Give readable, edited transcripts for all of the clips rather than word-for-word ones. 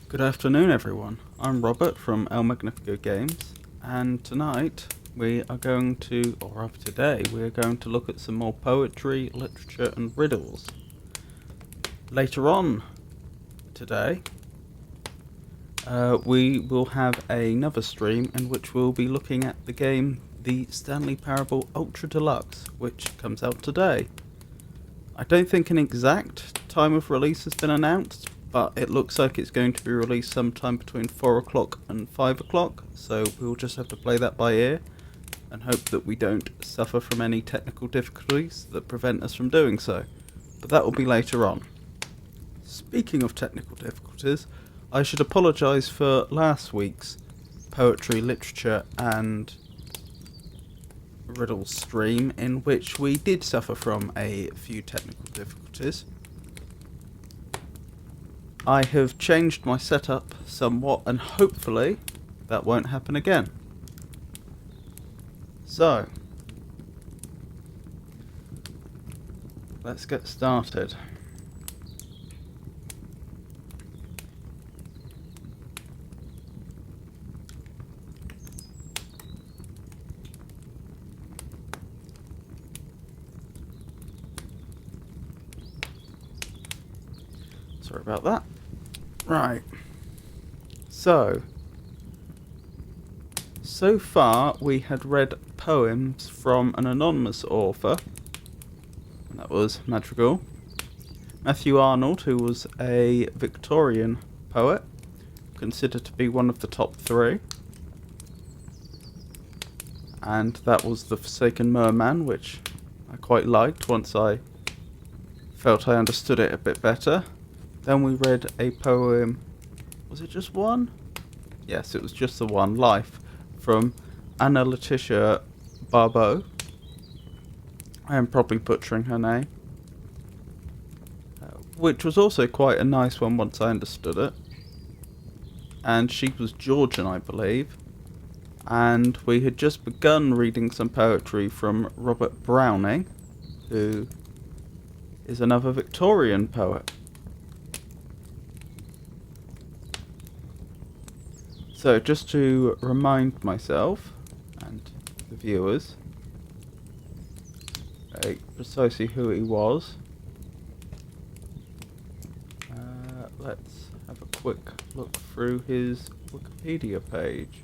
Good afternoon everyone, I'm Robert from El Magnifico Games, and tonight we are going to, or rather today, we are going to look at some more poetry, literature and riddles. Later on today, we will have another stream in which we'll be looking at the game The Stanley Parable Ultra Deluxe, which comes out today. I don't think an exact time of release has been announced, but it looks like it's going to be released sometime between 4 o'clock and 5 o'clock, so we'll just have to play that by ear and hope that we don't suffer from any technical difficulties that prevent us from doing so. But that will be later on. Speaking of technical difficulties, I should apologise for last week's poetry, literature and riddles stream, in which we did suffer from a few technical difficulties. I have changed my setup somewhat, and hopefully that won't happen again. So, let's get started. Sorry about that. Right. So far we had read poems from an anonymous author, and that was Madrigal. Matthew Arnold, who was a Victorian poet, considered to be one of the top 3. And that was The Forsaken Merman, which I quite liked once I felt I understood it a bit better. Then we read a poem Was it just one? Yes, it was just the one. Life from Anna Letitia Barbeau. I am probably butchering her name. Which was also quite a nice one once I understood it. And she was Georgian, I believe. And we had just begun reading some poetry from Robert Browning, who is another Victorian poet. So, just to remind myself and the viewers precisely who he was, let's have a quick look through his Wikipedia page.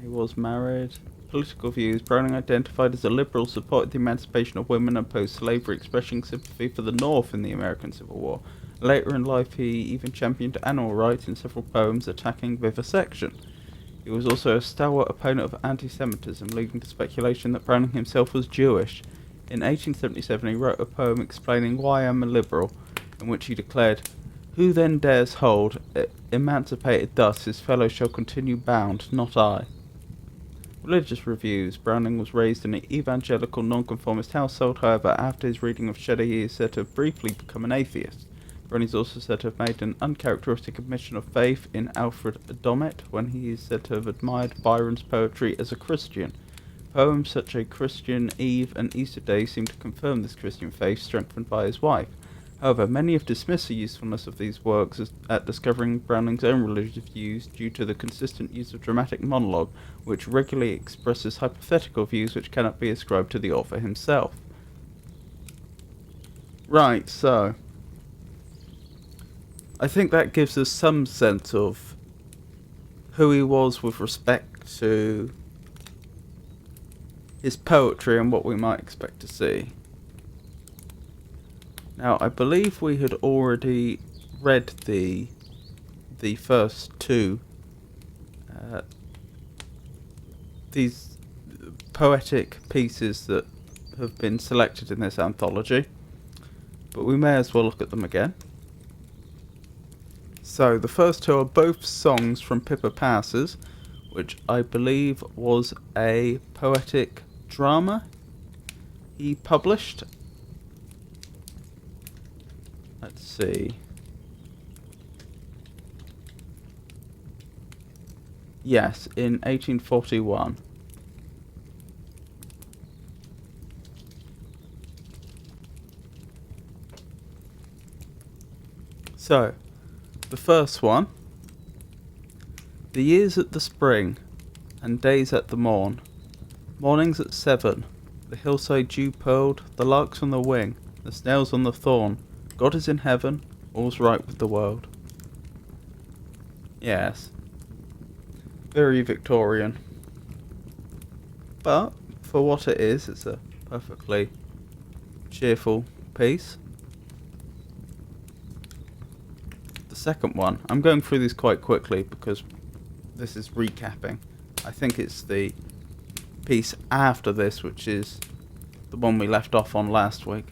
He was married. Political views. Browning identified as a liberal, supported the emancipation of women, and opposed slavery, expressing sympathy for the North in the American Civil War. Later in life, he even championed animal rights in several poems attacking vivisection. He was also a stalwart opponent of anti-Semitism, leading to speculation that Browning himself was Jewish. In 1877, he wrote a poem explaining why I am a liberal, in which he declared, "Who then dares hold, emancipated thus, his fellow shall continue bound, not I." Religious reviews. Browning was raised in an evangelical nonconformist household. However, after his reading of Shelley, he is said to have briefly become an atheist. Browning is also said to have made an uncharacteristic admission of faith in Alfred Domett, when he is said to have admired Byron's poetry as a Christian. Poems such as Christian Eve and Easter Day seem to confirm this Christian faith, strengthened by his wife. However, many have dismissed the usefulness of these works at discovering Browning's own religious views due to the consistent use of dramatic monologue, which regularly expresses hypothetical views which cannot be ascribed to the author himself. Right, so I think that gives us some sense of who he was with respect to his poetry and what we might expect to see. Now, I believe we had already read the first two these poetic pieces that have been selected in this anthology, but we may as well look at them again. So, the first two are both songs from Pippa Passes, which I believe was a poetic drama he published. Let's see. Yes, in 1841. So, the first one. The years at the spring, and days at the morn. Mornings at 7, the hillside dew pearled, the larks on the wing, the snails on the thorn. God is in heaven, all's right with the world. Yes. Very Victorian. But, for what it is, it's a perfectly cheerful piece. The second one, I'm going through these quite quickly because this is recapping. I think it's the piece after this, which is the one we left off on last week.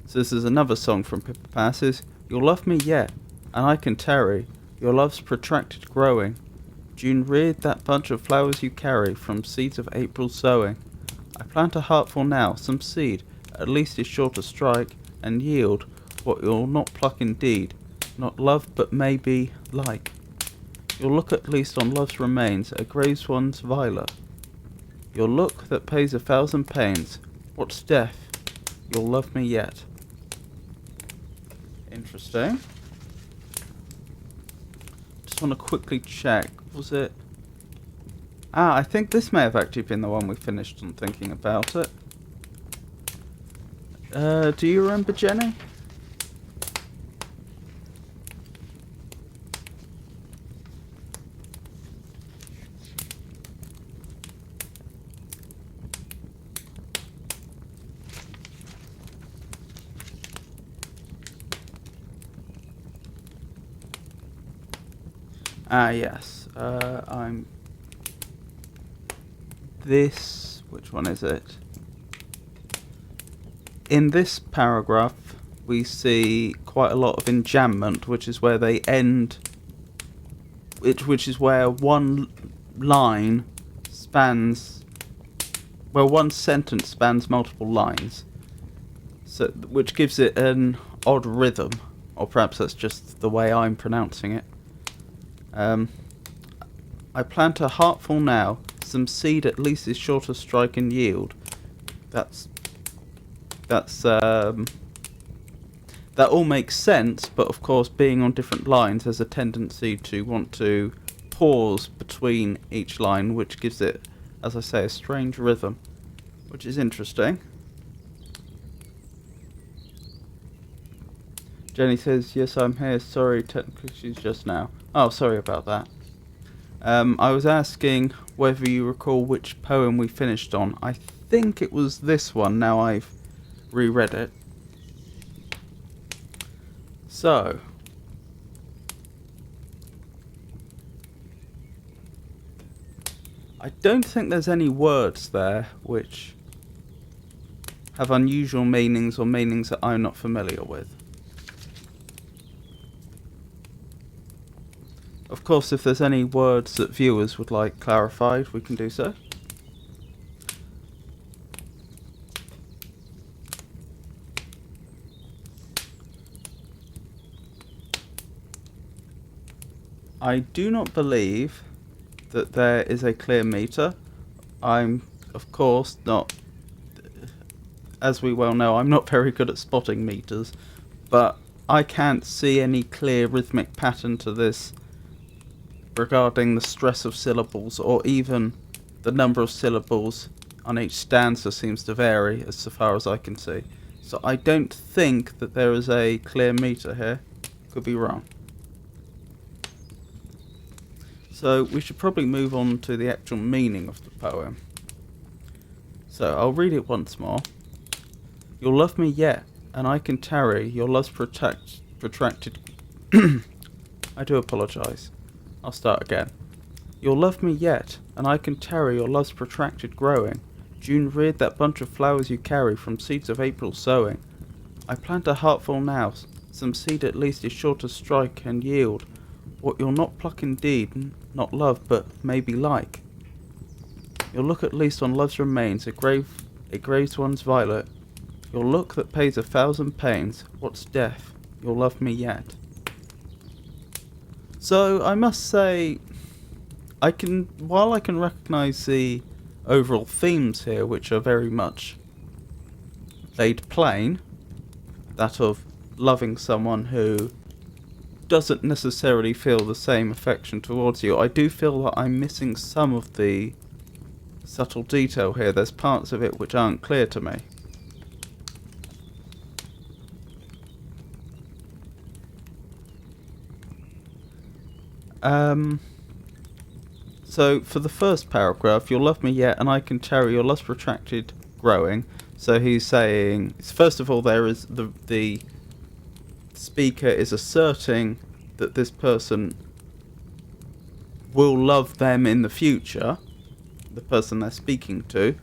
So this is another song from Pippa Passes. You'll love me yet, and I can tarry. Your love's protracted growing. June reared that bunch of flowers you carry from seeds of April sowing. I plant a heartful now, some seed, at least is sure to strike, and yield what you'll not pluck indeed, not love but maybe like. You'll look at least on love's remains, a grave one's violet. You'll look that pays 1,000 pains. What's death? You'll love me yet. Interesting. Just want to quickly check. Was it? I think this may have actually been the one we finished on thinking about it. Do you remember, Jenny? Yes. I'm... This... Which one is it? In this paragraph, we see quite a lot of enjambment, which is where they end, which is where one line spans, well, one sentence spans multiple lines, so which gives it an odd rhythm, or perhaps that's just the way I'm pronouncing it. I plant a heartful now, some seed at least is sure to strike and yield. That all makes sense, but of course being on different lines there's a tendency to want to pause between each line, which gives it, as I say, a strange rhythm, which is interesting. Jenny says, yes, I'm here, sorry, technical issues just now. Oh, sorry about that. I was asking whether you recall which poem we finished on. I think it was this one, now I've reread it. So, I don't think there's any words there which have unusual meanings or meanings that I'm not familiar with. Of course, if there's any words that viewers would like clarified, we can do so. I do not believe that there is a clear meter. I'm, of course, not, as we well know, I'm not very good at spotting meters, but I can't see any clear rhythmic pattern to this regarding the stress of syllables, or even the number of syllables on each stanza seems to vary as far as I can see. So I don't think that there is a clear meter here. Could be wrong. So we should probably move on to the actual meaning of the poem. So I'll read it once more. You'll love me yet, and I can tarry, your love's protracted... I do apologise. I'll start again. You'll love me yet, and I can tarry, your love's protracted growing. June reared that bunch of flowers you carry from seeds of April sowing. I plant a heartful now, some seed at least is sure to strike and yield. What you'll not pluck indeed, not love, but maybe like. You'll look at least on love's remains, it graves one's violet. You'll look that pays 1,000 pains, what's death, you'll love me yet. So I must say, while I can recognise the overall themes here, which are very much laid plain, that of loving someone who doesn't necessarily feel the same affection towards you, I do feel that I'm missing some of the subtle detail here. There's parts of it which aren't clear to me. So for the first paragraph, you'll love me yet and I can tarry, your love's protracted growing. So he's saying, first of all, there is the speaker is asserting that this person will love them in the future, the person they're speaking to,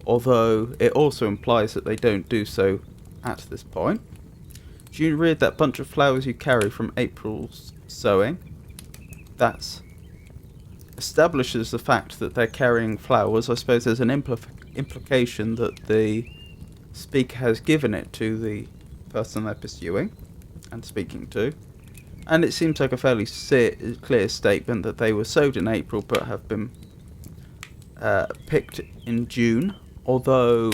although it also implies that they don't do so at this point. June reared that bunch of flowers you carry from April's sowing. That establishes the fact that they're carrying flowers. I suppose there's an implication that the speaker has given it to the person they're pursuing and speaking to. And it seems like a fairly clear statement that they were sowed in April but have been picked in June, although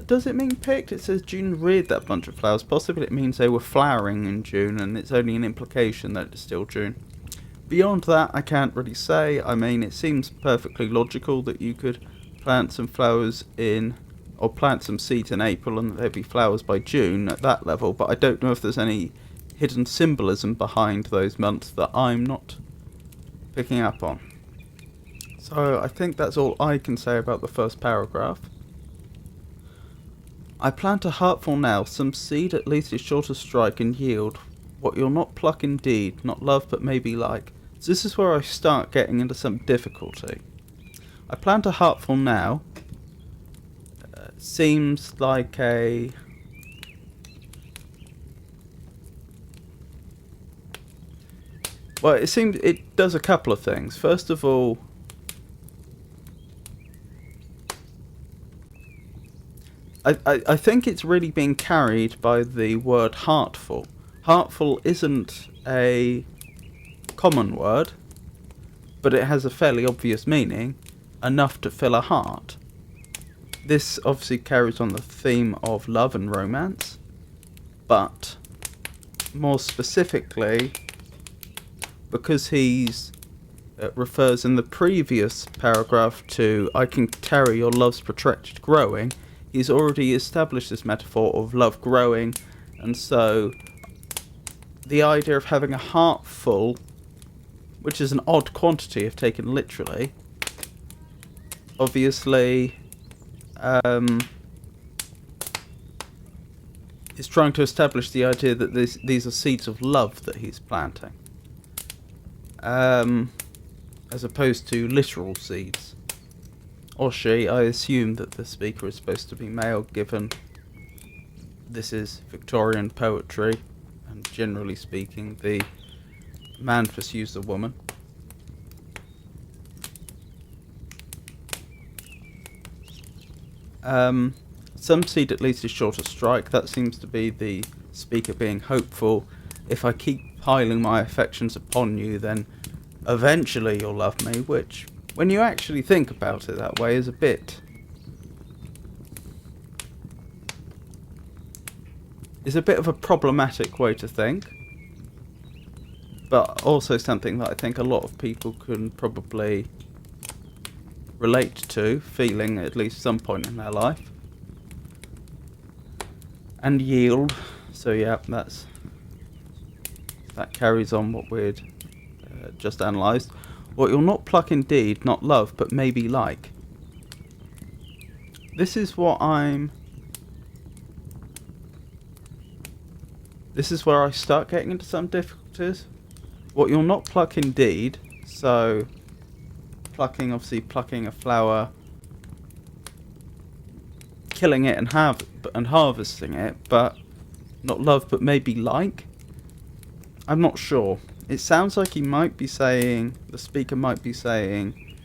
does it mean picked? It says June reared that bunch of flowers. Possibly it means they were flowering in June, and it's only an implication that it's still June. Beyond that, I can't really say. I mean, it seems perfectly logical that you could plant some flowers in, or plant some seeds in April and there'd be flowers by June at that level, but I don't know if there's any hidden symbolism behind those months that I'm not picking up on. So I think that's all I can say about the first paragraph. I plant a heartful now, some seed at least is sure to strike and yield. What you'll not pluck indeed, not love but maybe like. So this is where I start getting into some difficulty. I plant a heartful now, seems like a... Well, it does a couple of things. First of all, I think it's really being carried by the word heartful. Heartful isn't a common word, but it has a fairly obvious meaning, enough to fill a heart. This obviously carries on the theme of love and romance, but more specifically, because he's refers in the previous paragraph to "I can tarry your love's protracted growing," he's already established this metaphor of love growing, and so the idea of having a heart full, which is an odd quantity if taken literally, obviously is trying to establish the idea that these are seeds of love that he's planting, as opposed to literal seeds. Or she. I assume that the speaker is supposed to be male, given this is Victorian poetry, and generally speaking, the man pursues the woman. Some seed at least is sure to strike. That seems to be the speaker being hopeful. If I keep piling my affections upon you, then eventually you'll love me, which, when you actually think about it that way, is a bit... of a problematic way to think. But also something that I think a lot of people can probably relate to, feeling at least some point in their life. And yield. So yeah, that carries on what we'd just analysed. What you'll not pluck indeed, not love, but maybe like. This is where I start getting into some difficulties. What you'll not pluck indeed, so plucking a flower, killing it and harvesting it, but not love, but maybe like. I'm not sure. It sounds like the speaker might be saying,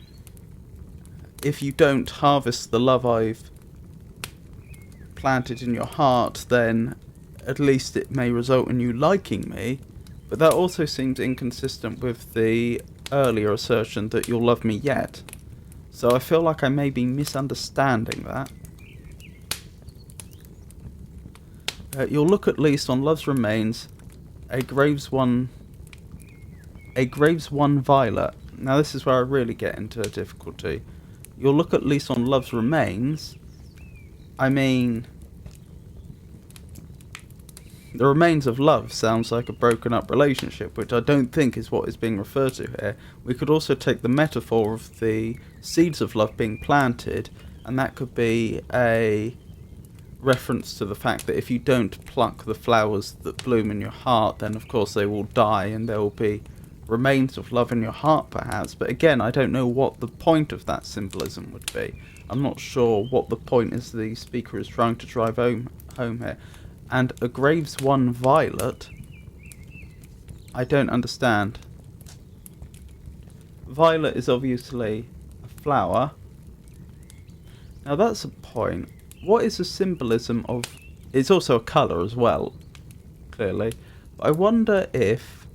if you don't harvest the love I've planted in your heart, then at least it may result in you liking me. But that also seems inconsistent with the earlier assertion that you'll love me yet. So I feel like I may be misunderstanding that. You'll look at least on love's remains, a grave's one violet. Now this is where I really get into a difficulty. You'll look at least on love's remains. I mean, the remains of love sounds like a broken up relationship, which I don't think is what is being referred to here. We could also take the metaphor of the seeds of love being planted, and that could be a reference to the fact that if you don't pluck the flowers that bloom in your heart, then of course they will die and there will be remains of love in your heart perhaps. But again, I don't know what the point of that symbolism would be. I'm not sure what the point is the speaker is trying to drive home here. And a grave's one violet, I don't understand. Violet is obviously a flower. Now that's a point. What is the symbolism of... It's also a colour as well, clearly. But I wonder if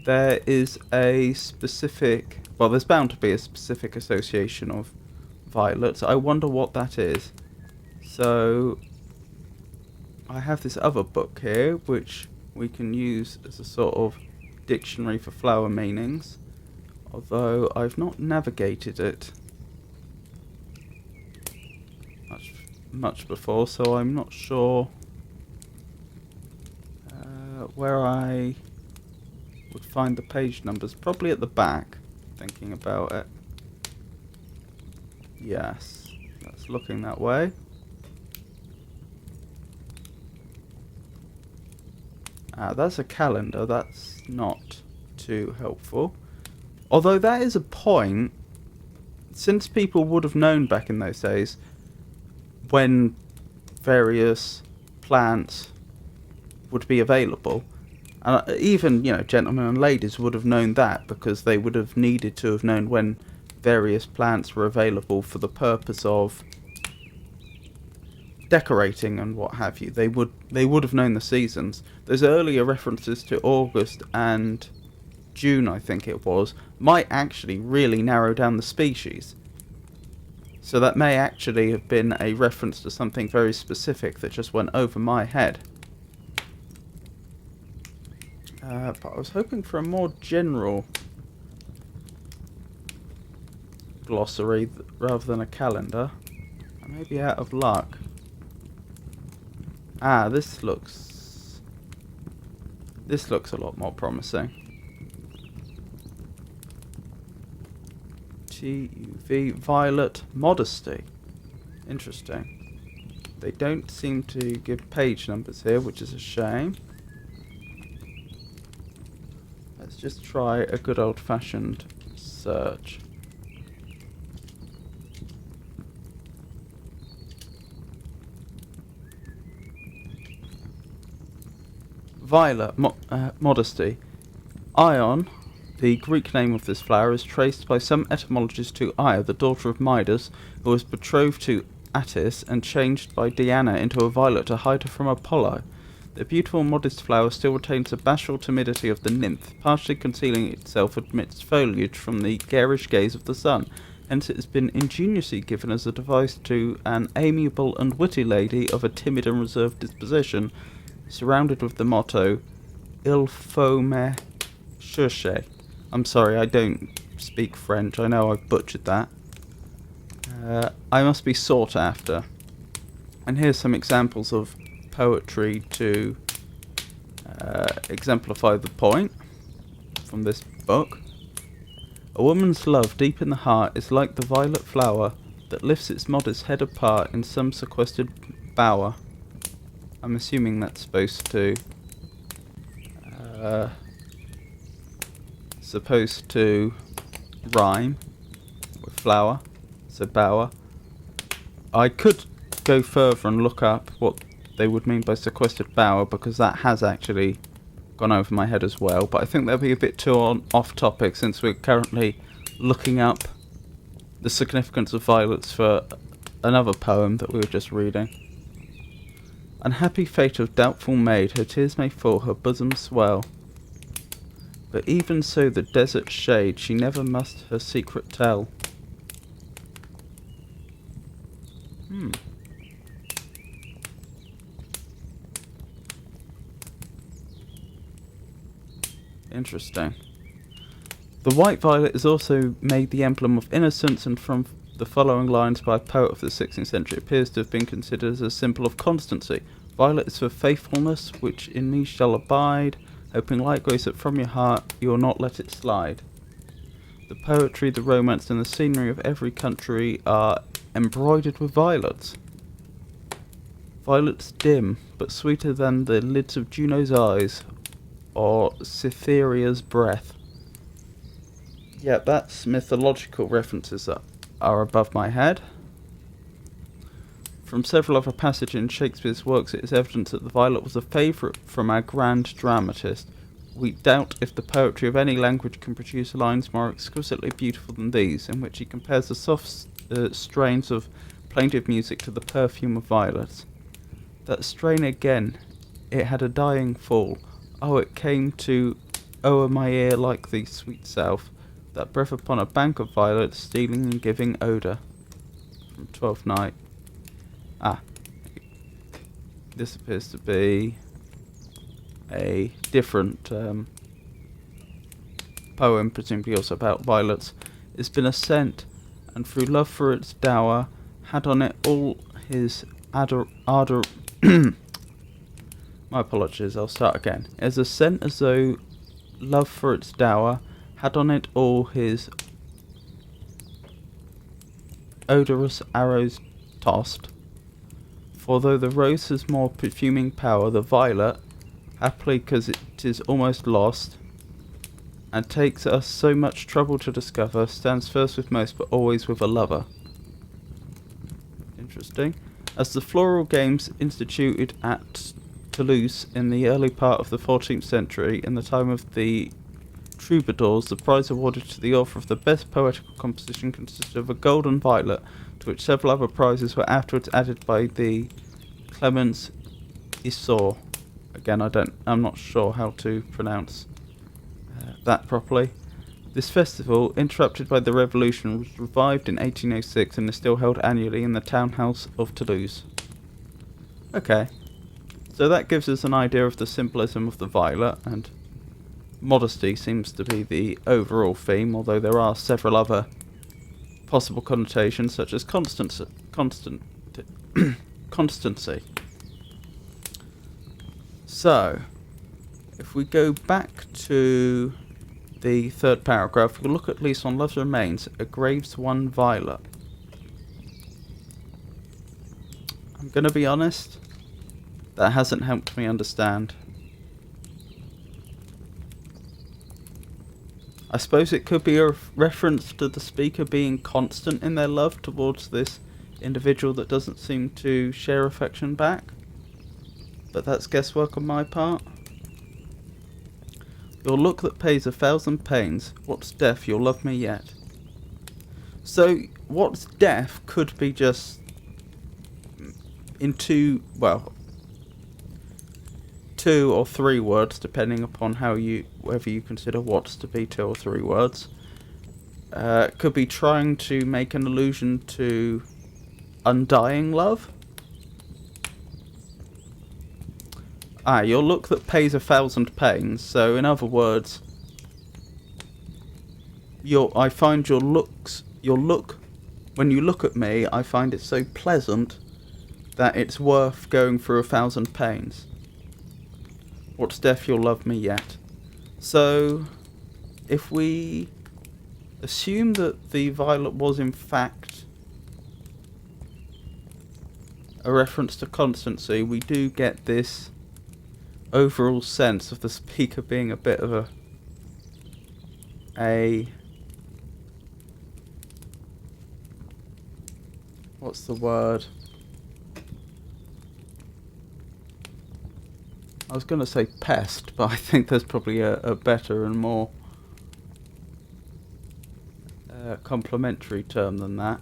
there is a specific... Well, there's bound to be a specific association of violets. I wonder what that is. So I have this other book here which we can use as a sort of dictionary for flower meanings, although I've not navigated it much before, so I'm not sure where I would find the page numbers. Probably at the back, thinking about it. Yes, that's looking that way. That's a calendar. That's not too helpful. Although that is a point. since people would have known back in those days when various plants would be available, and even, gentlemen and ladies would have known that because they would have needed to have known when various plants were available for the purpose of decorating and what have you. They would have known the seasons. Those earlier references to August and June, I think it was, might actually really narrow down the species. So that may actually have been a reference to something very specific that just went over my head. But I was hoping for a more general glossary rather than a calendar. I may be out of luck. This looks a lot more promising. TUV Violet Modesty. Interesting. They don't seem to give page numbers here, which is a shame. Let's just try a good old-fashioned search. Violet Modesty. Ion, the Greek name of this flower, is traced by some etymologists to Io, the daughter of Midas, who was betrothed to Attis and changed by Diana into a violet to hide her from Apollo. The beautiful modest flower still retains the bashful timidity of the nymph, partially concealing itself amidst foliage from the garish gaze of the sun. Hence it has been ingeniously given as a device to an amiable and witty lady of a timid and reserved disposition, surrounded with the motto, Il faut me chercher. I'm sorry, I don't speak French. I know I've butchered that. I must be sought after. And here's some examples of poetry to exemplify the point from this book. A woman's love deep in the heart is like the violet flower that lifts its modest head apart in some sequestered bower. I'm assuming that's supposed to rhyme with flower, so bower. I could go further and look up what they would mean by sequestered bower, because that has actually gone over my head as well, but I think that'll be a bit too off topic since we're currently looking up the significance of violets for another poem that we were just reading. Unhappy fate of doubtful maid, her tears may fall, her bosom swell. But even so the desert shade, she never must her secret tell. Interesting. The white violet is also made the emblem of innocence, and from the following lines by a poet of the 16th century appears to have been considered as a symbol of constancy. Violet is for faithfulness, which in me shall abide, hoping like grace that from your heart you will not let it slide. The poetry, the romance, and the scenery of every country are embroidered with violets. Violets dim, but sweeter than the lids of Juno's eyes, or Cytherea's breath. Yeah, that's mythological references that are above my head. From several other passages in Shakespeare's works, it is evident that the violet was a favourite from our grand dramatist. We doubt if the poetry of any language can produce lines more exquisitely beautiful than these, in which he compares the soft strains of plaintive music to the perfume of violets. That strain again, it had a dying fall. Oh, it came to o'er my ear like the sweet self, that breath upon a bank of violets, stealing and giving odour. From Twelfth Night. This appears to be a different poem, presumably also about violets. It's been a scent, and through love for its dower, had on it all his ardour. My apologies, I'll start again. It's a scent as though love for its dower had on it all his odorous arrows tossed. For though the rose has more perfuming power, the violet, happily 'cause it is almost lost, and takes us so much trouble to discover, stands first with most but always with a lover. Interesting. As the floral games instituted at Toulouse in the early part of the 14th century, in the time of the troubadours, the prize awarded to the author of the best poetical composition consisted of a golden violet, to which several other prizes were afterwards added by the Clemens Isor. Again, I'm not sure how to pronounce that properly. This festival, interrupted by the Revolution, was revived in 1806 and is still held annually in the townhouse of Toulouse. Okay, so that gives us an idea of the symbolism of the violet, and modesty seems to be the overall theme, although there are several other possible connotations, such as constancy. So, if we go back to the third paragraph, we'll look at least on Love's Remains, a graves one violet. I'm going to be honest, that hasn't helped me understand. I suppose it could be a reference to the speaker being constant in their love towards this individual that doesn't seem to share affection back. But that's guesswork on my part. Your look that pays 1,000 pains. What's deaf, you'll love me yet. So, what's deaf could be just in two or three words, depending upon whether you consider what's to be 2 or 3 words. Could be trying to make an allusion to undying love. Your look that pays 1,000 pains. So, in other words, I find your look, when you look at me, I find it so pleasant that it's worth going through 1,000 pains. What's deaf, you'll love me yet. So, if we assume that the violet was in fact a reference to constancy, we do get this overall sense of the speaker being a bit of a what's the word? I was going to say pest, but I think there's probably a better and more complimentary term than that.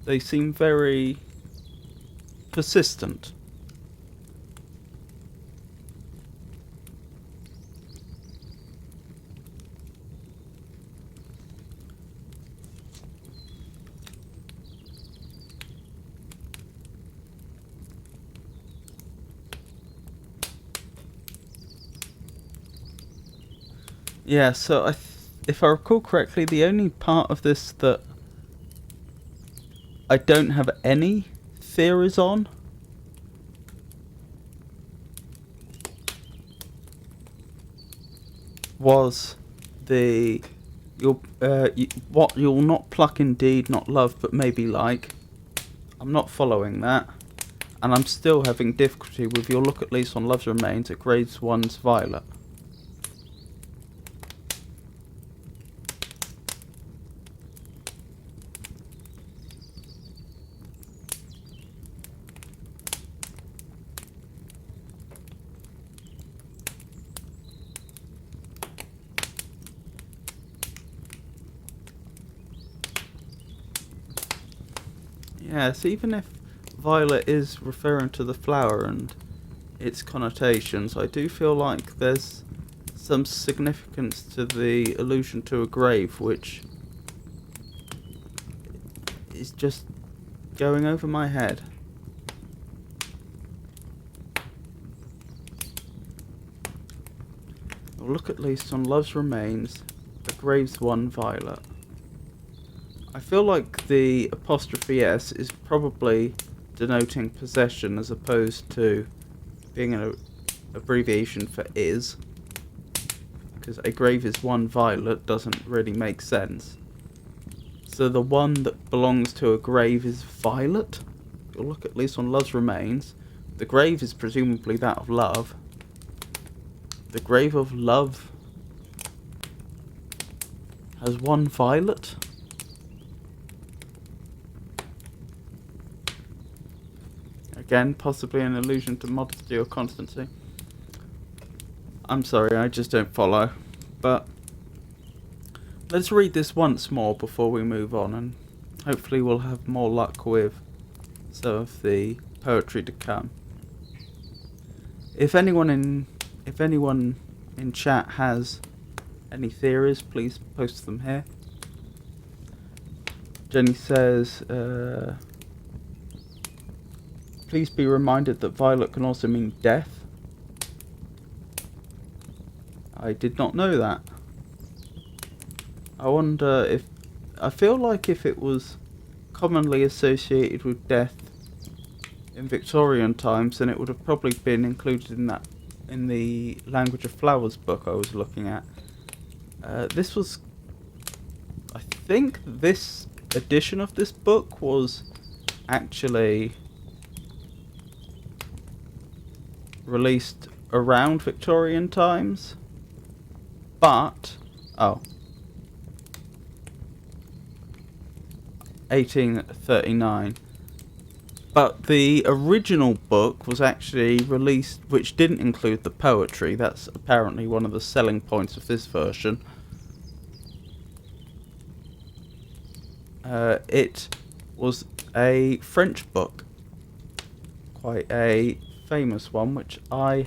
They seem very persistent. Yeah, so if I recall correctly, the only part of this that I don't have any theories on was what you'll not pluck indeed, not love, but maybe like. I'm not following that, and I'm still having difficulty with your look at least on Love's Remains at Graves One's Violet. Yes, even if violet is referring to the flower and its connotations, I do feel like there's some significance to the allusion to a grave, which is just going over my head. We'll look at least on Love's Remains, a Graves One Violet. I feel like the apostrophe S is probably denoting possession as opposed to being an abbreviation for is, because a grave is one violet doesn't really make sense. So the one that belongs to a grave is violet. We'll look at least on Love's Remains, The grave is presumably that of love. The grave of love has one violet. Again, possibly an allusion to modesty or constancy. I'm sorry, I just don't follow. But let's read this once more before we move on, and hopefully we'll have more luck with some of the poetry to come. If anyone in chat has any theories, please post them here. Jenny says, please be reminded that violet can also mean death. I did not know that. I wonder if... I feel like if it was commonly associated with death in Victorian times, then it would have probably been included in the Language of Flowers book I was looking at. This was... I think this edition of this book was actually released around Victorian times, but 1839. But the original book was actually released, which didn't include the poetry. That's apparently one of the selling points of this version. It was a French book, quite a famous one, which I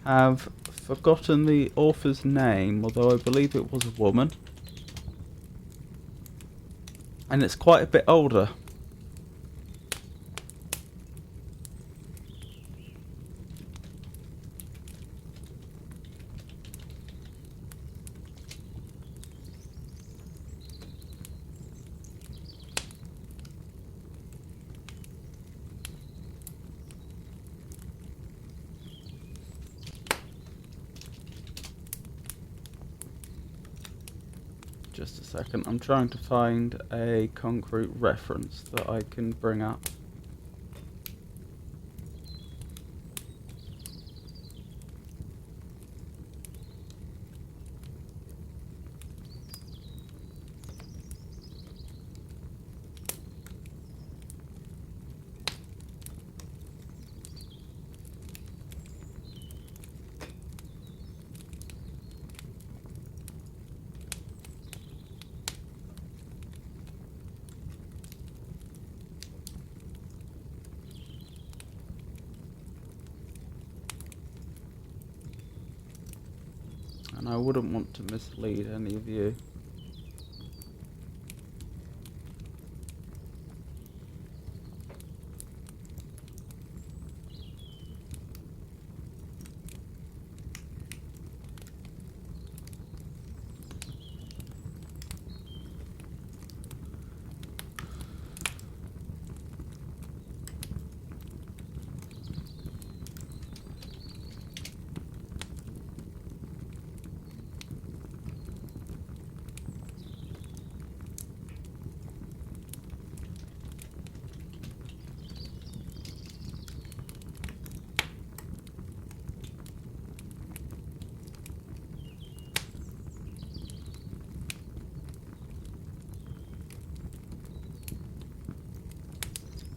have forgotten the author's name, although I believe it was a woman. And it's quite a bit older. Just a second, I'm trying to find a concrete reference that I can bring up. And I wouldn't want to mislead any of you.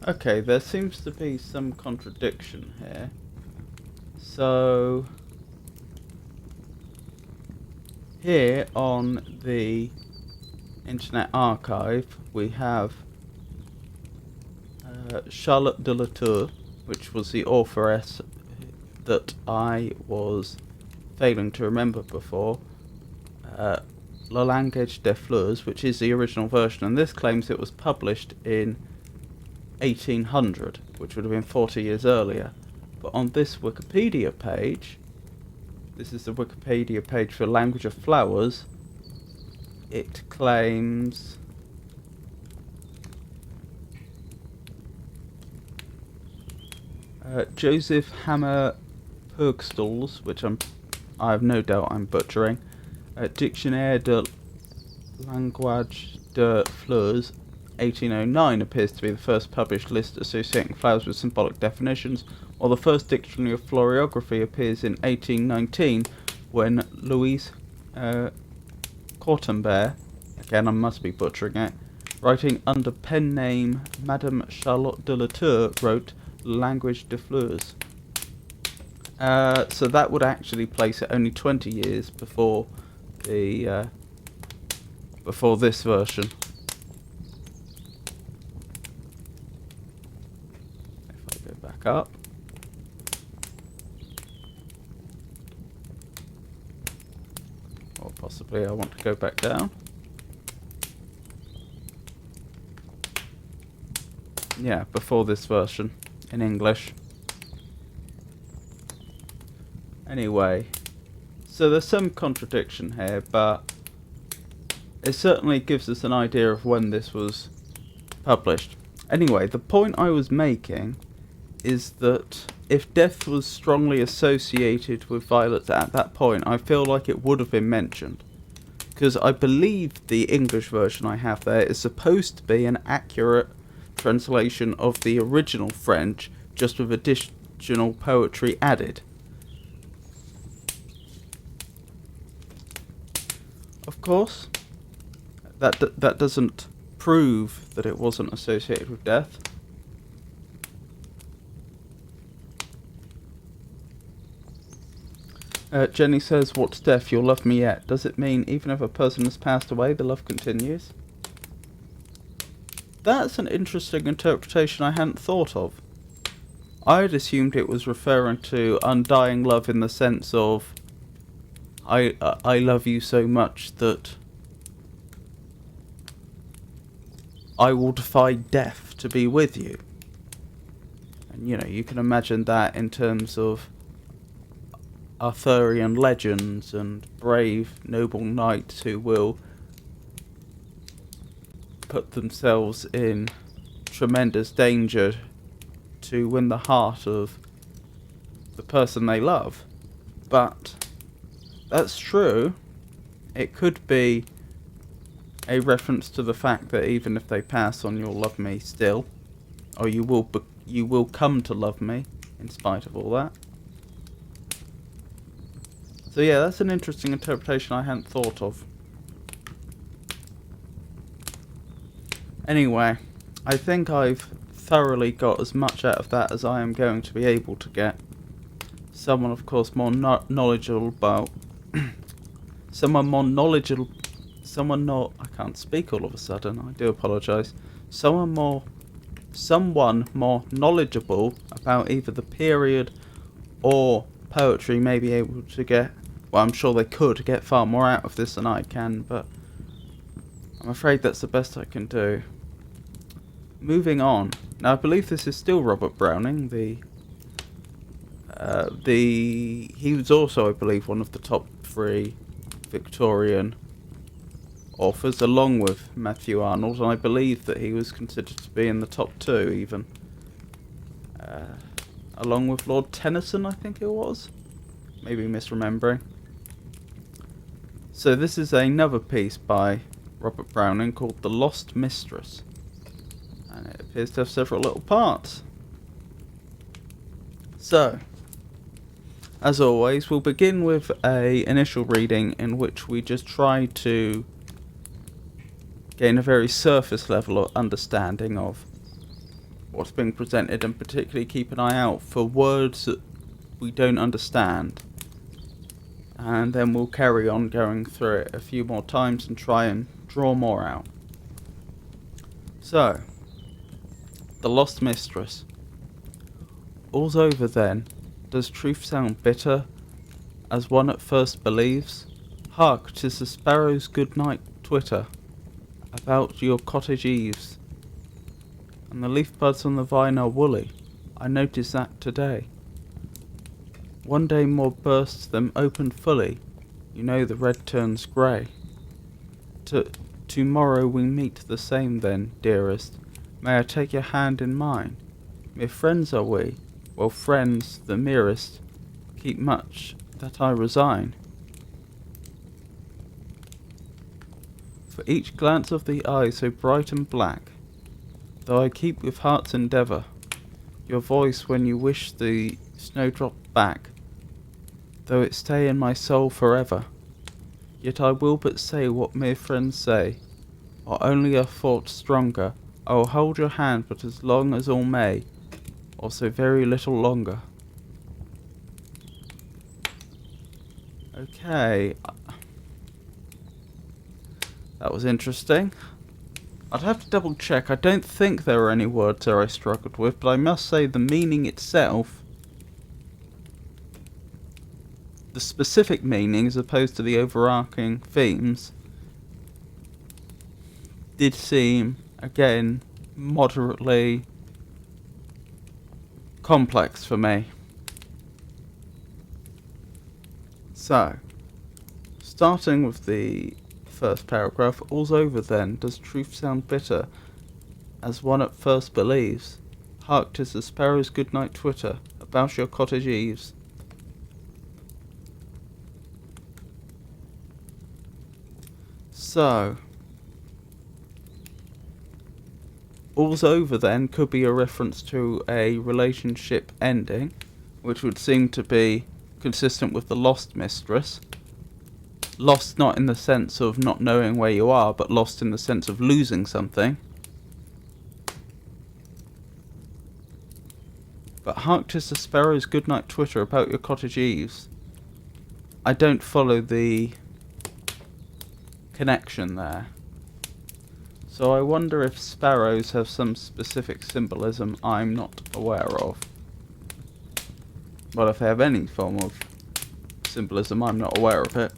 Okay, there seems to be some contradiction here. So, here on the Internet Archive, we have Charlotte de la Tour, which was the authoress that I was failing to remember before. Le Langage des Fleurs, which is the original version, and this claims it was published in 1800, which would have been 40 years earlier. But on this Wikipedia page, this is the Wikipedia page for Language of Flowers, it claims Joseph Hammer Purgstall's, which I have no doubt I'm butchering, Dictionnaire de Language de Fleurs, 1809 appears to be the first published list associating flowers with symbolic definitions, while the first dictionary of floriography appears in 1819 when Louise Cortambert, again I must be butchering it, writing under pen name Madame Charlotte de la Tour, wrote Language de Fleurs. So that would actually place it only 20 years before the before this version. If I go back up, or possibly I want to go back down. Yeah, before this version in English. Anyway, so there's some contradiction here, but it certainly gives us an idea of when this was published. Anyway, the point I was making is that if death was strongly associated with violets at that point, I feel like it would have been mentioned. Because I believe the English version I have there is supposed to be an accurate translation of the original French, just with additional poetry added. Of course, that doesn't prove that it wasn't associated with death. Jenny says, "What's death? You'll love me yet." Does it mean even if a person has passed away, the love continues? That's an interesting interpretation I hadn't thought of. I had assumed it was referring to undying love in the sense of I love you so much that I will defy death to be with you. And you know, you can imagine that in terms of Arthurian legends and brave, noble knights who will put themselves in tremendous danger to win the heart of the person they love. But that's true. It could be a reference to the fact that even if they pass on, you'll love me still, or you will come to love me in spite of all that. So yeah, that's an interesting interpretation I hadn't thought of. Anyway, I think I've thoroughly got as much out of that as I am going to be able to get. Someone, of course, more knowledgeable about... I can't speak all of a sudden, I do apologise. Someone more knowledgeable about either the period or poetry may be able to get... Well, I'm sure they could get far more out of this than I can, but I'm afraid that's the best I can do. Moving on. Now, I believe this is still Robert Browning. He was also, I believe, one of the top 3 Victorian authors, along with Matthew Arnold, and I believe that he was considered to be in the top 2 even. Along with Lord Tennyson, I think it was. Maybe misremembering. So this is another piece by Robert Browning called The Lost Mistress. And it appears to have several little parts. So, as always, we'll begin with an initial reading in which we just try to gain a very surface level of understanding of what's being presented, and particularly keep an eye out for words that we don't understand. And then we'll carry on going through it a few more times and try and draw more out. So, The Lost Mistress. All's over then. Does truth sound bitter, as one at first believes? Hark, 'tis the sparrow's good night twitter about your cottage eaves, and the leaf buds on the vine are woolly. I noticed that today. One day more bursts them open fully. You know the red turns grey. Tomorrow we meet the same then, dearest. May I take your hand in mine? Mere friends are we. Well, friends, the merest, keep much that I resign. For each glance of the eye so bright and black, though I keep with heart's endeavour your voice when you wish the snowdrop back, though it stay in my soul forever. Yet I will but say what mere friends say, or only a thought stronger. I will hold your hand but as long as all may, or so very little longer. Okay. That was interesting. I'd have to double check. I don't think there were any words there I struggled with, but I must say the meaning itself, the specific meaning as opposed to the overarching themes, did seem, again, moderately complex for me. So, starting with the first paragraph, all's over then, does truth sound bitter, as one at first believes? Hark, 'tis the sparrow's good-night twitter, about your cottage eaves. So, all's over then could be a reference to a relationship ending, which would seem to be consistent with the lost mistress. Lost not in the sense of not knowing where you are, but lost in the sense of losing something. But hark, 'tis the sparrow's good-night twitter about your cottage eaves. I don't follow the connection there. So I wonder if sparrows have some specific symbolism I'm not aware of. Well, if they have any form of symbolism, I'm not aware of it.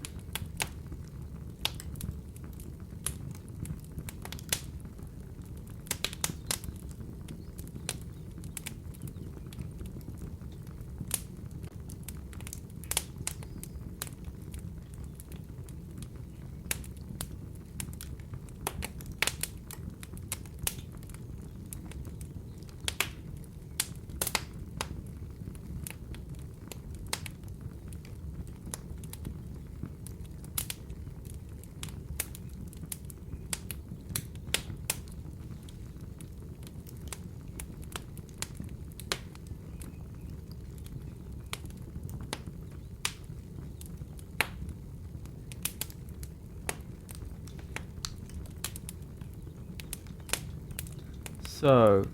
So,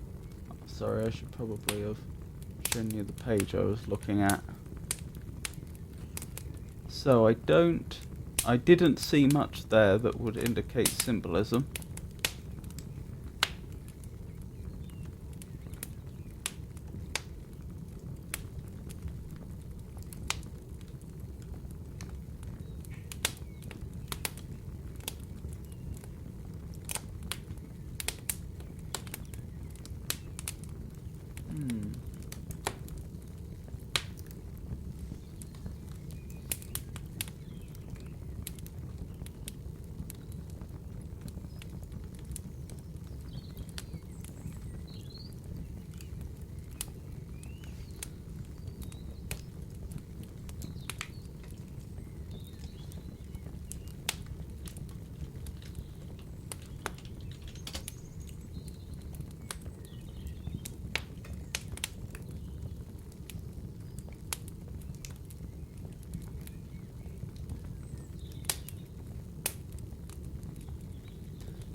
sorry, I should probably have shown you the page I was looking at. So I didn't see much there that would indicate symbolism.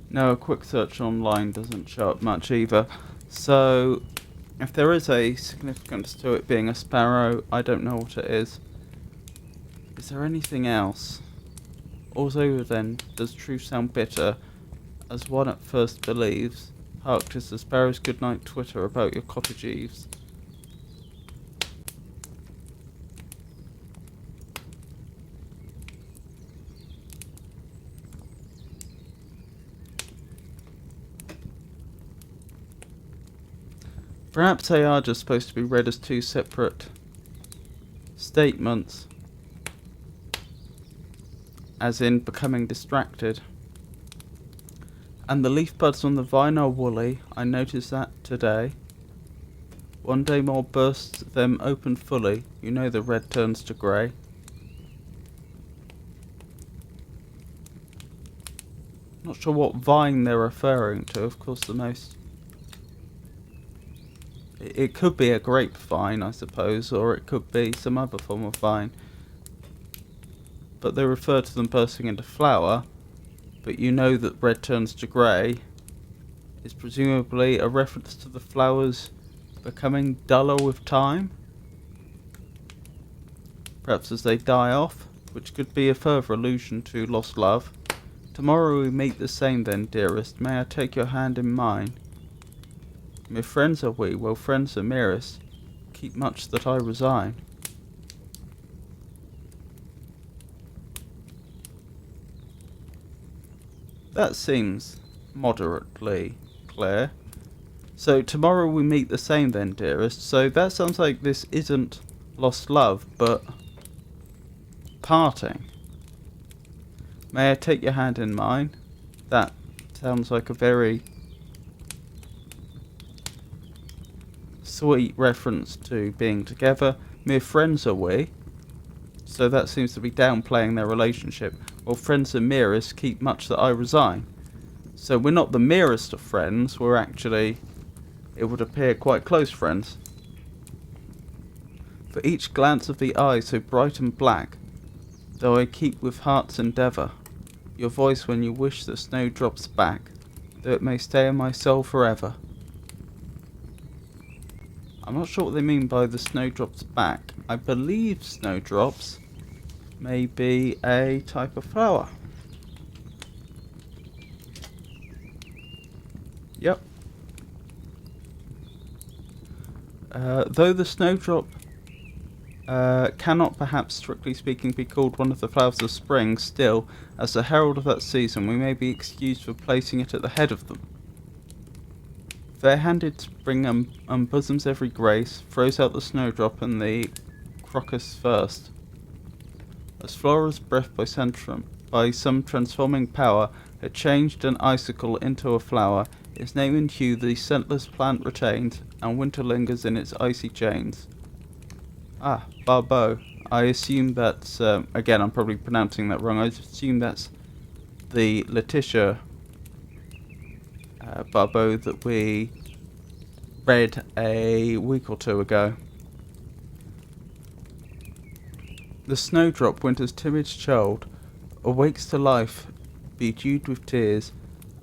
No, a quick search online doesn't show up much either. So, if there is a significance to it being a sparrow, I don't know what it is. Is there anything else? All's over then, does truth sound bitter, as one at first believes? Hark, 'tis the sparrow's good-night twitter about your cottage eaves. Perhaps they are just supposed to be read as two separate statements, as in becoming distracted. And the leaf buds on the vine are woolly, I noticed that today. One day more bursts them open fully, you know the red turns to grey. Not sure what vine they're referring to, of course the most It could be a grapevine, I suppose, or it could be some other form of vine. But they refer to them bursting into flower, but you know that red turns to grey is presumably a reference to the flowers becoming duller with time, perhaps as they die off, which could be a further allusion to lost love. Tomorrow we meet the same then, dearest, may I take your hand in mine? Mere friends are we, well friends are merest, keep much that I resign. That seems moderately clear. So tomorrow we meet the same then, dearest. So that sounds like this isn't lost love, but parting. May I take your hand in mine? That sounds like a very sweet reference to being together. Mere friends are we. So that seems to be downplaying their relationship. Well, friends are merest, keep much that I resign. So we're not the merest of friends, we're actually, it would appear, quite close friends. For each glance of the eye so bright and black, though I keep with heart's endeavour, your voice when you wish the snowdrops back, though it may stay in my soul forever. I'm not sure what they mean by the snowdrops back. I believe snowdrops may be a type of flower. Yep. Though the snowdrop cannot perhaps strictly speaking be called one of the flowers of spring, still, as the herald of that season, we may be excused for placing it at the head of them. Fair-handed spring unbosoms every grace, throws out the snowdrop and the crocus first. As Flora's breath by some transforming power had changed an icicle into a flower, its name and hue the scentless plant retains, and winter lingers in its icy chains. Ah, Barbeau. I assume that's, again I'm probably pronouncing that wrong, I assume that's the Letitia Barbeau that we read a week or two ago. The snowdrop, winter's timid child, awakes to life, bedewed with tears,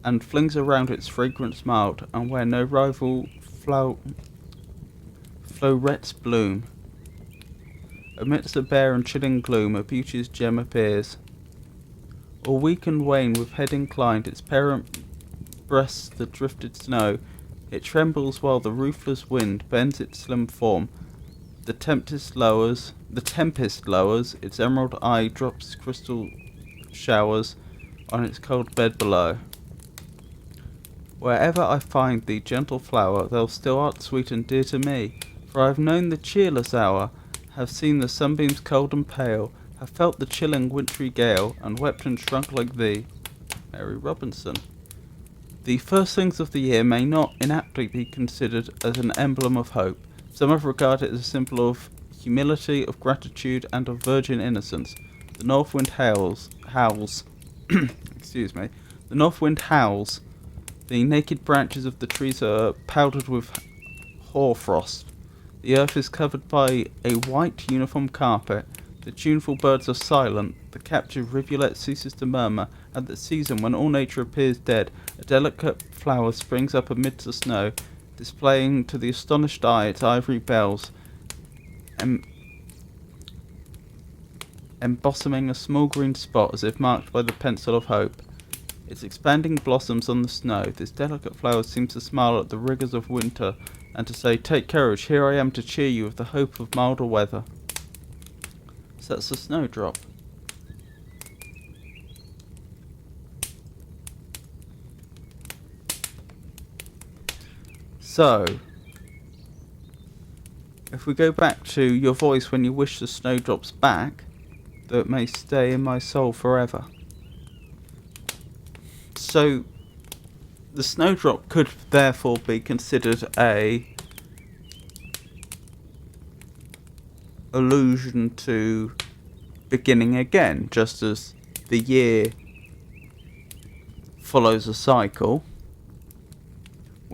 and flings around its fragrance mild, and where no rival flowrets bloom. Amidst the bare and chilling gloom, a beauteous gem appears. All weak and wan, with head inclined, its parent breasts the drifted snow. It trembles while the ruthless wind bends its slim form. The tempest lowers, its emerald eye drops crystal showers on its cold bed below. Wherever I find thee, gentle flower, thou still art sweet and dear to me, for I have known the cheerless hour, have seen the sunbeams cold and pale, have felt the chilling wintry gale, and wept and shrunk like thee. Mary Robinson. The first things of the year may not inaptly be considered as an emblem of hope. Some have regarded it as a symbol of humility, of gratitude, and of virgin innocence. The north wind howls. Excuse me. The north wind howls. The naked branches of the trees are powdered with hoarfrost. The earth is covered by a white uniform carpet. The tuneful birds are silent. The captive rivulet ceases to murmur. At the season when all nature appears dead, a delicate flower springs up amidst the snow, displaying to the astonished eye its ivory bells, embossoming a small green spot as if marked by the pencil of hope. Its expanding blossoms on the snow, this delicate flower seems to smile at the rigours of winter, and to say, take courage, here I am to cheer you with the hope of milder weather. So that's the snowdrop. So, if we go back to your voice when you wish the snowdrops back, though it may stay in my soul forever. So, the snowdrop could therefore be considered a allusion to beginning again, just as the year follows a cycle.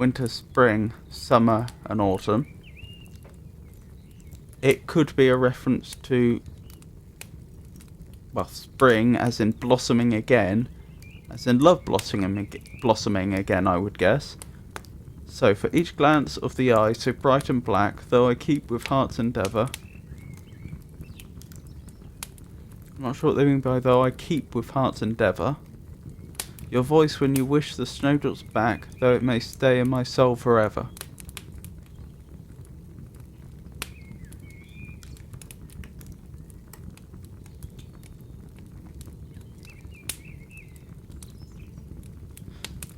winter, spring, summer and autumn. It could be a reference to, well, spring as in blossoming again, as in love blossoming again, I would guess. So for each glance of the eye so bright and black, though I keep with heart's endeavour. I'm not sure what they mean by though I keep with heart's endeavour. Your voice when you wish the snowdrops back, though it may stay in my soul forever.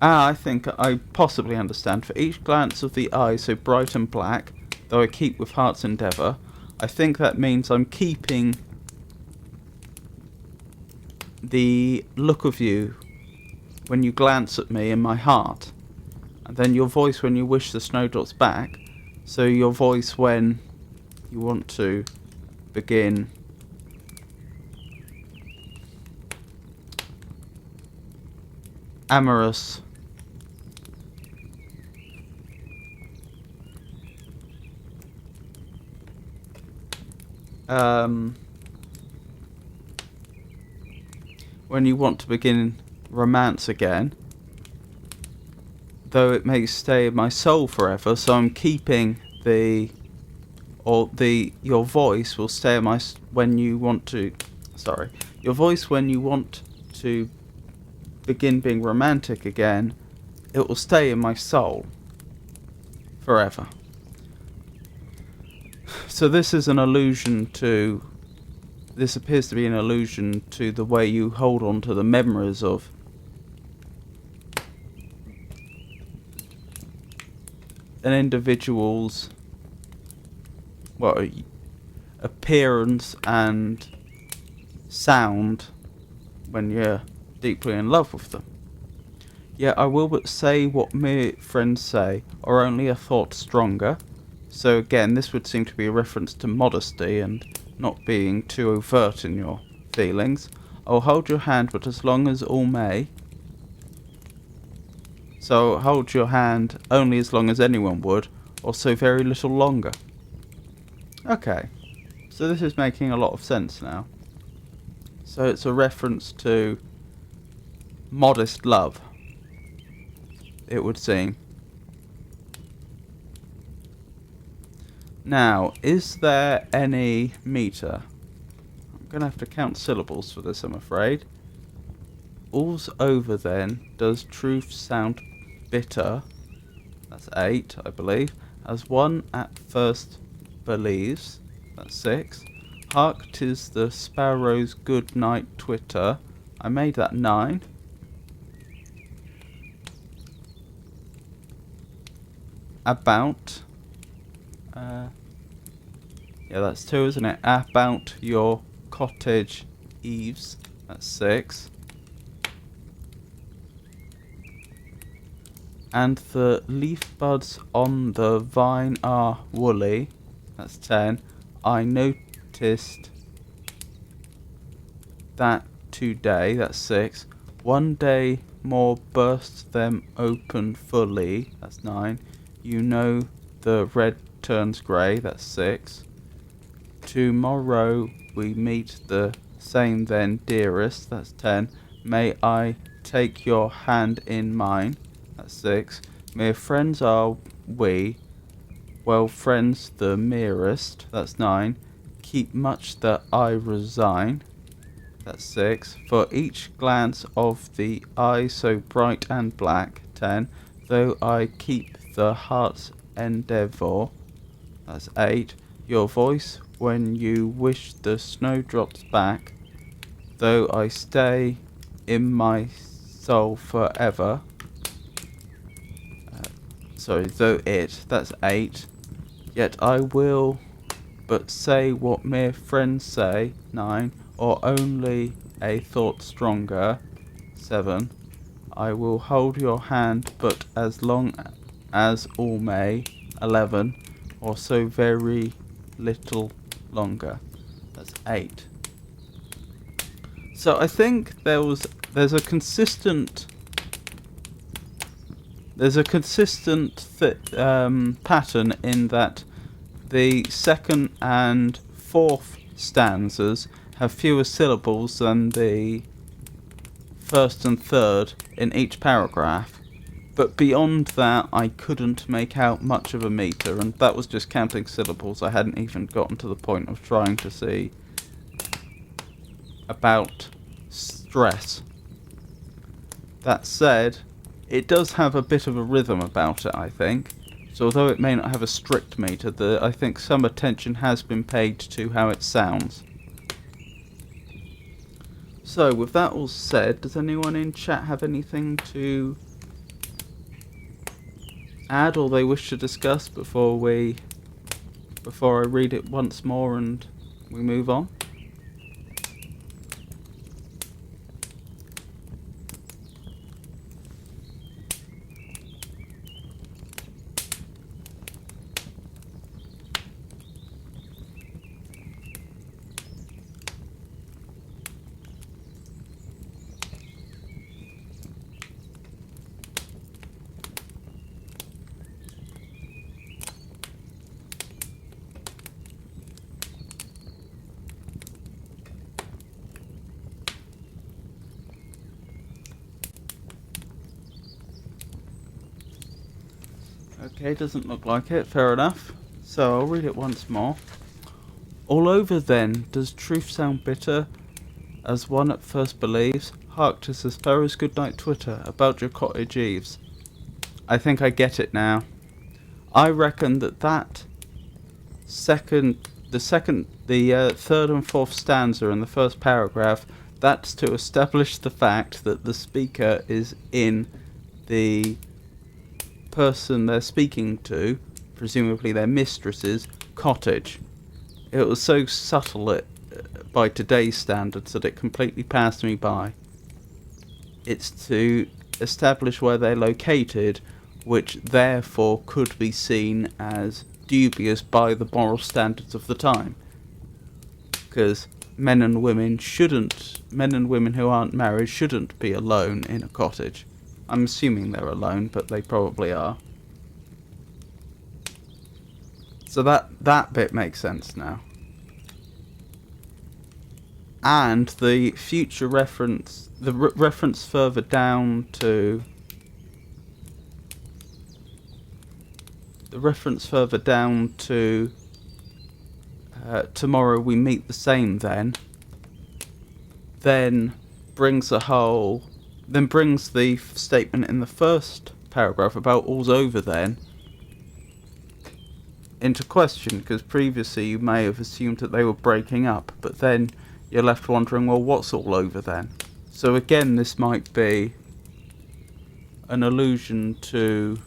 I think I possibly understand. For each glance of the eye so bright and black, though I keep with heart's endeavour. I think that means I'm keeping the look of you when you glance at me in my heart. And then your voice when you wish the snowdrops back. So your voice when you want to begin amorous when you want to begin romance again, though it may stay in my soul forever. So I'm keeping your voice will stay in my when you want to. Sorry, your voice when you want to begin being romantic again. It will stay in my soul forever. So this is an allusion to. This appears to be an allusion to the way you hold on to the memories of an individual's, well, appearance and sound when you're deeply in love with them. Yet I will but say what mere friends say, or only a thought stronger. So again, this would seem to be a reference to modesty and not being too overt in your feelings. I'll hold your hand, but as long as all may. So hold your hand only as long as anyone would, or so very little longer. Okay, so this is making a lot of sense now. So it's a reference to modest love, it would seem. Now, is there any meter? I'm going to have to count syllables for this, I'm afraid. All's over then. Does truth sound bitter? That's 8, I believe. As one at first believes. That's 6. Hark, 'tis the sparrow's good night twitter. I made that 9. About. Yeah, that's 2, isn't it? About your cottage eaves. That's 6. And the leaf buds on the vine are woolly. That's 10. I noticed that today. That's 6. One day more burst them open fully. That's 9. You know the red turns grey. That's 6. Tomorrow we meet the same then, dearest. That's 10. May I take your hand in mine. That's 6. Mere friends are we. Well, friends the merest. That's 9. Keep much that I resign. That's 6. For each glance of the eye so bright and black. 10. Though I keep the heart's endeavour. That's 8. Your voice when you wish the snowdrops back. Though I stay in my soul forever. Though it. That's 8. Yet I will but say what mere friends say. 9. Or only a thought stronger. 7. I will hold your hand but as long as all may. 11. Or so very little longer. That's 8. So I think there's a consistent there's a consistent pattern in that the second and fourth stanzas have fewer syllables than the first and third in each paragraph. But beyond that, I couldn't make out much of a meter, and that was just counting syllables. I hadn't even gotten to the point of trying to see about stress. That said, it does have a bit of a rhythm about it, I think. So although it may not have a strict meter, I think some attention has been paid to how it sounds. So with that all said, does anyone in chat have anything to add or they wish to discuss before I read it once more and we move on? Okay, doesn't look like it, fair enough. So I'll read it once more. All over then, does truth sound bitter, as one at first believes? Hark, 'tis the sparrow's goodnight twitter, about your cottage eaves. I think I get it now. I reckon that the third and fourth stanza in the first paragraph, that's to establish the fact that the speaker is in the person they're speaking to, presumably their mistress's, cottage. It was so subtle by today's standards that it completely passed me by. It's to establish where they're located, which therefore could be seen as dubious by the moral standards of the time. Because men and women who aren't married shouldn't be alone in a cottage. I'm assuming they're alone, but they probably are. So that bit makes sense now. And the future reference, reference further down to tomorrow we meet the same then brings the statement in the first paragraph about all's over then into question, because previously you may have assumed that they were breaking up, but then you're left wondering, well, what's all over then? So again, this might be an allusion to...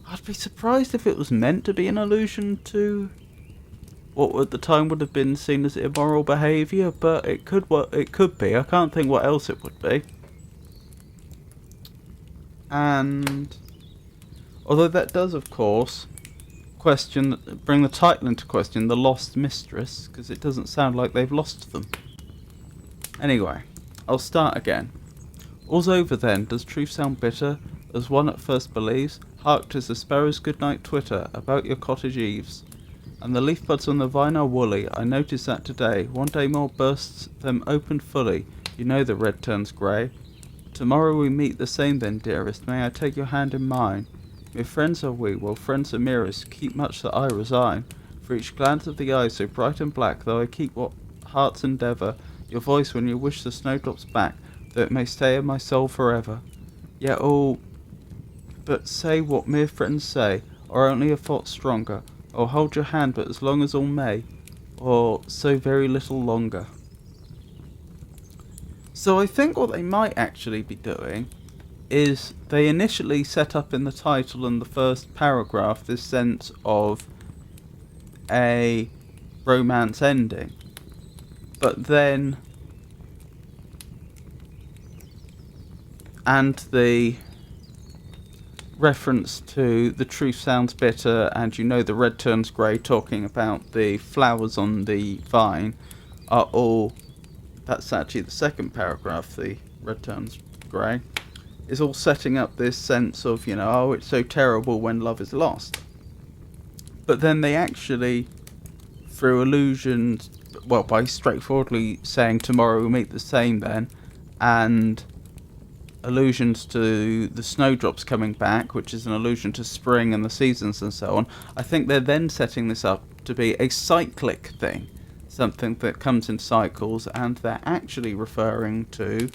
I'd be surprised if it was meant to be an allusion to what at the time would have been seen as immoral behaviour, but it could be. I can't think what else it would be. And although that does, of course, bring the title into question, The Lost Mistress, because it doesn't sound like they've lost them. Anyway, I'll start again. All's over then, does truth sound bitter, as one at first believes? Hark, 'tis the sparrow's goodnight twitter, about your cottage eaves. And the leaf buds on the vine are woolly, I noticed that today. One day more bursts them open fully, you know the red turns grey. Tomorrow we meet the same then, dearest, may I take your hand in mine? Mere friends are we, well friends are mirrors, keep much that I resign. For each glance of the eye so bright and black, though I keep what hearts endeavour, your voice when you wish the snowdrops back, though it may stay in my soul forever. Yet all but say what mere friends say, or only a thought stronger, or hold your hand but as long as all may, or so very little longer. So I think what they might actually be doing is they initially set up in the title and the first paragraph this sense of a romance ending, but then and the reference to the truth sounds bitter and you know the red turns grey, talking about the flowers on the vine, are all, that's actually the second paragraph, the red turns grey, is all setting up this sense of, oh, it's so terrible when love is lost. But then they actually, through allusions, well, by straightforwardly saying tomorrow we'll meet the same then, and allusions to the snowdrops coming back, which is an allusion to spring and the seasons and so on, I think they're then setting this up to be a cyclic thing, something that comes in cycles, and they're actually referring to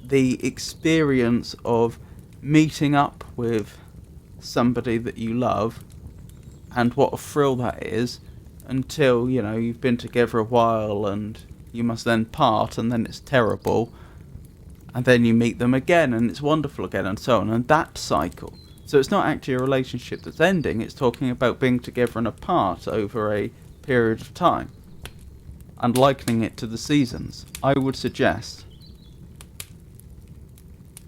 the experience of meeting up with somebody that you love, and what a thrill that is, until, you've been together a while and you must then part, and then it's terrible, and then you meet them again and it's wonderful again, and so on, and that cycle. So it's not actually a relationship that's ending, it's talking about being together and apart over a period of time, and likening it to the seasons. I would suggest.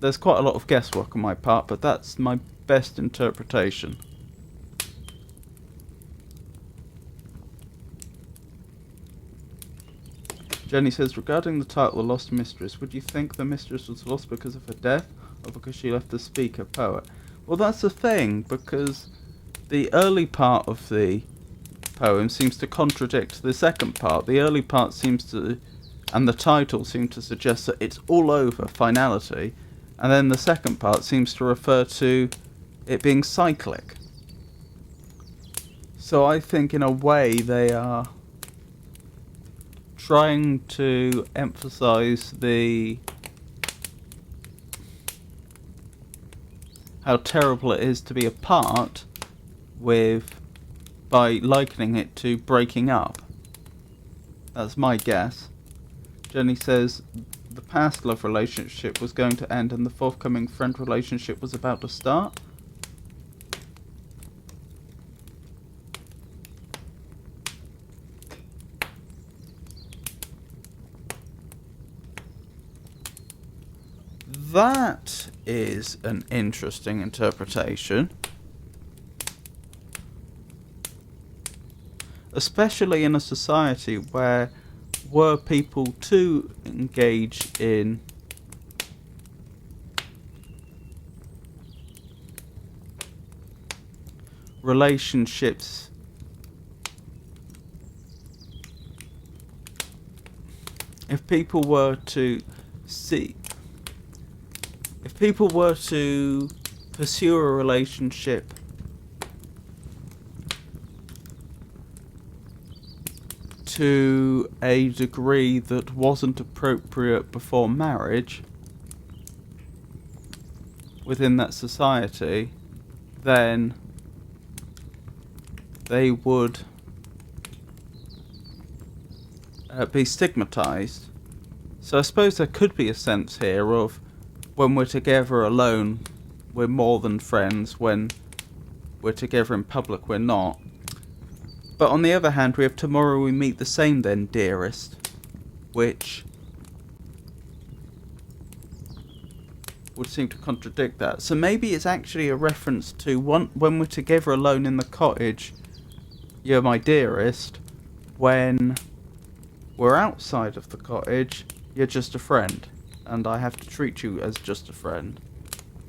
There's quite a lot of guesswork on my part, but that's my best interpretation. Jenny says, regarding the title The Lost Mistress, would you think the mistress was lost because of her death, or because she left the speaker poet? Well, that's the thing, because the early part of the poem seems to contradict the second part. The early part seems to, and the title seem to suggest that it's all over, finality, and then the second part seems to refer to it being cyclic. So I think in a way they are trying to emphasize how terrible it is to be apart by likening it to breaking up. That's my guess. Jenny says the past love relationship was going to end and the forthcoming friend relationship was about to start. That is an interesting interpretation. Especially in a society where were people to engage in relationships if people were to pursue a relationship to a degree that wasn't appropriate before marriage within that society, then they would be stigmatized. So I suppose there could be a sense here of when we're together alone, we're more than friends. When we're together in public, we're not. But on the other hand, we have tomorrow we meet the same then, dearest, which would seem to contradict that. So maybe it's actually a reference to when we're together alone in the cottage, you're my dearest. When we're outside of the cottage, you're just a friend, and I have to treat you as just a friend.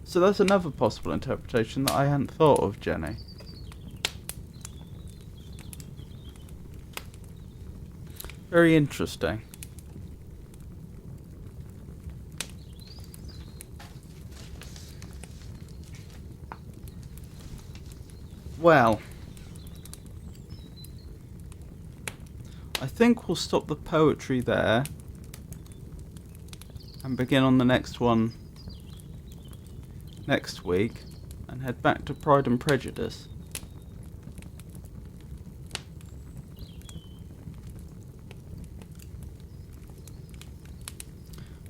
So that's another possible interpretation that I hadn't thought of, Jenny. Very interesting. Well, I think we'll stop the poetry there and begin on the next one next week and head back to Pride and Prejudice.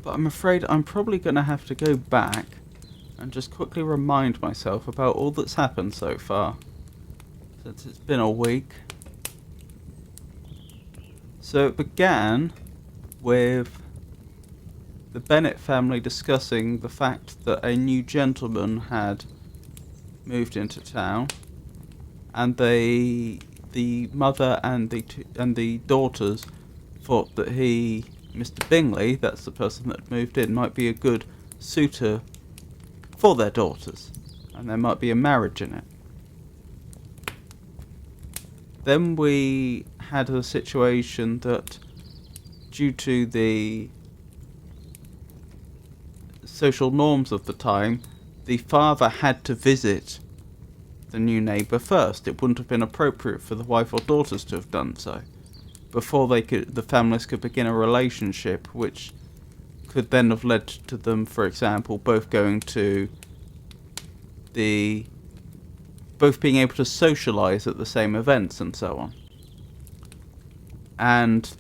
But I'm afraid I'm probably going to have to go back and just quickly remind myself about all that's happened so far, since it's been a week. So it began with the Bennet family discussing the fact that a new gentleman had moved into town, and they the mother and the daughters thought that Mr. Bingley, that's the person that moved in, might be a good suitor for their daughters, and there might be a marriage in it. Then we had a situation that, due to the social norms of the time, the father had to visit the new neighbour first. It wouldn't have been appropriate for the wife or daughters to have done so before the families could begin a relationship, which could then have led to them, for example, both being able to socialise at the same events and so on. And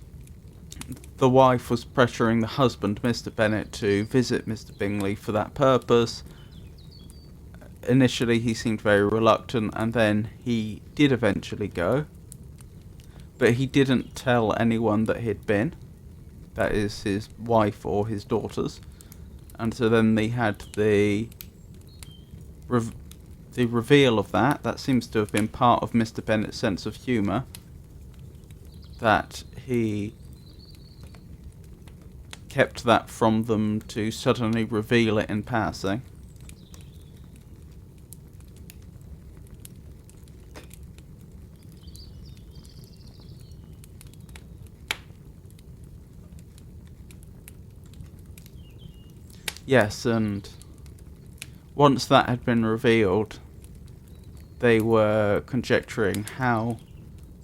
the wife was pressuring the husband, Mr. Bennet, to visit Mr. Bingley for that purpose. Initially he seemed very reluctant, and then he did eventually go. But he didn't tell anyone that he'd been. That is, his wife or his daughters. And so then they had the reveal of that. That seems to have been part of Mr. Bennet's sense of humour. That he kept that from them to suddenly reveal it in passing. Yes, and once that had been revealed, they were conjecturing how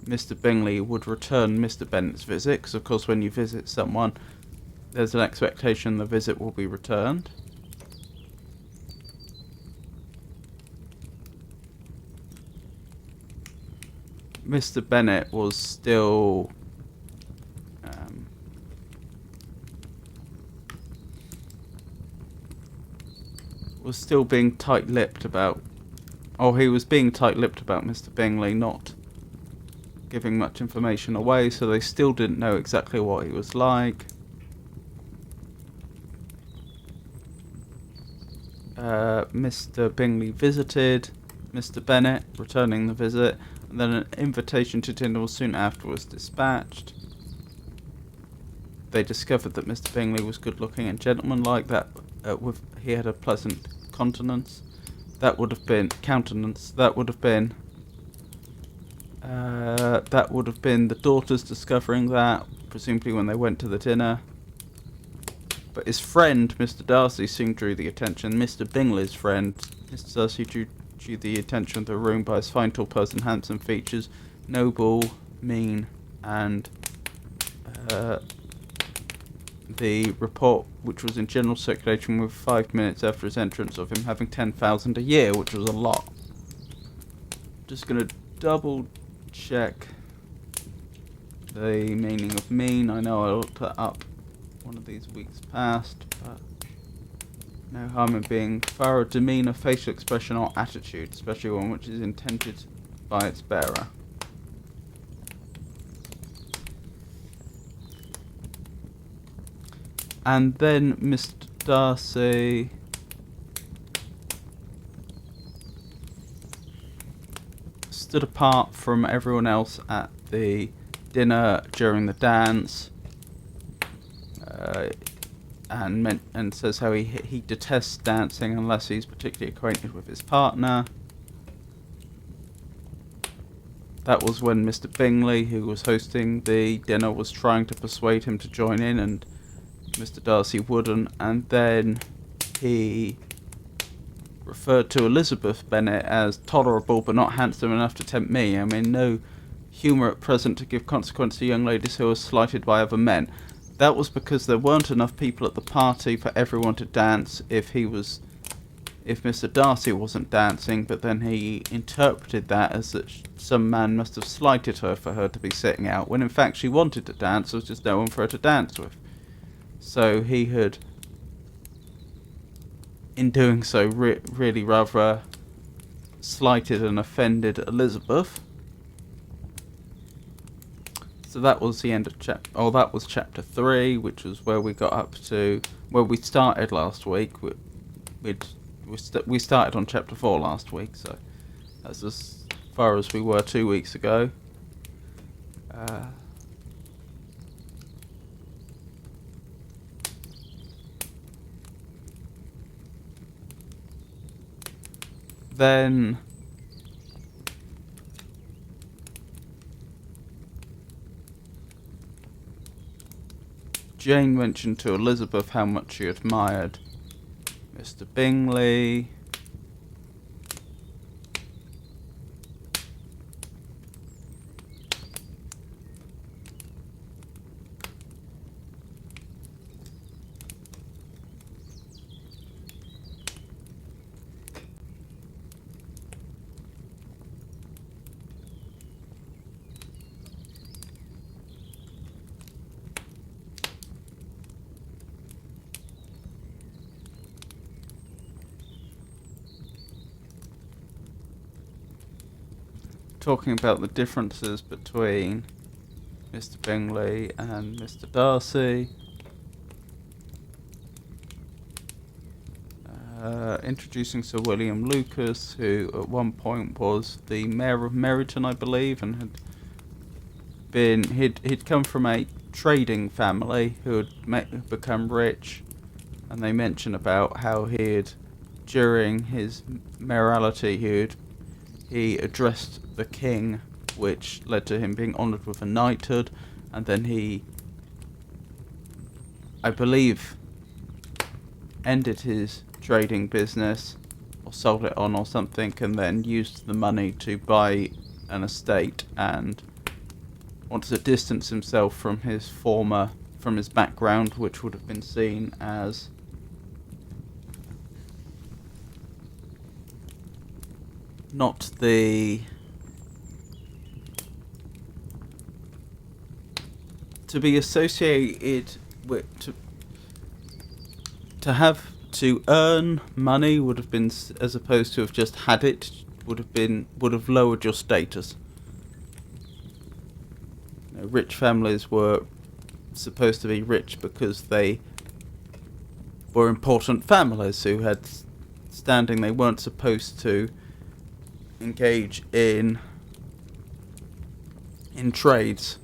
Mr. Bingley would return Mr. Bennet's visit, because of course when you visit someone, there's an expectation the visit will be returned. Mr. Bennet was still being tight-lipped about, he was being tight-lipped about Mr. Bingley not giving much information away, so they still didn't know exactly what he was like. Mr. Bingley visited Mr. Bennet, returning the visit, and then an invitation to dinner was soon afterwards dispatched. They discovered that Mr. Bingley was good-looking and gentlemanlike, that he had a pleasant countenance. That would have been the daughters discovering that, presumably when they went to the dinner. But his friend, Mr. Darcy, soon drew the attention. Mr. Bingley's friend, Mr. Darcy, drew the attention of the room by his fine tall person, handsome features, noble mien, and the report, which was in general circulation with 5 minutes after his entrance, of him having 10,000 a year, which was a lot. Just going to double check the meaning of mean. I know I looked that up one of these weeks past, but no harm in being thorough. Demeanour, facial expression, or attitude, especially one which is intended by its bearer. And then Mr. Darcy stood apart from everyone else at the dinner during the dance, and says how he detests dancing unless he's particularly acquainted with his partner. That was when Mr. Bingley, who was hosting the dinner, was trying to persuade him to join in, and Mr. Darcy wouldn't, and then he referred to Elizabeth Bennet as tolerable but not handsome enough to tempt me. I mean, no humour at present to give consequence to young ladies who are slighted by other men. That was because there weren't enough people at the party for everyone to dance if Mr. Darcy wasn't dancing, but then he interpreted that as that some man must have slighted her for her to be sitting out, when in fact she wanted to dance, there was just no one for her to dance with. So he had, in doing so, really rather slighted and offended Elizabeth. So that was the end of that was chapter 3, which was where we got up to where we started last week. We started on chapter 4 last week, so that's as far as we were 2 weeks ago. Uh, then Jane mentioned to Elizabeth how much she admired Mr. Bingley. Talking about the differences between Mr. Bingley and Mr. Darcy. Introducing Sir William Lucas, who at one point was the Mayor of Meryton, I believe, and he'd come from a trading family who had become rich, and they mention about how during his mayoralty, he addressed the king, which led to him being honoured with a knighthood, and then he, I believe, ended his trading business, or sold it on or something, and then used the money to buy an estate, and wanted to distance himself from his background, which would have been seen as not the to be associated with to earn money would have been, as opposed to have just had it, would have lowered your status. Rich families were supposed to be rich because they were important families who had standing. They weren't supposed to engage in trades.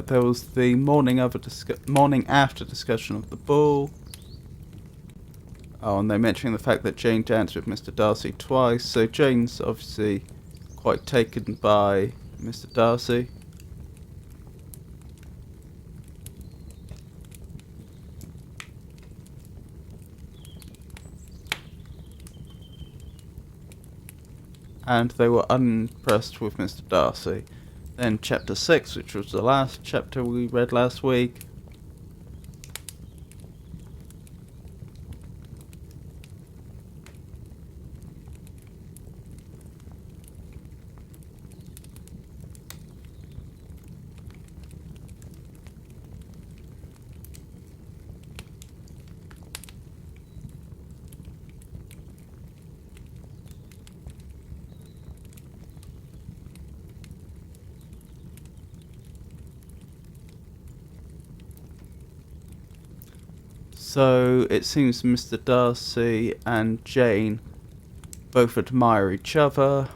There was the morning after discussion of the ball. Oh, and they mentioning the fact that Jane danced with Mr. Darcy twice. So Jane's obviously quite taken by Mr. Darcy. And they were unimpressed with Mr. Darcy. Then chapter 6, which was the last chapter we read last week. So it seems Mr. Darcy and Jane both admire each other.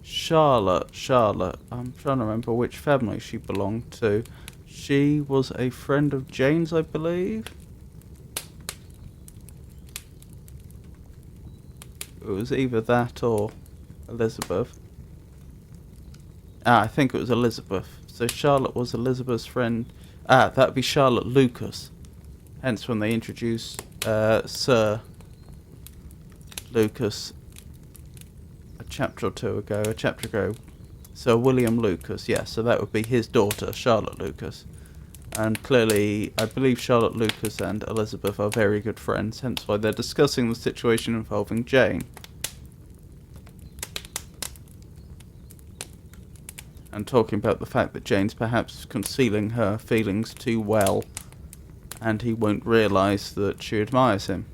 Charlotte, I'm trying to remember which family she belonged to. She was a friend of Jane's, I believe. It was either that or Elizabeth. I think it was Elizabeth. So Charlotte was Elizabeth's friend. That would be Charlotte Lucas. Hence when they introduced Sir Lucas a chapter ago. Sir William Lucas, yes, so that would be his daughter, Charlotte Lucas. And clearly, I believe Charlotte Lucas and Elizabeth are very good friends, hence why they're discussing the situation involving Jane. And talking about the fact that Jane's perhaps concealing her feelings too well, and he won't realise that she admires him.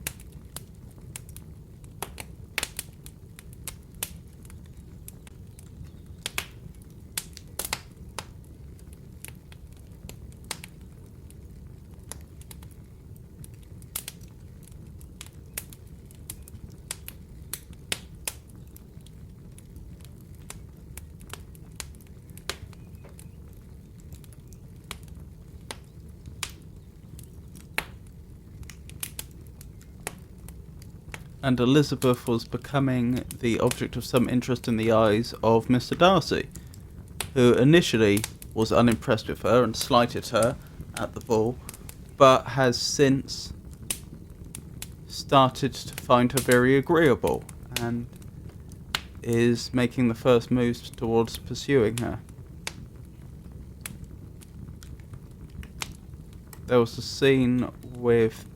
and Elizabeth was becoming the object of some interest in the eyes of Mr. Darcy, who initially was unimpressed with her and slighted her at the ball, but has since started to find her very agreeable and is making the first moves towards pursuing her. There was a scene with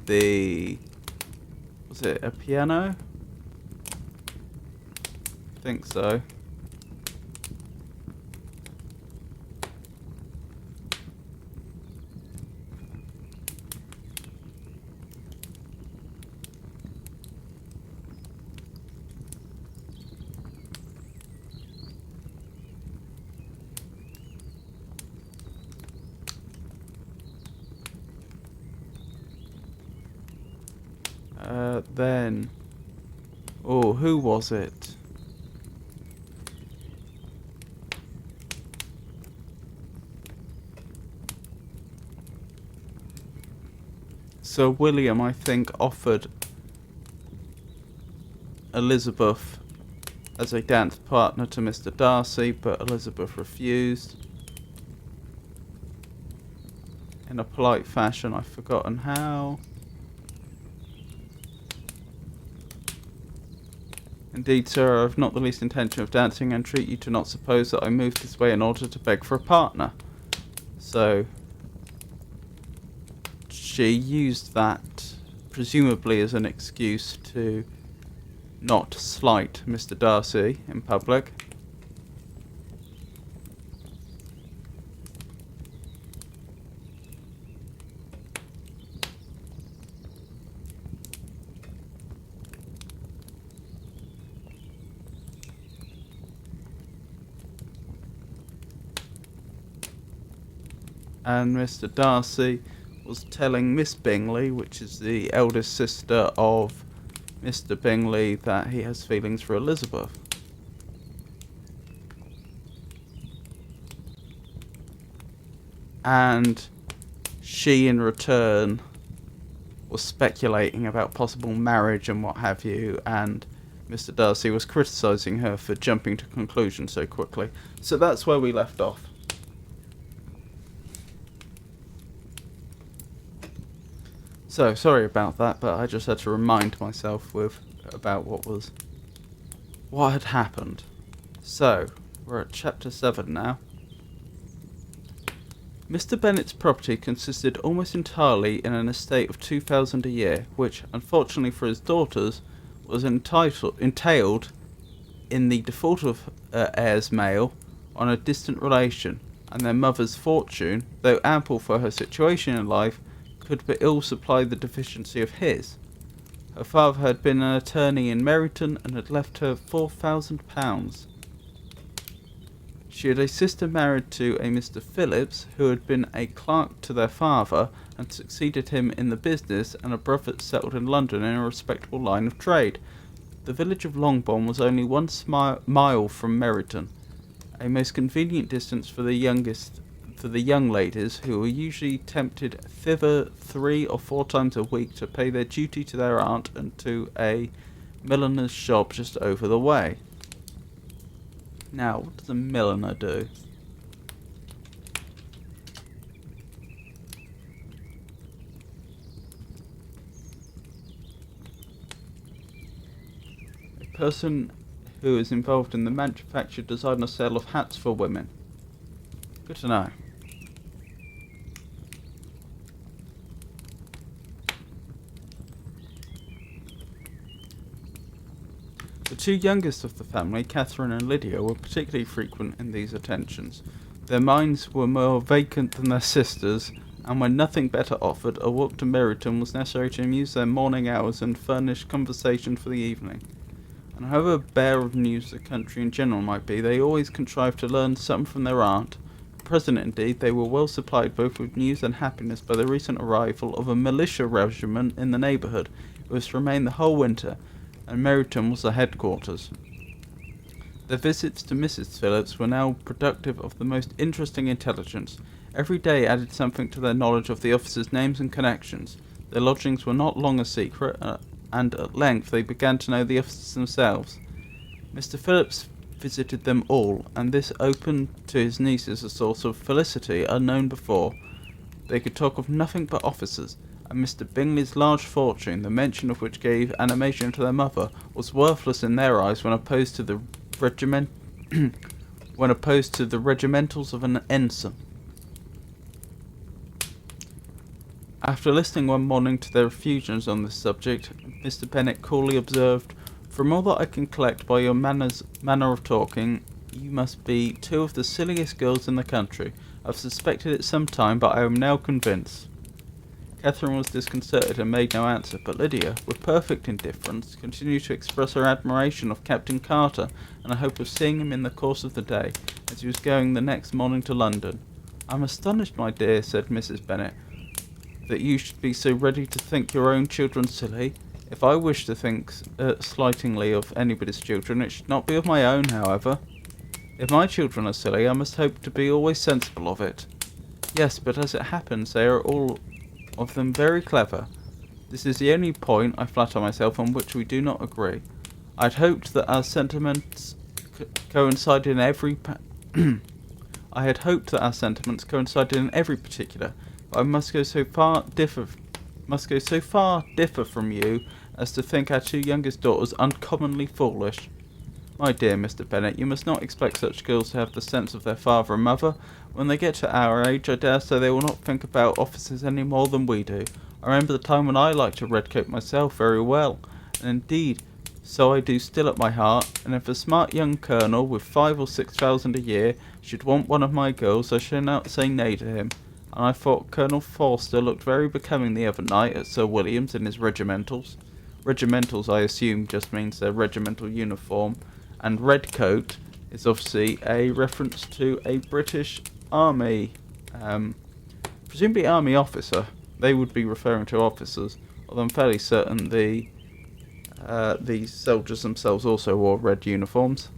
was it a piano? I think so. Who was it? Sir William, I think, offered Elizabeth as a dance partner to Mr. Darcy, but Elizabeth refused. In a polite fashion, I've forgotten how. Indeed, sir, I have not the least intention of dancing, and entreat you to not suppose that I moved this way in order to beg for a partner. So, she used that, presumably as an excuse to not slight Mr. Darcy in public. And Mr. Darcy was telling Miss Bingley, which is the eldest sister of Mr. Bingley, that he has feelings for Elizabeth. And she, in return, was speculating about possible marriage and what have you, and Mr. Darcy was criticising her for jumping to conclusions so quickly. So that's where we left off. So, sorry about that, but I just had to remind myself about what had happened. So, we're at chapter 7 now. Mr. Bennet's property consisted almost entirely in an estate of £2,000 a year, which, unfortunately for his daughters, was entailed, in the default of heirs male, on a distant relation, and their mother's fortune, though ample for her situation in life, could but ill supply the deficiency of his. Her father had been an attorney in Meryton and had left her £4,000. She had a sister married to a Mr. Phillips, who had been a clerk to their father and succeeded him in the business, and a brother settled in London in a respectable line of trade. The village of Longbourn was only 1 mile from Meryton, a most convenient distance for the young ladies, who were usually tempted thither 3 or 4 times a week to pay their duty to their aunt and to a milliner's shop just over the way. Now, what does a milliner do? A person who is involved in the manufacture, design or sale of hats for women. Good to know. The 2 youngest of the family, Catherine and Lydia, were particularly frequent in these attentions. Their minds were more vacant than their sisters', and when nothing better offered, a walk to Meryton was necessary to amuse their morning hours and furnish conversation for the evening. And however bare of news the country in general might be, they always contrived to learn something from their aunt. At present, indeed, they were well supplied both with news and happiness by the recent arrival of a militia regiment in the neighbourhood, who was to remain the whole winter, and Meryton was the headquarters. Their visits to Mrs. Phillips were now productive of the most interesting intelligence. Every day added something to their knowledge of the officers' names and connections. Their lodgings were not long a secret, and at length they began to know the officers themselves. Mr. Phillips visited them all, and this opened to his nieces a source of felicity unknown before. They could talk of nothing but officers, and Mr. Bingley's large fortune, the mention of which gave animation to their mother, was worthless in their eyes when opposed to the regimentals of an ensign. After listening one morning to their effusions on this subject, Mr. Bennet coolly observed, "From all that I can collect by your manner of talking, you must be two of the silliest girls in the country. I've suspected it some time, but I am now convinced." Catherine was disconcerted and made no answer, but Lydia, with perfect indifference, continued to express her admiration of Captain Carter and a hope of seeing him in the course of the day, as he was going the next morning to London. "I'm astonished, my dear," said Mrs. Bennet, "that you should be so ready to think your own children silly. If I wish to think slightingly of anybody's children, it should not be of my own, however. If my children are silly, I must hope to be always sensible of it. Yes, but as it happens, they are all of them very clever. This is the only point, I flatter myself, on which we do not agree. I had hoped that our sentiments coincided in every I had hoped that our sentiments coincided in every particular, but I must go so far differ from you as to think our two youngest daughters uncommonly foolish. My dear Mr. Bennet, you must not expect such girls to have the sense of their father and mother. When they get to our age, I dare say they will not think about officers any more than we do. I remember the time when I liked a redcoat myself very well, and indeed, so I do still at my heart, and if a smart young colonel with 5,000 or 6,000 a year should want one of my girls, I shall not say nay to him. And I thought Colonel Forster looked very becoming the other night at Sir William's in his regimentals. Regimentals, I assume, just means their regimental uniform, and red coat is obviously a reference to a British army, presumably army officer. They would be referring to officers, although I'm fairly certain the soldiers themselves also wore red uniforms.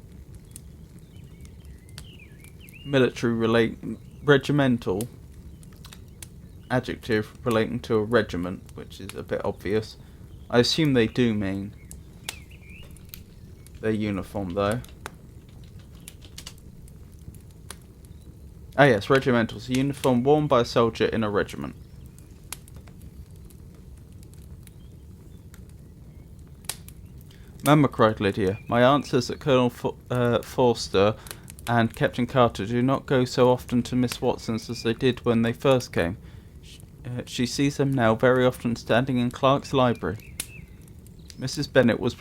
Regimental, adjective relating to a regiment, which is a bit obvious. I assume they do mean their uniform, though. Ah yes, regimentals, a uniform worn by a soldier in a regiment. "Mamma," cried Lydia, "my aunt says that Colonel Forster and Captain Carter do not go so often to Miss Watson's as they did when they first came. She sees them now very often standing in Clark's library." Mrs. Bennet was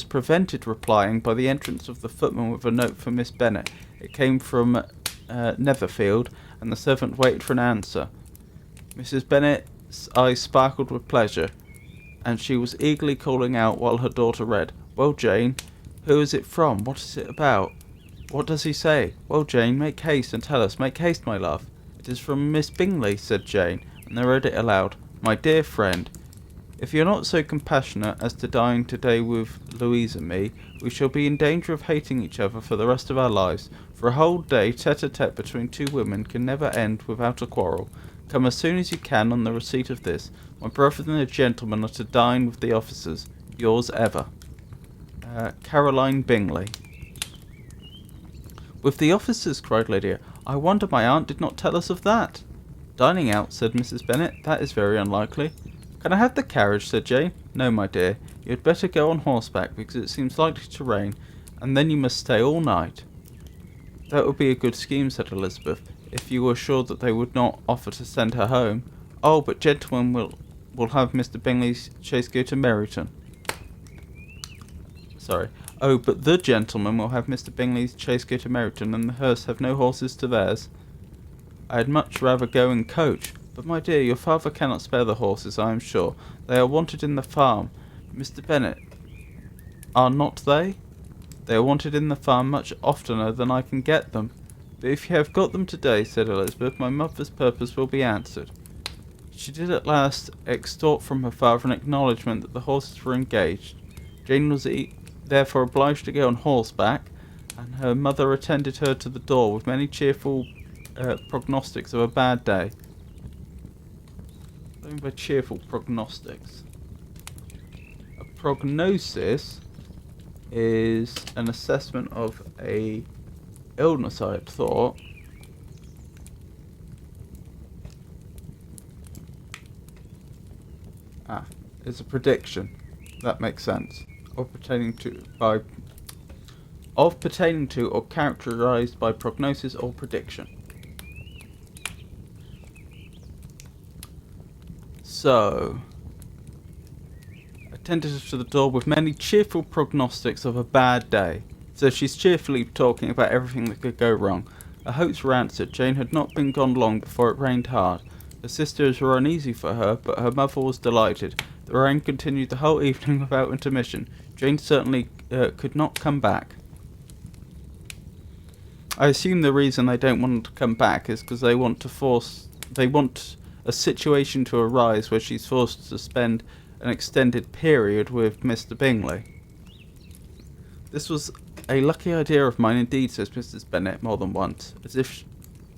prevented replying by the entrance of the footman with a note for Miss Bennet. It came from Netherfield, and the servant waited for an answer. Mrs. Bennet's eyes sparkled with pleasure, and she was eagerly calling out while her daughter read. "Well, Jane, who is it from? What is it about? What does he say? Well, Jane, make haste and tell us. Make haste, my love." "It is from Miss Bingley," said Jane, and they read it aloud. "My dear friend, if you're not so compassionate as to dine today with Louise and me, we shall be in danger of hating each other for the rest of our lives. For a whole day tete-a-tete between two women can never end without a quarrel. Come as soon as you can on the receipt of this. My brother and the gentleman are to dine with the officers. Yours ever, Caroline Bingley." "With the officers?" cried Lydia. "I wonder my aunt did not tell us of that." "Dining out," said Mrs. Bennet. "That is very unlikely." "Can I have the carriage?" said Jane. "No, my dear. You had better go on horseback, because it seems likely to rain, and then you must stay all night." "That would be a good scheme," said Elizabeth, "if you were sure that they would not offer to send her home." "Oh, but gentlemen will have Mr. Bingley's chaise go to Meryton." "Oh, but the gentleman will have Mr. Bingley's chaise go to Meryton, and the Hursts have no horses to theirs." "I had much rather go in coach. But, my dear, your father cannot spare the horses, I am sure. They are wanted in the farm. Mr. Bennet, are not they? They are wanted in the farm much oftener than I can get them." "But if you have got them today," said Elizabeth, "my mother's purpose will be answered." She did at last extort from her father an acknowledgment that the horses were engaged. Jane was therefore obliged to go on horseback, and her mother attended her to the door with many cheerful prognostics of a bad day. What do you mean by cheerful prognostics? prognosis is an assessment of a illness, I had thought. It's a prediction. That makes sense. Pertaining to or characterized by prognosis or prediction. So, attentive to the door with many cheerful prognostics of a bad day. So she's cheerfully talking about everything that could go wrong. Her hopes were answered. Jane had not been gone long before it rained hard. Her sisters were uneasy for her, but her mother was delighted. The rain continued the whole evening without intermission. Jane certainly could not come back. I assume the reason they don't want to come back is because they want a situation to arise where she's forced to spend an extended period with Mr. Bingley. This was a lucky idea of mine indeed, says Mrs. Bennet more than once,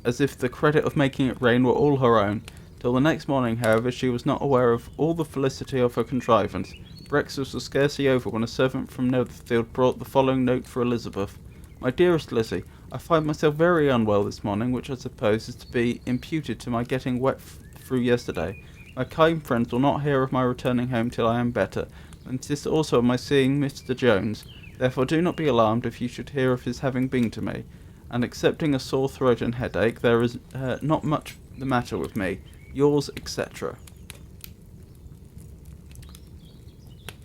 as if the credit of making it rain were all her own. Till the next morning, however, she was not aware of all the felicity of her contrivance. Breakfast was scarcely over when a servant from Netherfield brought the following note for Elizabeth. My dearest Lizzie, I find myself very unwell this morning, which I suppose is to be imputed to my getting wet through yesterday. My kind friends will not hear of my returning home till I am better, and insist also on my seeing Mr. Jones. Therefore do not be alarmed if you should hear of his having been to me. And excepting a sore throat and headache, there is not much the matter with me. Yours, etc.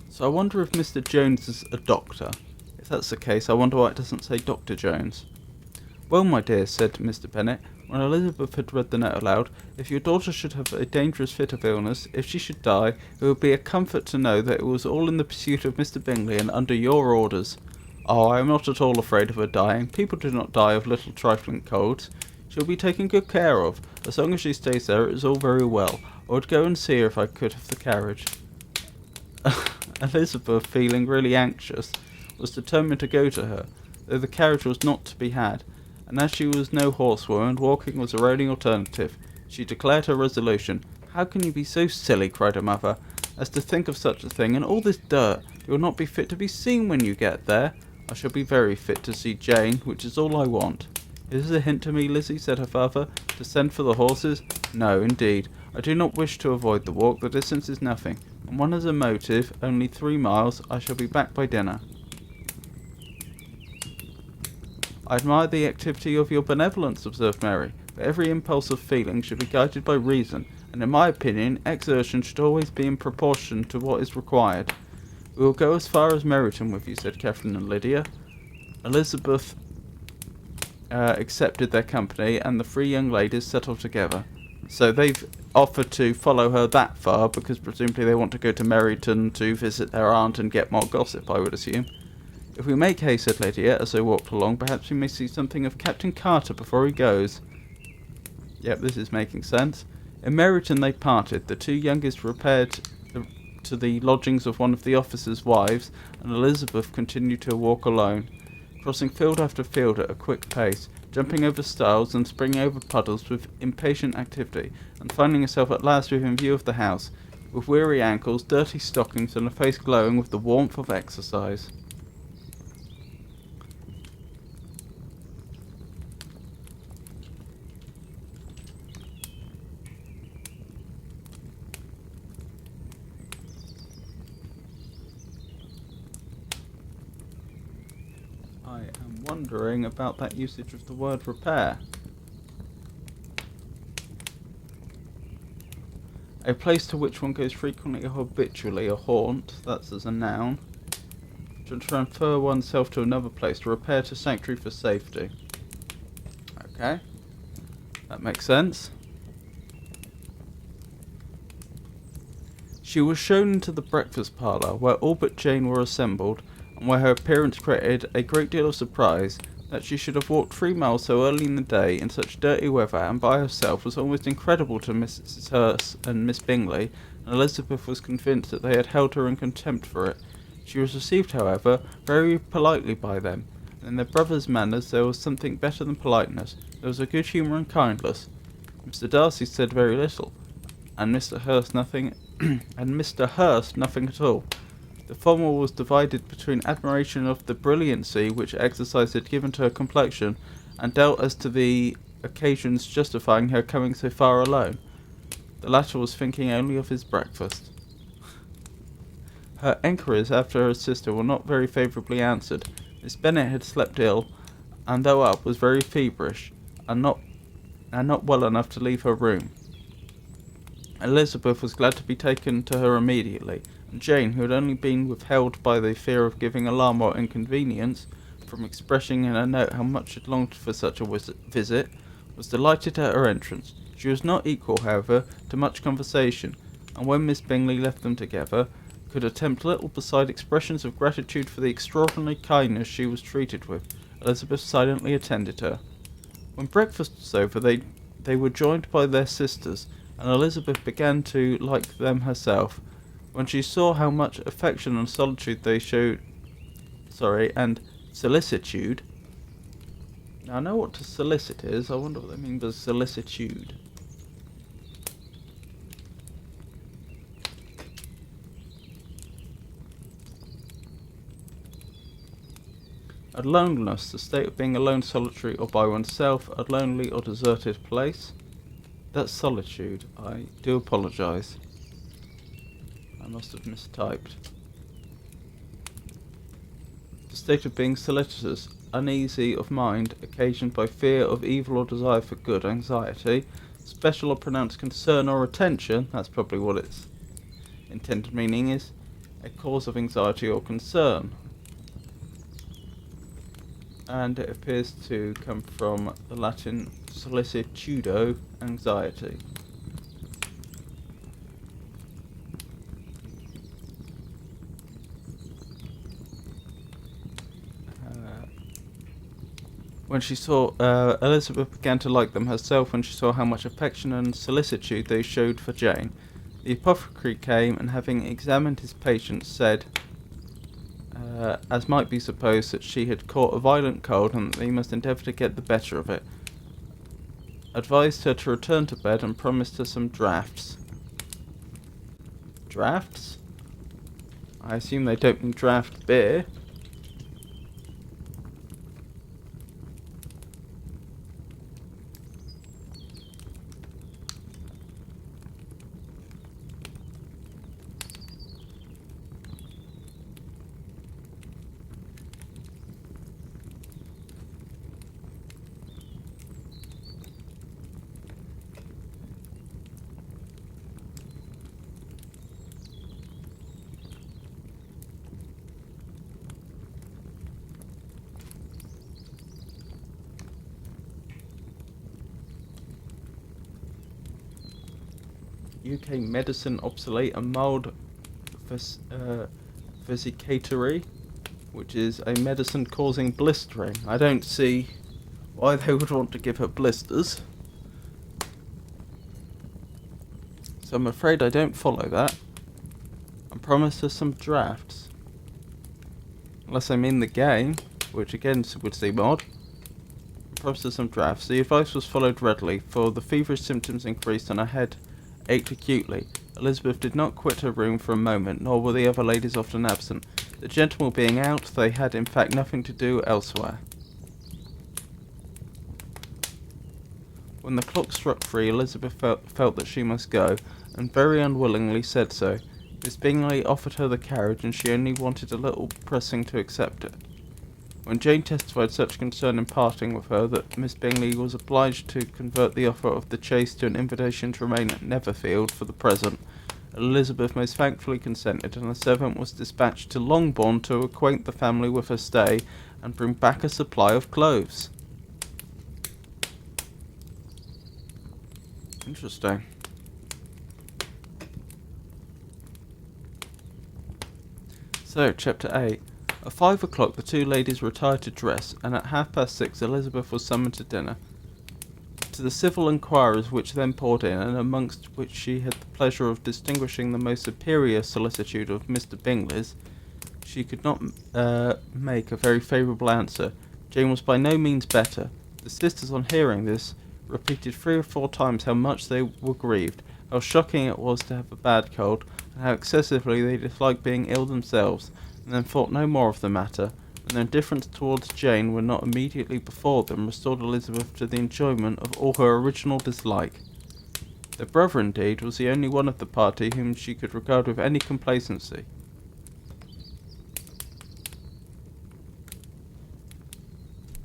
So I wonder if Mr. Jones is a doctor. If that's the case, I wonder why it doesn't say Dr. Jones. Well, my dear, said Mr. Bennet, when Elizabeth had read the note aloud, if your daughter should have a dangerous fit of illness, if she should die, it would be a comfort to know that it was all in the pursuit of Mr. Bingley and under your orders. Oh, I am not at all afraid of her dying. People do not die of little trifling colds. She'll be taken good care of. As long as she stays there, it is all very well. I would go and see her if I could have the carriage. Elizabeth, feeling really anxious, was determined to go to her, though the carriage was not to be had, and as she was no horsewoman, walking was her only alternative. She declared her resolution. How can you be so silly, cried her mother, as to think of such a thing, and all this dirt? You will not be fit to be seen when you get there. I shall be very fit to see Jane, which is all I want. Is this a hint to me, Lizzie, said her father, to send for the horses? No, indeed. I do not wish to avoid the walk. The distance is nothing. And one has a motive, only 3 miles. I shall be back by dinner. I admire the activity of your benevolence, observed Mary, but every impulse of feeling should be guided by reason, and in my opinion, exertion should always be in proportion to what is required. We will go as far as Meryton with you, said Catherine and Lydia. Elizabeth accepted their company, and the 3 young ladies set off together. So they've offered to follow her that far, because presumably they want to go to Meryton to visit their aunt and get more gossip, I would assume. If we make haste, said Lydia, as they walked along, perhaps we may see something of Captain Carter before he goes. Yep, this is making sense. In Meryton they parted. The 2 youngest repaired to the lodgings of one of the officers' wives, and Elizabeth continued to walk alone, crossing field after field at a quick pace, jumping over stiles and springing over puddles with impatient activity, and finding herself at last within view of the house, with weary ankles, dirty stockings, and a face glowing with the warmth of exercise. I am wondering about that usage of the word repair. A place to which one goes frequently or habitually, a haunt, that's as a noun. To transfer oneself to another place, to repair to sanctuary for safety. Okay, that makes sense. She was shown into the breakfast parlour, where all but Jane were assembled, and where her appearance created a great deal of surprise. That she should have walked 3 miles so early in the day in such dirty weather and by herself was almost incredible to Mrs. Hurst and Miss Bingley, and Elizabeth was convinced that they had held her in contempt for it. She was received, however, very politely by them, and in their brother's manners there was something better than politeness. There was a good humour and kindness. Mr. Darcy said very little, and Mr. Hurst nothing, and Mr. Hurst nothing at all. The former was divided between admiration of the brilliancy which exercise had given to her complexion, and doubt as to the occasions justifying her coming so far alone. The latter was thinking only of his breakfast. Her enquiries after her sister were not very favourably answered. Miss Bennet had slept ill, and though up, was very feverish, and not well enough to leave her room. Elizabeth was glad to be taken to her immediately, and Jane, who had only been withheld by the fear of giving alarm or inconvenience, from expressing in her note how much she longed for such a visit, was delighted at her entrance. She was not equal, however, to much conversation, and when Miss Bingley left them together, could attempt little beside expressions of gratitude for the extraordinary kindness she was treated with. Elizabeth silently attended her. When breakfast was over, they were joined by their sisters, and Elizabeth began to like them herself. When she saw how much affection and solicitude they showed, and solicitude. Now I know what to solicit is. I wonder what they mean by solicitude. Aloneness, the state of being alone, solitary, or by oneself, a lonely or deserted place. That's solitude. I do apologise. I must have mistyped. The state of being solicitous, uneasy of mind, occasioned by fear of evil or desire for good, anxiety, special or pronounced concern or attention, that's probably what its intended meaning is, a cause of anxiety or concern. And it appears to come from the Latin solicitudo, anxiety. When she saw, Elizabeth began to like them herself when she saw how much affection and solicitude they showed for Jane. The apothecary came, and having examined his patient, said, as might be supposed, that she had caught a violent cold, and that they must endeavour to get the better of it. Advised her to return to bed, and promised her some draughts. Draughts? I assume they don't mean draft beer. UK medicine obsolete and mild vesicatory, which is a medicine causing blistering. I don't see why they would want to give her blisters, so I'm afraid I don't follow that. And promised her some drafts, unless I'm in the game, which again would seem odd. Promised her some drafts. The advice was followed readily, for the feverish symptoms increased and her head ached acutely. Elizabeth did not quit her room for a moment, nor were the other ladies often absent. The gentlemen being out, they had in fact nothing to do elsewhere. When the clock struck 3, Elizabeth felt that she must go, and very unwillingly said so. Miss Bingley offered her the carriage, and she only wanted a little pressing to accept it. When Jane testified such concern in parting with her that Miss Bingley was obliged to convert the offer of the chaise to an invitation to remain at Netherfield for the present, Elizabeth most thankfully consented, and a servant was dispatched to Longbourn to acquaint the family with her stay and bring back a supply of clothes. Interesting. So, Chapter 8. At 5 o'clock the two ladies retired to dress, and at 6:30 Elizabeth was summoned to dinner. To the civil inquiries which then poured in, and amongst which she had the pleasure of distinguishing the most superior solicitude of Mr. Bingley's, she could not make a very favourable answer. Jane was by no means better. The sisters, on hearing this, repeated 3 or 4 times how much they were grieved, how shocking it was to have a bad cold, and how excessively they disliked being ill themselves, and then thought no more of the matter, and their indifference towards Jane when not immediately before them restored Elizabeth to the enjoyment of all her original dislike. Their brother, indeed, was the only one of the party whom she could regard with any complacency.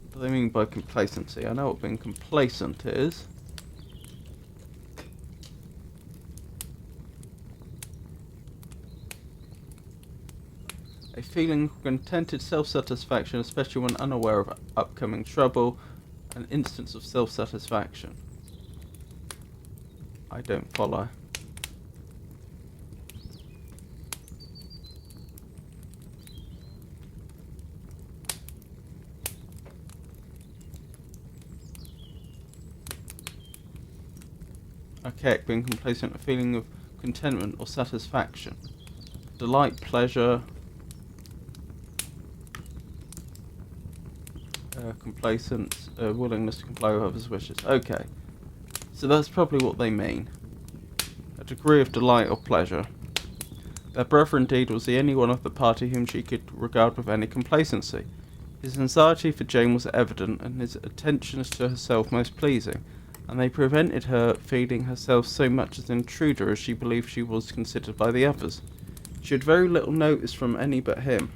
What do they mean by complacency? I know what being complacent is. A feeling of contented self-satisfaction, especially when unaware of upcoming trouble, an instance of self-satisfaction. I don't follow. Okay, being complacent, a feeling of contentment or satisfaction. Delight, pleasure, complacent, willingness to comply with others' wishes. Okay, so that's probably what they mean. A degree of delight or pleasure. Their brother indeed was the only one of the party whom she could regard with any complacency. His anxiety for Jane was evident, and his attentions to herself most pleasing, and they prevented her feeling herself so much as an intruder as she believed she was considered by the others. She had very little notice from any but him.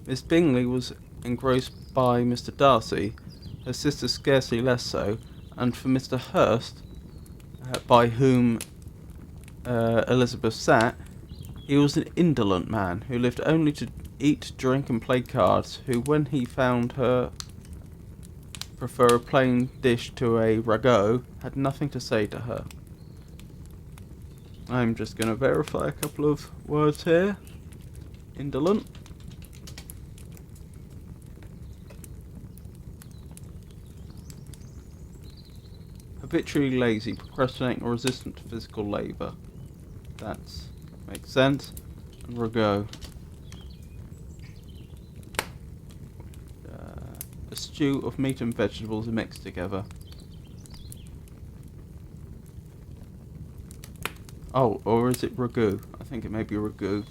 Miss Bingley was engrossed by Mr. Darcy, her sister scarcely less so, and for Mr. Hurst, by whom Elizabeth sat, he was an indolent man, who lived only to eat, drink, and play cards, who, when he found her prefer a plain dish to a ragout, had nothing to say to her. I'm just going to verify a couple of words here. Indolent. Habitually lazy, procrastinating or resistant to physical labour. That makes sense. And ragout. A stew of meat and vegetables mixed together. Oh, or is it ragout? I think it may be ragout.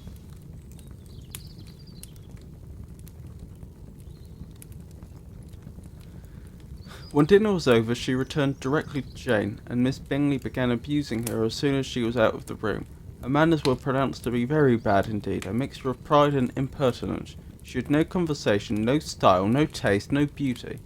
When dinner was over, she returned directly to Jane, and Miss Bingley began abusing her as soon as she was out of the room. Her manners were pronounced to be very bad indeed, a mixture of pride and impertinence. She had no conversation, no style, no taste, no beauty.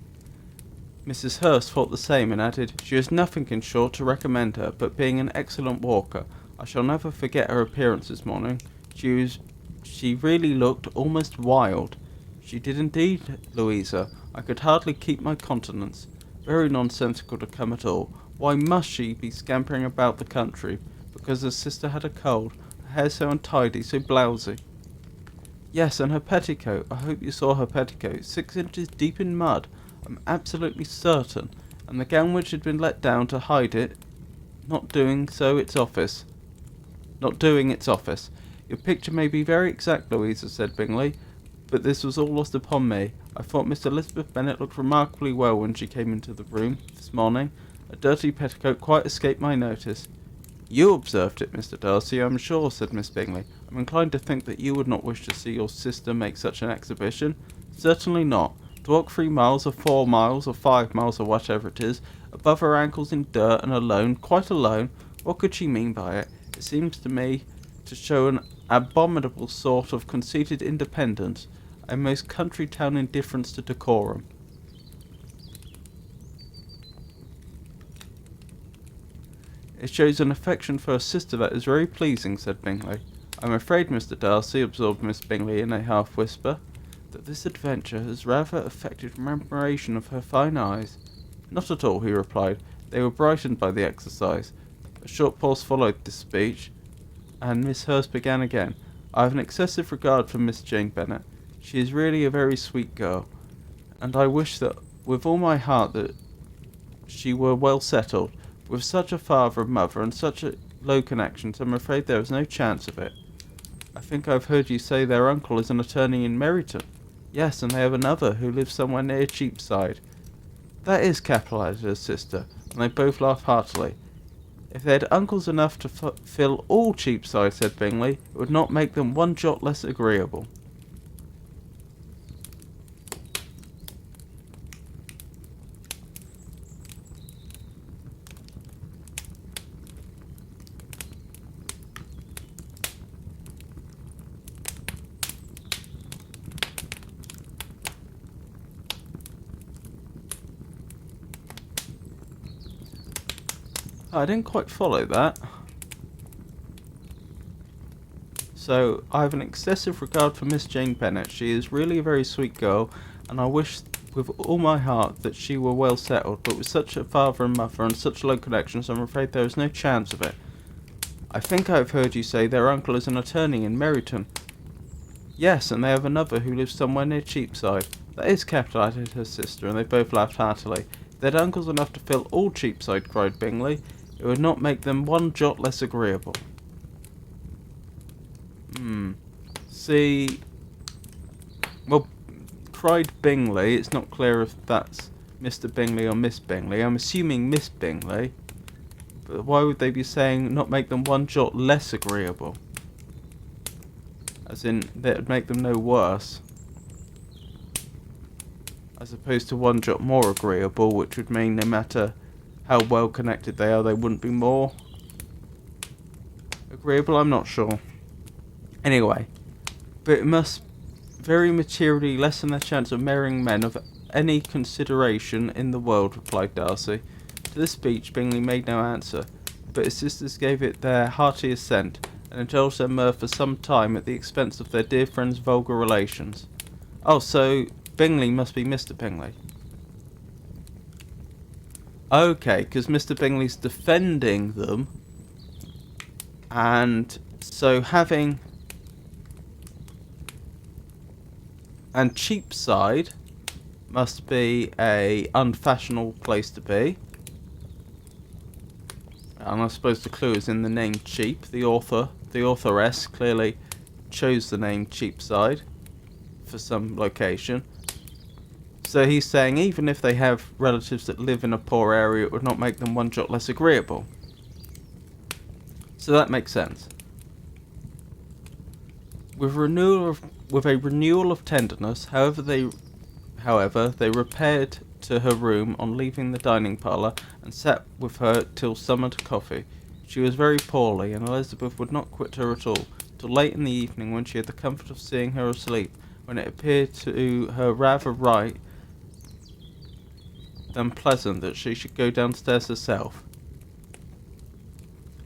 Mrs. Hurst thought the same, and added, "She has nothing, in short, to recommend her, but being an excellent walker. I shall never forget her appearance this morning. She really looked almost wild." "She did indeed, Louisa. I could hardly keep my countenance. Very nonsensical to come at all. Why must she be scampering about the country? Because her sister had a cold. Her hair so untidy, so blousy." "Yes, and her petticoat. I hope you saw her petticoat. 6 inches deep in mud, I'm absolutely certain. And the gown which had been let down to hide it, not doing its office. Your picture may be very exact, Louisa," said Bingley, "but this was all lost upon me. I thought Miss Elizabeth Bennet looked remarkably well when she came into the room this morning. A dirty petticoat quite escaped my notice." "You observed it, Mr. Darcy, I'm sure," said Miss Bingley. "I'm inclined to think that you would not wish to see your sister make such an exhibition." "Certainly not. To walk 3 miles, or 4 miles, or 5 miles, or whatever it is, above her ankles in dirt, and alone, quite alone. What could she mean by it? It seems to me to show an abominable sort of conceited independence, a most country town indifference to decorum." "It shows an affection for her sister that is very pleasing," said Bingley. "I'm afraid, Mr. Darcy," observed Miss Bingley in a half-whisper, "that this adventure has rather affected admiration of her fine eyes." "Not at all," he replied. "They were brightened by the exercise." A short pause followed this speech, and Miss Hurst began again. "I have an excessive regard for Miss Jane Bennet. She is really a very sweet girl, and I wish that with all my heart that she were well settled. With such a father and mother, and such a low connections, I'm afraid there is no chance of it." "I think I've heard you say their uncle is an attorney in Meryton." "Yes, and they have another who lives somewhere near Cheapside." That is capital, added her sister, and they both laughed heartily. If they had uncles enough to fill all Cheapside, said Bingley, it would not make them one jot less agreeable. I didn't quite follow that. So, I have an excessive regard for Miss Jane Bennet. She is really a very sweet girl, and I wish with all my heart that she were well settled, but with such a father and mother and such low connections, I'm afraid there is no chance of it. I think I have heard you say their uncle is an attorney in Meryton. Yes, and they have another who lives somewhere near Cheapside. That is capital, added her sister, and they both laughed heartily. If they had uncles enough to fill all Cheapside, cried Bingley, it would not make them one jot less agreeable. See... Well, cried Bingley. It's not clear if that's Mr. Bingley or Miss Bingley. I'm assuming Miss Bingley. But why would they be saying not make them one jot less agreeable? As in, that would make them no worse. As opposed to one jot more agreeable, which would mean no matter how well connected they are, they wouldn't be more agreeable. I'm not sure. Anyway, but it must very materially lessen their chance of marrying men of any consideration in the world, replied Darcy. To this speech Bingley made no answer, but his sisters gave it their hearty assent, and indulged their mirth for some time at the expense of their dear friend's vulgar relations. Oh, so Bingley must be Mr. Bingley. Okay, because Mr. Bingley's defending them, and so having... And Cheapside must be a unfashionable place to be. And I suppose the clue is in the name Cheap. The authoress clearly chose the name Cheapside for some location. So he's saying even if they have relatives that live in a poor area, it would not make them one jot less agreeable. So that makes sense. With a renewal of tenderness, however, they repaired to her room on leaving the dining parlour, and sat with her till summoned to coffee. She was very poorly, and Elizabeth would not quit her at all, till late in the evening, when she had the comfort of seeing her asleep, when it appeared to her rather right than pleasant that she should go downstairs herself.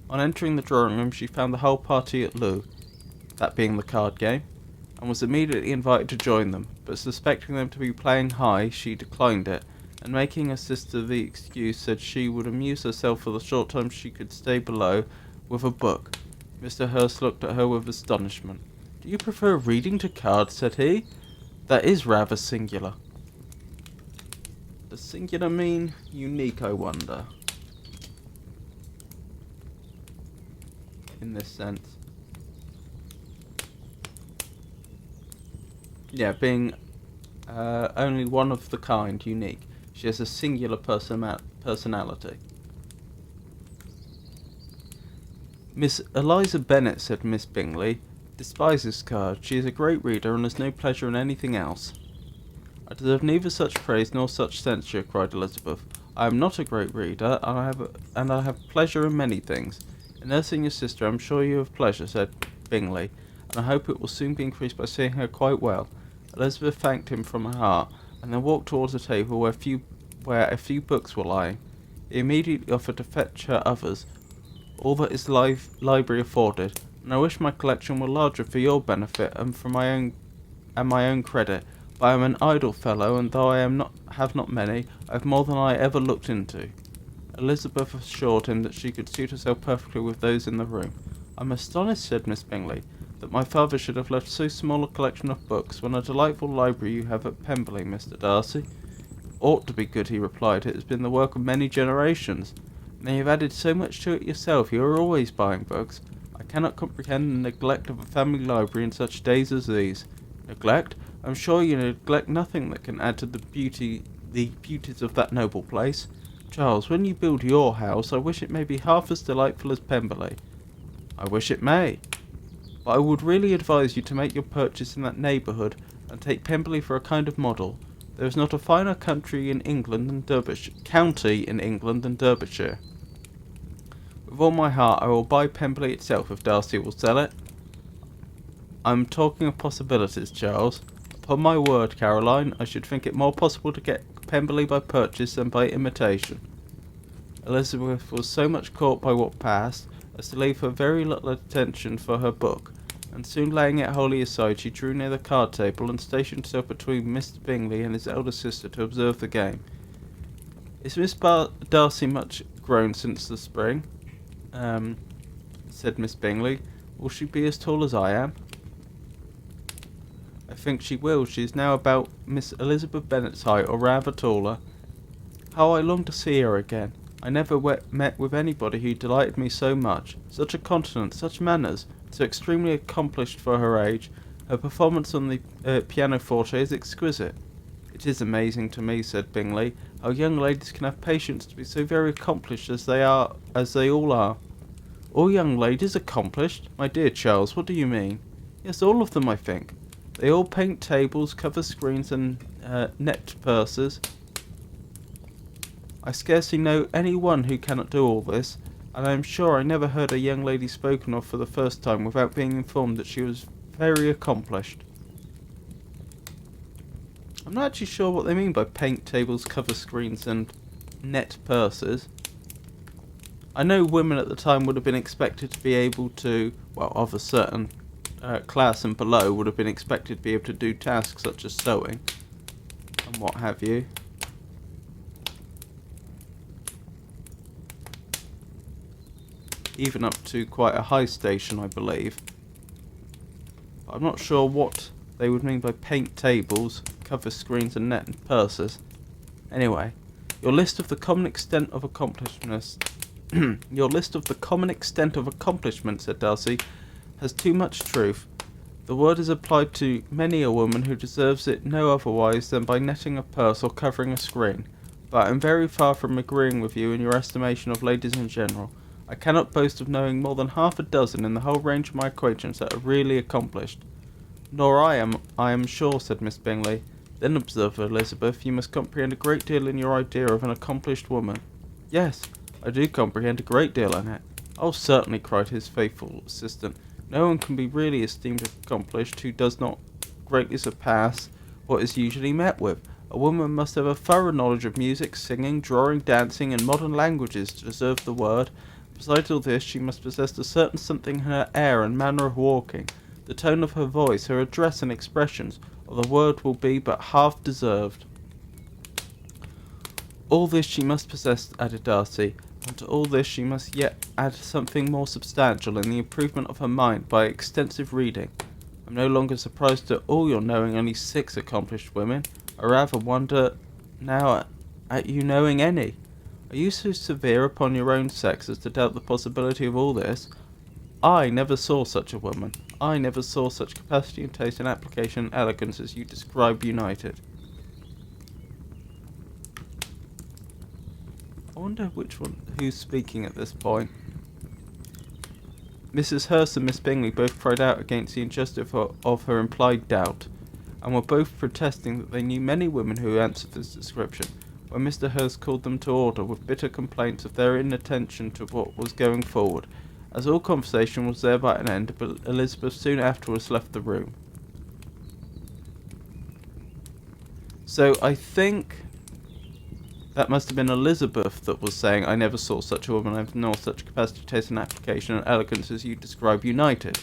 On entering the drawing room, she found the whole party at loo, that being the card game, and was immediately invited to join them, but suspecting them to be playing high, she declined it, and making her sister the excuse, said she would amuse herself for the short time she could stay below with a book. Mr. Hurst looked at her with astonishment. Do you prefer reading to cards? Said he. That is rather singular. Does singular mean unique, I wonder? In this sense. Yeah, being only one of the kind, unique. She has a singular personality. Miss Eliza Bennet, said Miss Bingley, despises cards. She is a great reader and has no pleasure in anything else. I deserve neither such praise nor such censure, cried Elizabeth. I am not a great reader, and I have pleasure in many things. In nursing your sister, I am sure you have pleasure, said Bingley, and I hope it will soon be increased by seeing her quite well. Elizabeth thanked him from her heart, and then walked towards a table where a few books were lying. He immediately offered to fetch her others, all that his library afforded, and I wish my collection were larger for your benefit and for my own credit. But I am an idle fellow, and though have not many, I have more than I ever looked into. Elizabeth assured him that she could suit herself perfectly with those in the room. I'm astonished, said Miss Bingley, that my father should have left so small a collection of books. When a delightful library you have at Pemberley, Mr. Darcy. Ought to be good, he replied. It has been the work of many generations. And you have added so much to it yourself. You are always buying books. I cannot comprehend the neglect of a family library in such days as these. Neglect? I'm sure you neglect nothing that can add to the beauty the beauties of that noble place. Charles, when you build your house, I wish it may be half as delightful as Pemberley. I wish it may. But I would really advise you to make your purchase in that neighbourhood, and take Pemberley for a kind of model. There is not a finer county in England than Derbyshire. With all my heart I will buy Pemberley itself if Darcy will sell it. I'm talking of possibilities, Charles. Upon my word, Caroline, I should think it more possible to get Pemberley by purchase than by imitation. Elizabeth was so much caught by what passed as to leave her very little attention for her book, and soon laying it wholly aside, she drew near the card table and stationed herself between Mr. Bingley and his elder sister to observe the game. Is Miss Darcy much grown since the spring? Said Miss Bingley. Will she be as tall as I am? I think she will. She is now about Miss Elizabeth Bennet's height, or rather taller. How I long to see her again. I never met with anybody who delighted me so much. Such a continence, such manners, so extremely accomplished for her age. Her performance on the pianoforte is exquisite. It is amazing to me, said Bingley, how young ladies can have patience to be so very accomplished as they all are. All young ladies accomplished? My dear Charles, what do you mean? Yes, all of them, I think. They all paint tables, cover screens, and net purses. I scarcely know any one who cannot do all this, and I am sure I never heard a young lady spoken of for the first time without being informed that she was very accomplished. I'm not actually sure what they mean by paint tables, cover screens, and net purses. I know women at the time would have been expected to be able to, well, of a certain class and below, would have been expected to be able to do tasks such as sewing and what have you. Even up to quite a high station, I believe. But I'm not sure what they would mean by paint tables, cover screens, and net and purses. Anyway, your list of the common extent of accomplishments, said Darcy, has too much truth. The word is applied to many a woman who deserves it no otherwise than by netting a purse or covering a screen. But I am very far from agreeing with you in your estimation of ladies in general. I cannot boast of knowing more than half a dozen in the whole range of my acquaintance that are really accomplished. Nor I am sure, said Miss Bingley. Then, observed Elizabeth, you must comprehend a great deal in your idea of an accomplished woman. Yes, I do comprehend a great deal in it. Oh, certainly, cried his faithful assistant. No one can be really esteemed accomplished who does not greatly surpass what is usually met with. A woman must have a thorough knowledge of music, singing, drawing, dancing, and modern languages to deserve the word. Besides all this, she must possess a certain something in her air and manner of walking, the tone of her voice, her address and expressions, or the word will be but half deserved. All this she must possess, added Darcy, and to all this she must yet add something more substantial in the improvement of her mind by extensive reading. I am no longer surprised at all your knowing only 6 accomplished women. I rather wonder now at you knowing any. Are you so severe upon your own sex as to doubt the possibility of all this? I never saw such a woman. I never saw such capacity and taste and application and elegance as you describe united. I wonder who's speaking at this point. Mrs. Hurst and Miss Bingley both cried out against the injustice of her implied doubt, and were both protesting that they knew many women who answered this description, when Mr. Hurst called them to order with bitter complaints of their inattention to what was going forward. As all conversation was thereby at an end, but Elizabeth soon afterwards left the room. So I think that must have been Elizabeth that was saying, I never saw such a woman, I have nor such capacity, taste and application and elegance as you describe united.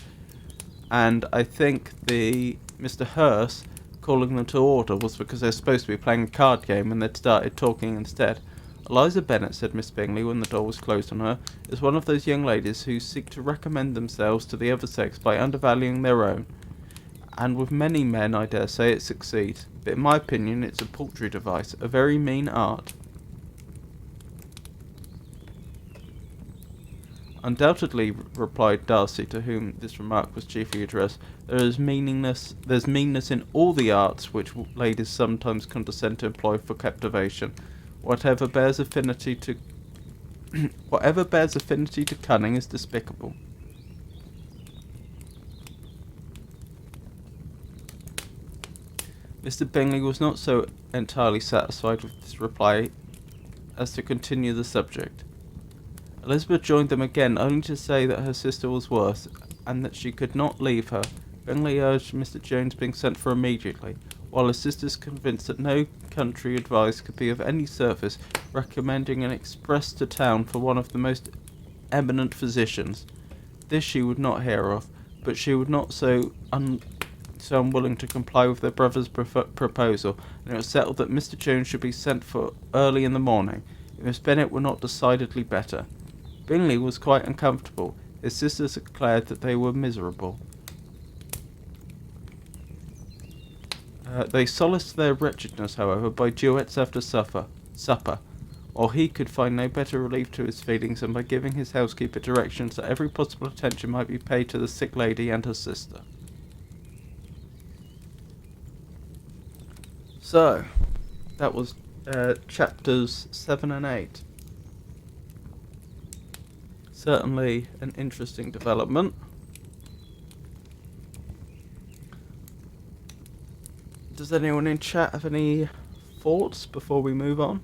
And I think the Mr. Hurst calling them to order was because they're supposed to be playing a card game and they'd started talking instead. Eliza Bennet, said Miss Bingley when the door was closed on her, is one of those young ladies who seek to recommend themselves to the other sex by undervaluing their own. And with many men, I dare say, it succeeds. But in my opinion, it's a paltry device, a very mean art. Undoubtedly, replied Darcy, to whom this remark was chiefly addressed. There's meanness in all the arts which ladies sometimes condescend to employ for captivation. Whatever bears affinity to cunning is despicable. Mr. Bingley was not so entirely satisfied with this reply as to continue the subject. Elizabeth joined them again, only to say that her sister was worse, and that she could not leave her. Bingley urged Mr. Jones being sent for immediately, while his sisters, convinced that no country advice could be of any service, recommending an express to town for one of the most eminent physicians. This she would not hear of, but she would not so unwilling to comply with their brother's proposal, and it was settled that Mr. Jones should be sent for early in the morning, if Miss Bennet were not decidedly better. Bingley was quite uncomfortable. His sisters declared that they were miserable. They solaced their wretchedness, however, by duets after supper, while he could find no better relief to his feelings than by giving his housekeeper directions that every possible attention might be paid to the sick lady and her sister. So, that was chapters 7 and 8. Certainly an interesting development. Does anyone in chat have any thoughts before we move on?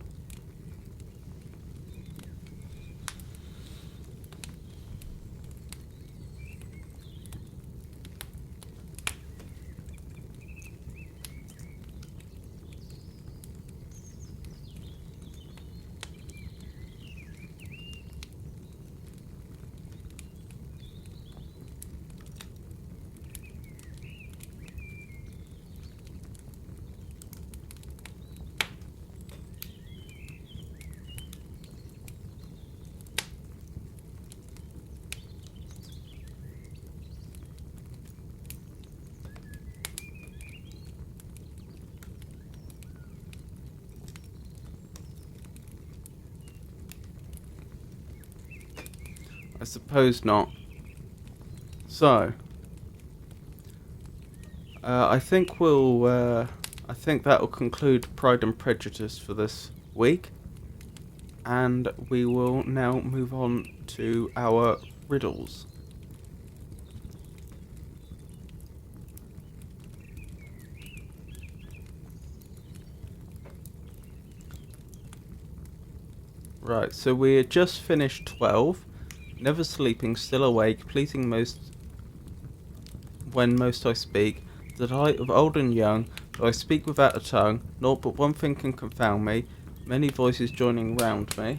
I suppose not. So, I think that will conclude Pride and Prejudice for this week, and we will now move on to our riddles. Right, so we had just finished 12. Never sleeping, still awake, pleasing most when most I speak. The delight of old and young, though I speak without a tongue, naught but one thing can confound me, many voices joining round me.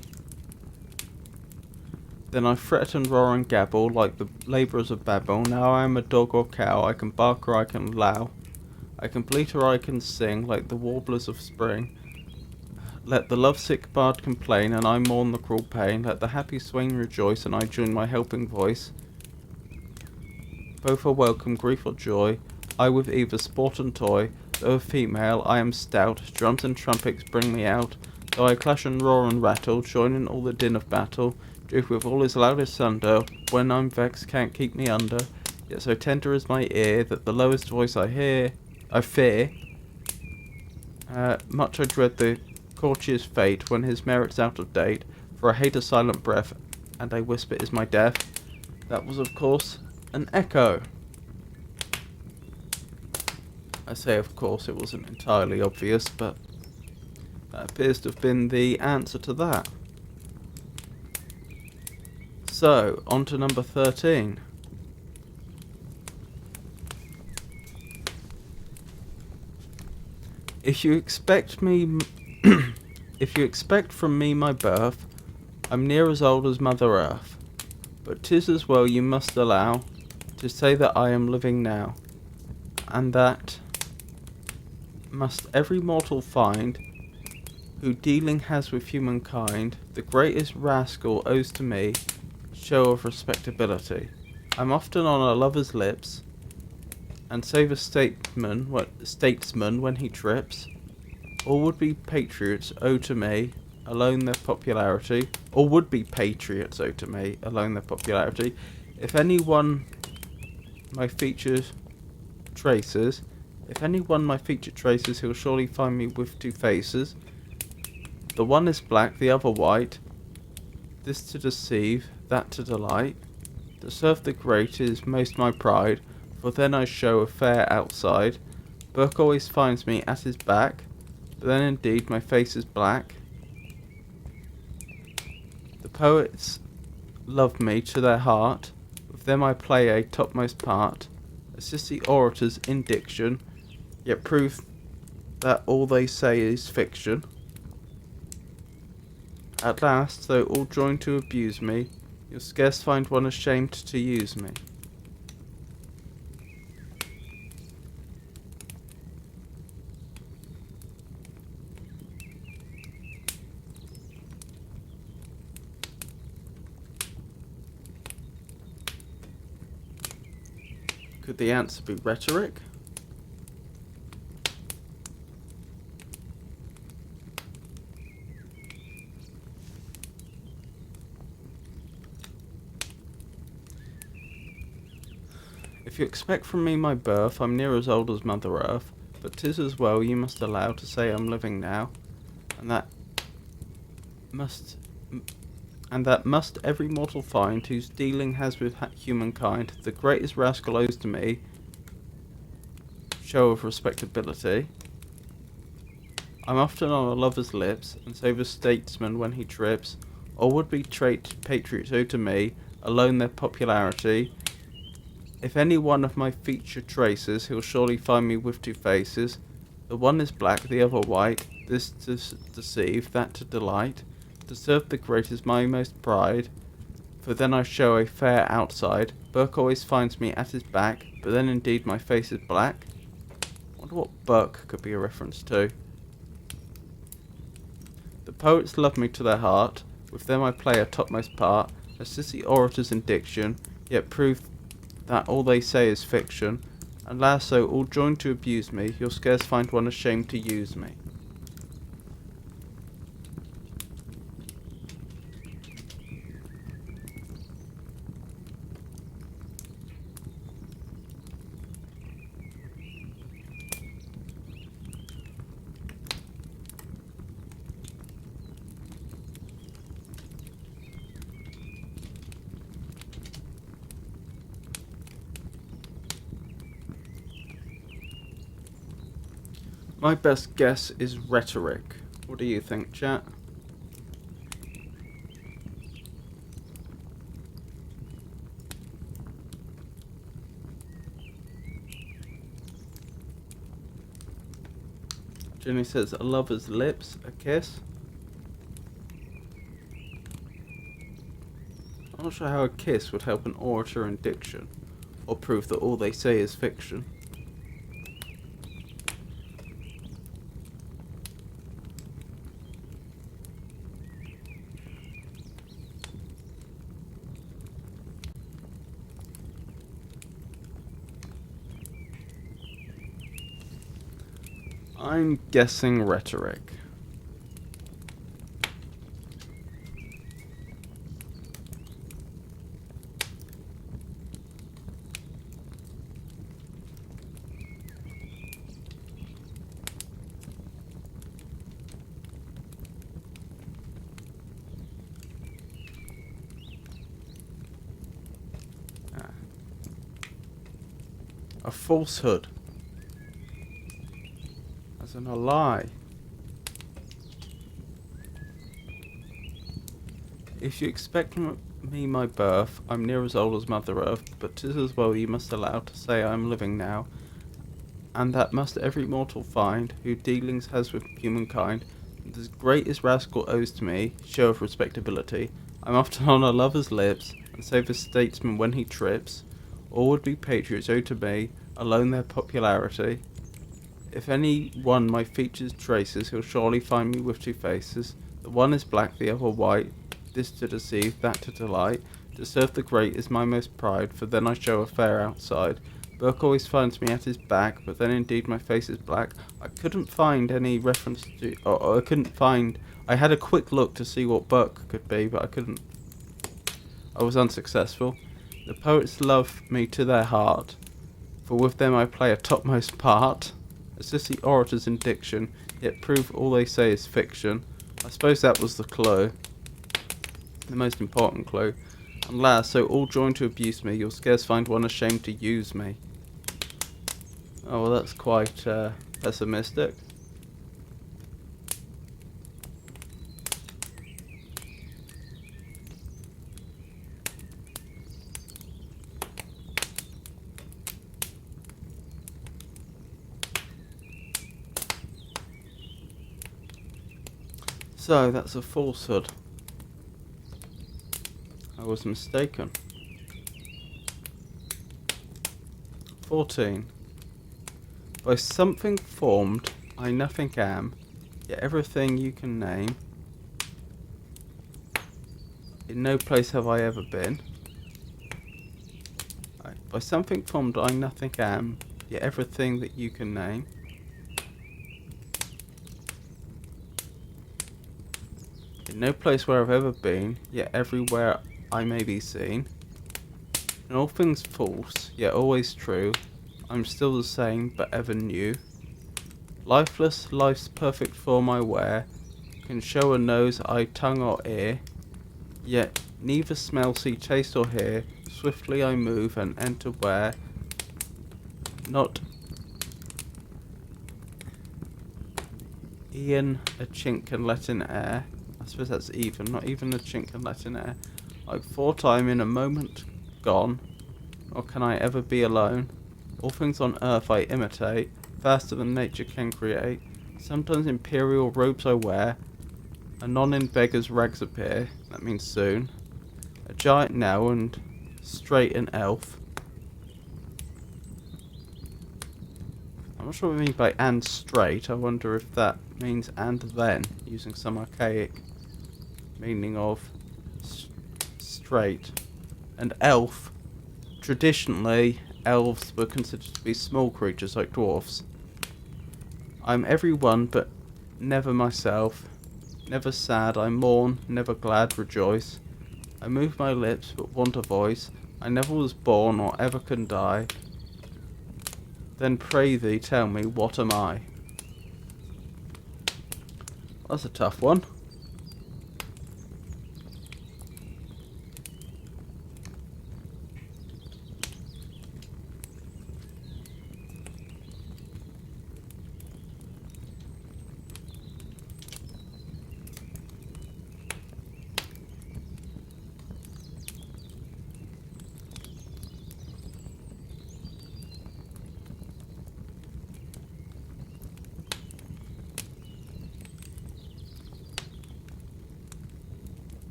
Then I fret and roar and gabble, like the labourers of Babel. Now I am a dog or cow, I can bark or I can low. I can bleat or I can sing, like the warblers of spring. Let the lovesick bard complain, and I mourn the cruel pain. Let the happy swain rejoice, and I join my helping voice. Both are welcome, grief or joy. I with either sport and toy. Though a female, I am stout. Drums and trumpets bring me out. Though I clash and roar and rattle, join in all the din of battle. Drift with all his loudest thunder. When I'm vexed, can't keep me under. Yet so tender is my ear, that the lowest voice I fear. Much I dread the courtier's fate when his merit's out of date, for I hate a silent breath, and a whisper is my death. That was, of course, an echo. I say, of course, it wasn't entirely obvious, but that appears to have been the answer to that. So, on to number 13. If you expect from me my birth, I'm near as old as Mother Earth. But 'tis as well you must allow to say that I am living now, and that must every mortal find who dealing has with humankind. The greatest rascal owes to me show of respectability. I'm often on a lover's lips, and save a statesman when he trips. All would-be patriots owe to me alone their popularity, or would-be patriots owe to me, alone their popularity. If anyone my feature traces, he'll surely find me with two faces. The one is black, the other white. This to deceive, that to delight. To serve the great is most my pride, for then I show a fair outside. Burke always finds me at his back, but then indeed my face is black. The poets love me to their heart, with them I play a topmost part. Assist the orators in diction, yet prove that all they say is fiction. At last, though all join to abuse me, you'll scarce find one ashamed to use me. Could the answer be rhetoric? If you expect from me my birth, I'm near as old as Mother Earth, but 'tis as well you must allow to say I'm living now, and that must every mortal find whose dealing has with humankind. The greatest rascal owes to me show of respectability. I'm often on a lover's lips, and so the statesman when he trips, or would-be patriots owe to me alone their popularity. If any one of my feature traces, he'll surely find me with two faces. The one is black, the other white. This to deceive, that to delight. To serve the great is my most pride, for then I show a fair outside. Burke always finds me at his back, but then indeed my face is black. Wonder what Burke could be a reference to. The poets love me to their heart, with them I play a topmost part. Assist the orators in diction, yet prove that all they say is fiction. And last, so all join to abuse me, you'll scarce find one ashamed to use me. My best guess is rhetoric. What do you think, chat? Jenny says a lover's lips, a kiss. I'm not sure how a kiss would help an orator in diction, or prove that all they say is fiction. I'm guessing rhetoric. A falsehood. As in a lie. If you expect from me my birth, I'm near as old as Mother Earth, but 'tis as well you must allow to say I'm living now, and that must every mortal find who dealings has with humankind. The greatest rascal owes to me show of respectability. I'm often on a lover's lips, and so the statesman when he trips. All would-be patriots owe to me alone their popularity. If any one my features traces, he'll surely find me with two faces. The one is black, the other white. This to deceive, that to delight. To serve the great is my most pride, for then I show a fair outside. Book always finds me at his back, but then indeed my face is black. I couldn't find any reference to, or I couldn't find, I had a quick look to see what book could be, but I couldn't, I was unsuccessful. The poets love me to their heart, for with them I play a topmost part. Assist the orators in diction, yet prove all they say is fiction. I suppose that was the clue, the most important clue. And last, so all join to abuse me, you'll scarce find one ashamed to use me. Oh, well, that's quite pessimistic. So, that's a falsehood. I was mistaken. 14. By something formed, I nothing am, yet everything you can name. In no place have I ever been. Right. By something formed, I nothing am, yet everything that you can name. In no place where I've ever been, yet everywhere I may be seen. In all things false, yet always true, I'm still the same, but ever new. Lifeless, life's perfect form I wear, can show a nose, eye, tongue or ear, yet neither smell, see, taste or hear. Swiftly I move and enter where not e'en a chink can let in air. I suppose that's even, not even a chink can let in air. Like thought I'm in a moment gone, or can I ever be alone? All things on earth I imitate, faster than nature can create. Sometimes imperial robes I wear, anon in beggars' rags appear, that means soon. A giant now and straight an elf. I'm not sure what I mean by and straight. I wonder if that means and then, using some archaic meaning of straight. And elf, traditionally elves were considered to be small creatures like dwarfs. I'm every one but never myself, never sad I mourn, never glad rejoice. I move my lips but want a voice, I never was born or ever can die. Then pray thee tell me, what am I? That's a tough one.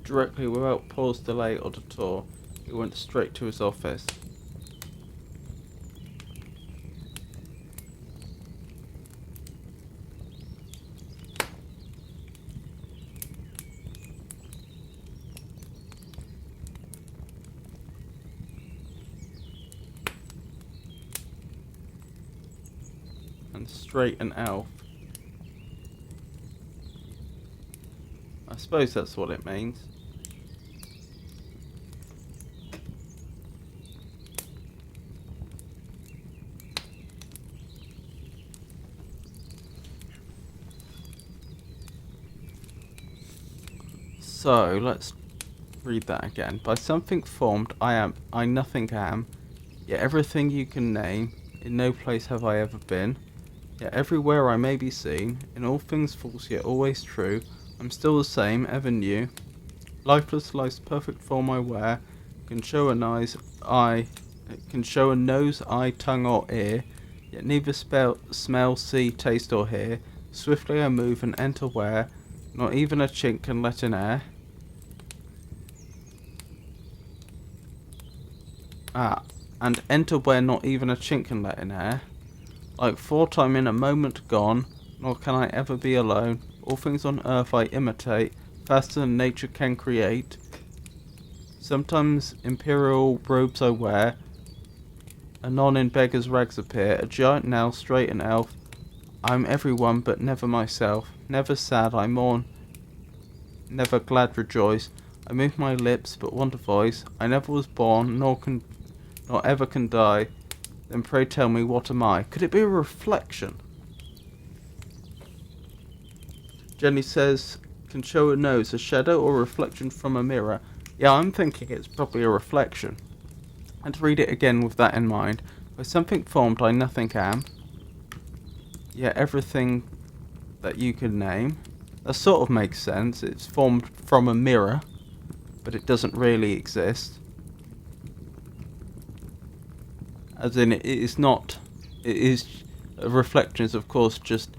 Directly, without pause, delay or detour, he went straight to his office. And straight an elf. I suppose that's what it means. So, let's read that again. By something formed, I nothing am, yet everything you can name, in no place have I ever been, yet everywhere I may be seen, in all things false yet always true, I'm still the same, ever new. Lifeless life's perfect form I wear, can show a nose, eye, tongue or ear, yet neither smell, see, taste or hear. Swiftly I move and enter where not even a chink can let in air. Ah, and enter where not even a chink can let in air. Like thought I'm in a moment gone, nor can I ever be alone. All things on earth I imitate, faster than nature can create. Sometimes imperial robes I wear, anon in beggar's rags appear. A giant now, straight an elf. I'm everyone but never myself. Never sad I mourn, never glad rejoice. I move my lips but want a voice. I never was born, nor ever can die. Then pray tell me, what am I? Could it be a reflection? Jenny says, can show a nose, a shadow or reflection from a mirror. Yeah, I'm thinking it's probably a reflection. And to read it again with that in mind. By something formed I nothing am. Yeah, everything that you can name. That sort of makes sense. It's formed from a mirror, but it doesn't really exist. As in, it is a reflection is of course just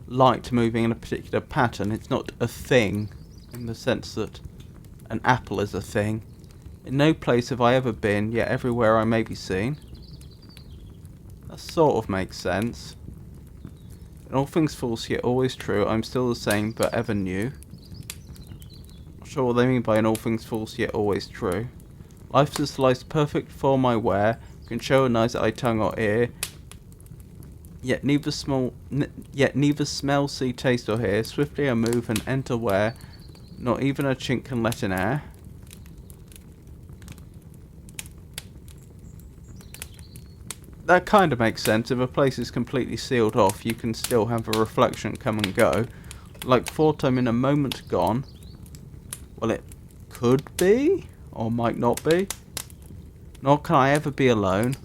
light moving in a particular pattern. It's not a thing in the sense that an apple is a thing. In no place have I ever been, yet everywhere I may be seen. That sort of makes sense. In all things false, yet always true, I'm still the same, but ever new. Not sure what they mean by in all things false, yet always true. Life's a slice perfect form I wear, can show a nice eye, tongue or ear, yet neither smell, see, taste or hear. Swiftly I move and enter where not even a chink can let in air. That kind of makes sense. If a place is completely sealed off, you can still have a reflection come and go. Like thought I'm in a moment gone. Well, it could be, or might not be. Nor can I ever be alone.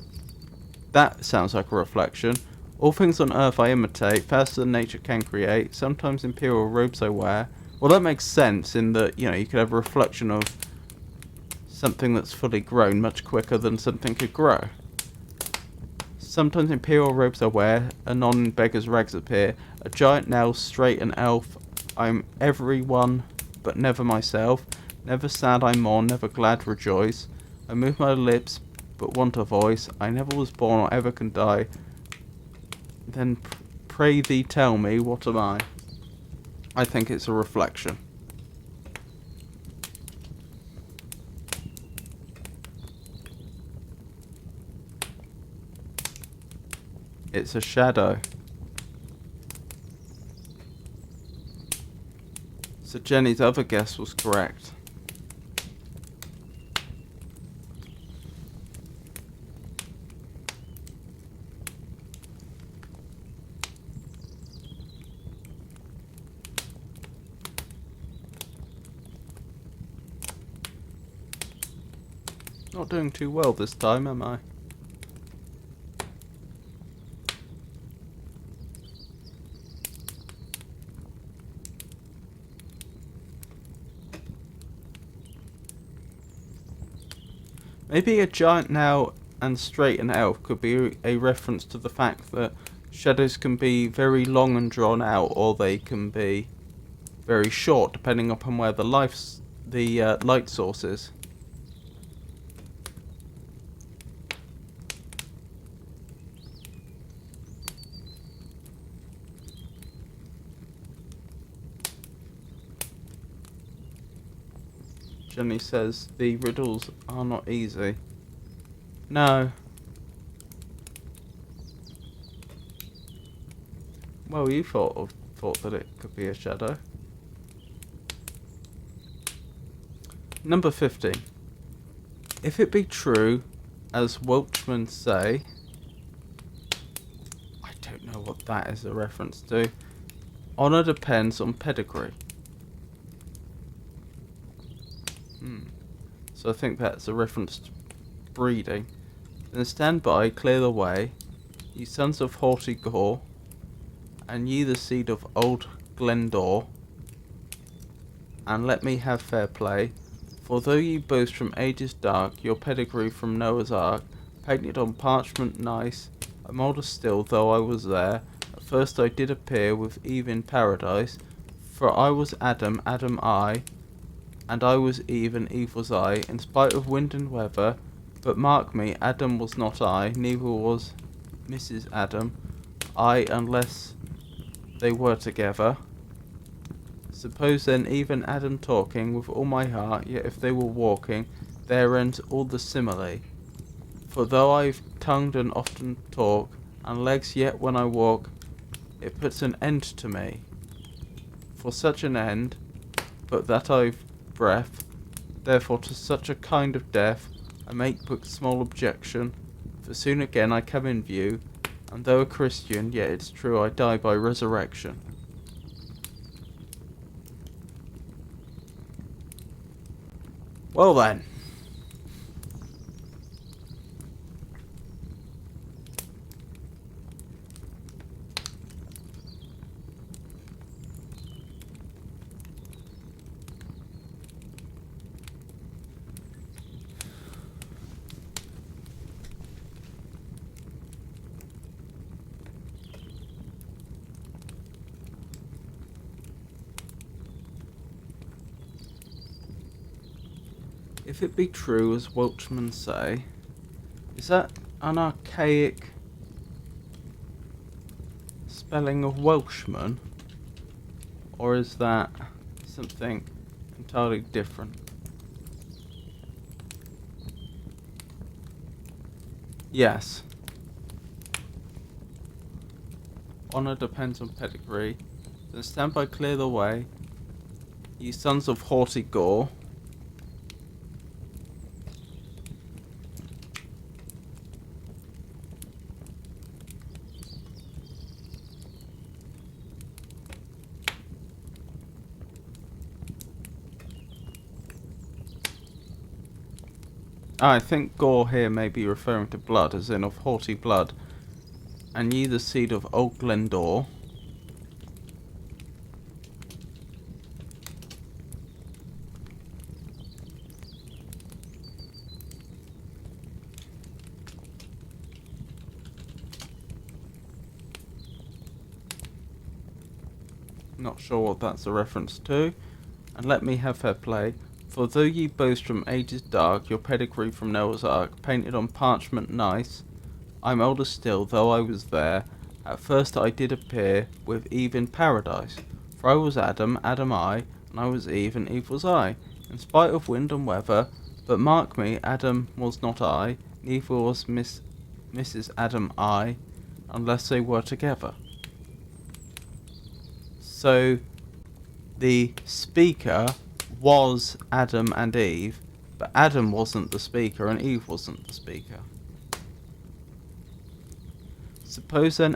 That sounds like a reflection. All things on earth I imitate, faster than nature can create. Sometimes imperial robes I wear. Well, that makes sense in that, you could have a reflection of something that's fully grown much quicker than something could grow. Sometimes imperial robes I wear, anon in beggar's rags appear. A giant now, straight an elf. I'm everyone, but never myself. Never sad I mourn, never glad rejoice. I move my lips, but want a voice. I never was born or ever can die. Then pray thee tell me, what am I? I think it's a reflection. It's a shadow. So Jenny's other guess was correct. Not doing too well this time, am I? Maybe a giant now and straight an elf could be a reference to the fact that shadows can be very long and drawn out, or they can be very short, depending upon where the light source is. Jenny says the riddles are not easy. No. Well, you thought that it could be a shadow. Number 15. If it be true, as Welchmen say, I don't know what that is a reference to. Honour depends on pedigree. So I think that's a reference to breeding. Then stand by, clear the way, ye sons of haughty Gore, and ye the seed of old Glendor, and let me have fair play. For though ye boast from ages dark, your pedigree from Noah's Ark, painted on parchment nice, I'm older still, though I was there. At first I did appear with Eve in paradise, for I was Adam, Adam I, and I was Eve, and Eve was I. In spite of wind and weather, But mark me, Adam was not I, neither was Mrs. Adam, I, unless they were together. Suppose then even Adam talking with all my heart, yet if they were walking, there ends all the simile. For though I've tongued and often talk, and legs, yet when I walk, it puts an end to me. For such an end, but that I've breath, therefore to such a kind of death, I make but small objection, for soon again I come in view, and though a Christian, yet it's true I die by resurrection. Well then. If it be true, as Welchmen say, is that an archaic spelling of Welshman? Or is that something entirely different? Yes. Honour depends on pedigree. Then stand by, clear the way, ye sons of haughty gore. I think gore here may be referring to blood, as in of haughty blood. And ye the seed of old Glendour. Not sure what that's a reference to. And let me have fair play. For though ye boast from ages dark, your pedigree from Noah's Ark, painted on parchment nice, I'm older still, though I was there. At first I did appear with Eve in paradise. For I was Adam, Adam I, and I was Eve, and Eve was I, in spite of wind and weather. But mark me, Adam was not I, neither was Mrs. Adam I, unless they were together. So the speaker was Adam and Eve, but Adam wasn't the speaker and Eve wasn't the speaker. Suppose then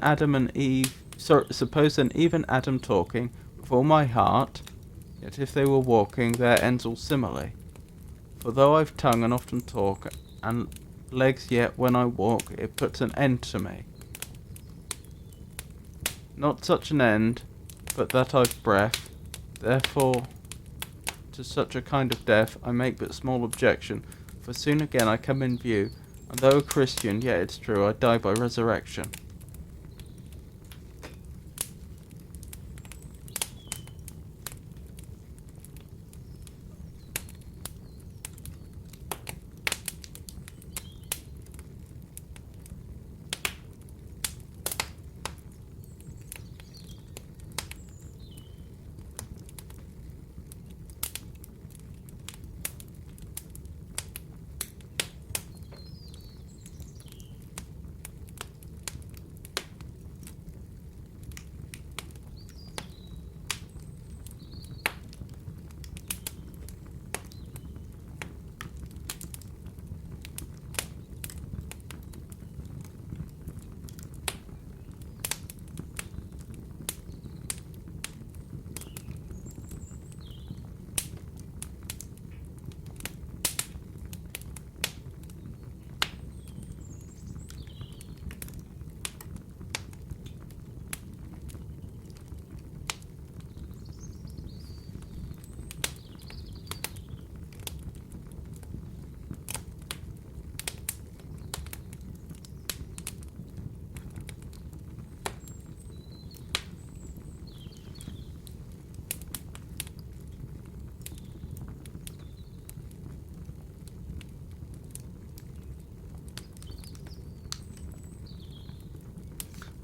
suppose then even Adam talking with all my heart, yet if they were walking, there ends all simile. For though I've tongue and often talk, and legs, yet when I walk, it puts an end to me. Not such an end, but that I've breath, therefore to such a kind of death I make but small objection, for soon again I come in view, and though a Christian, yet it's true I die by resurrection.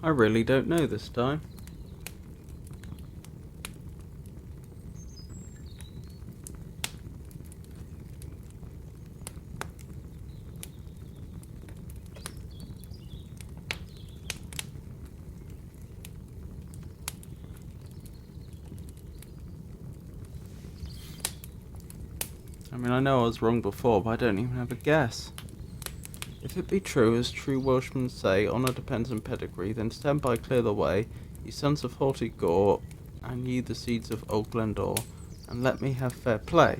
I really don't know this time. I mean, I know I was wrong before, but I don't even have a guess. If it be true, as true Welshmen say, honour depends on pedigree, then stand by, clear the way, ye sons of haughty Gore, and ye the seeds of old Glendour, and let me have fair play.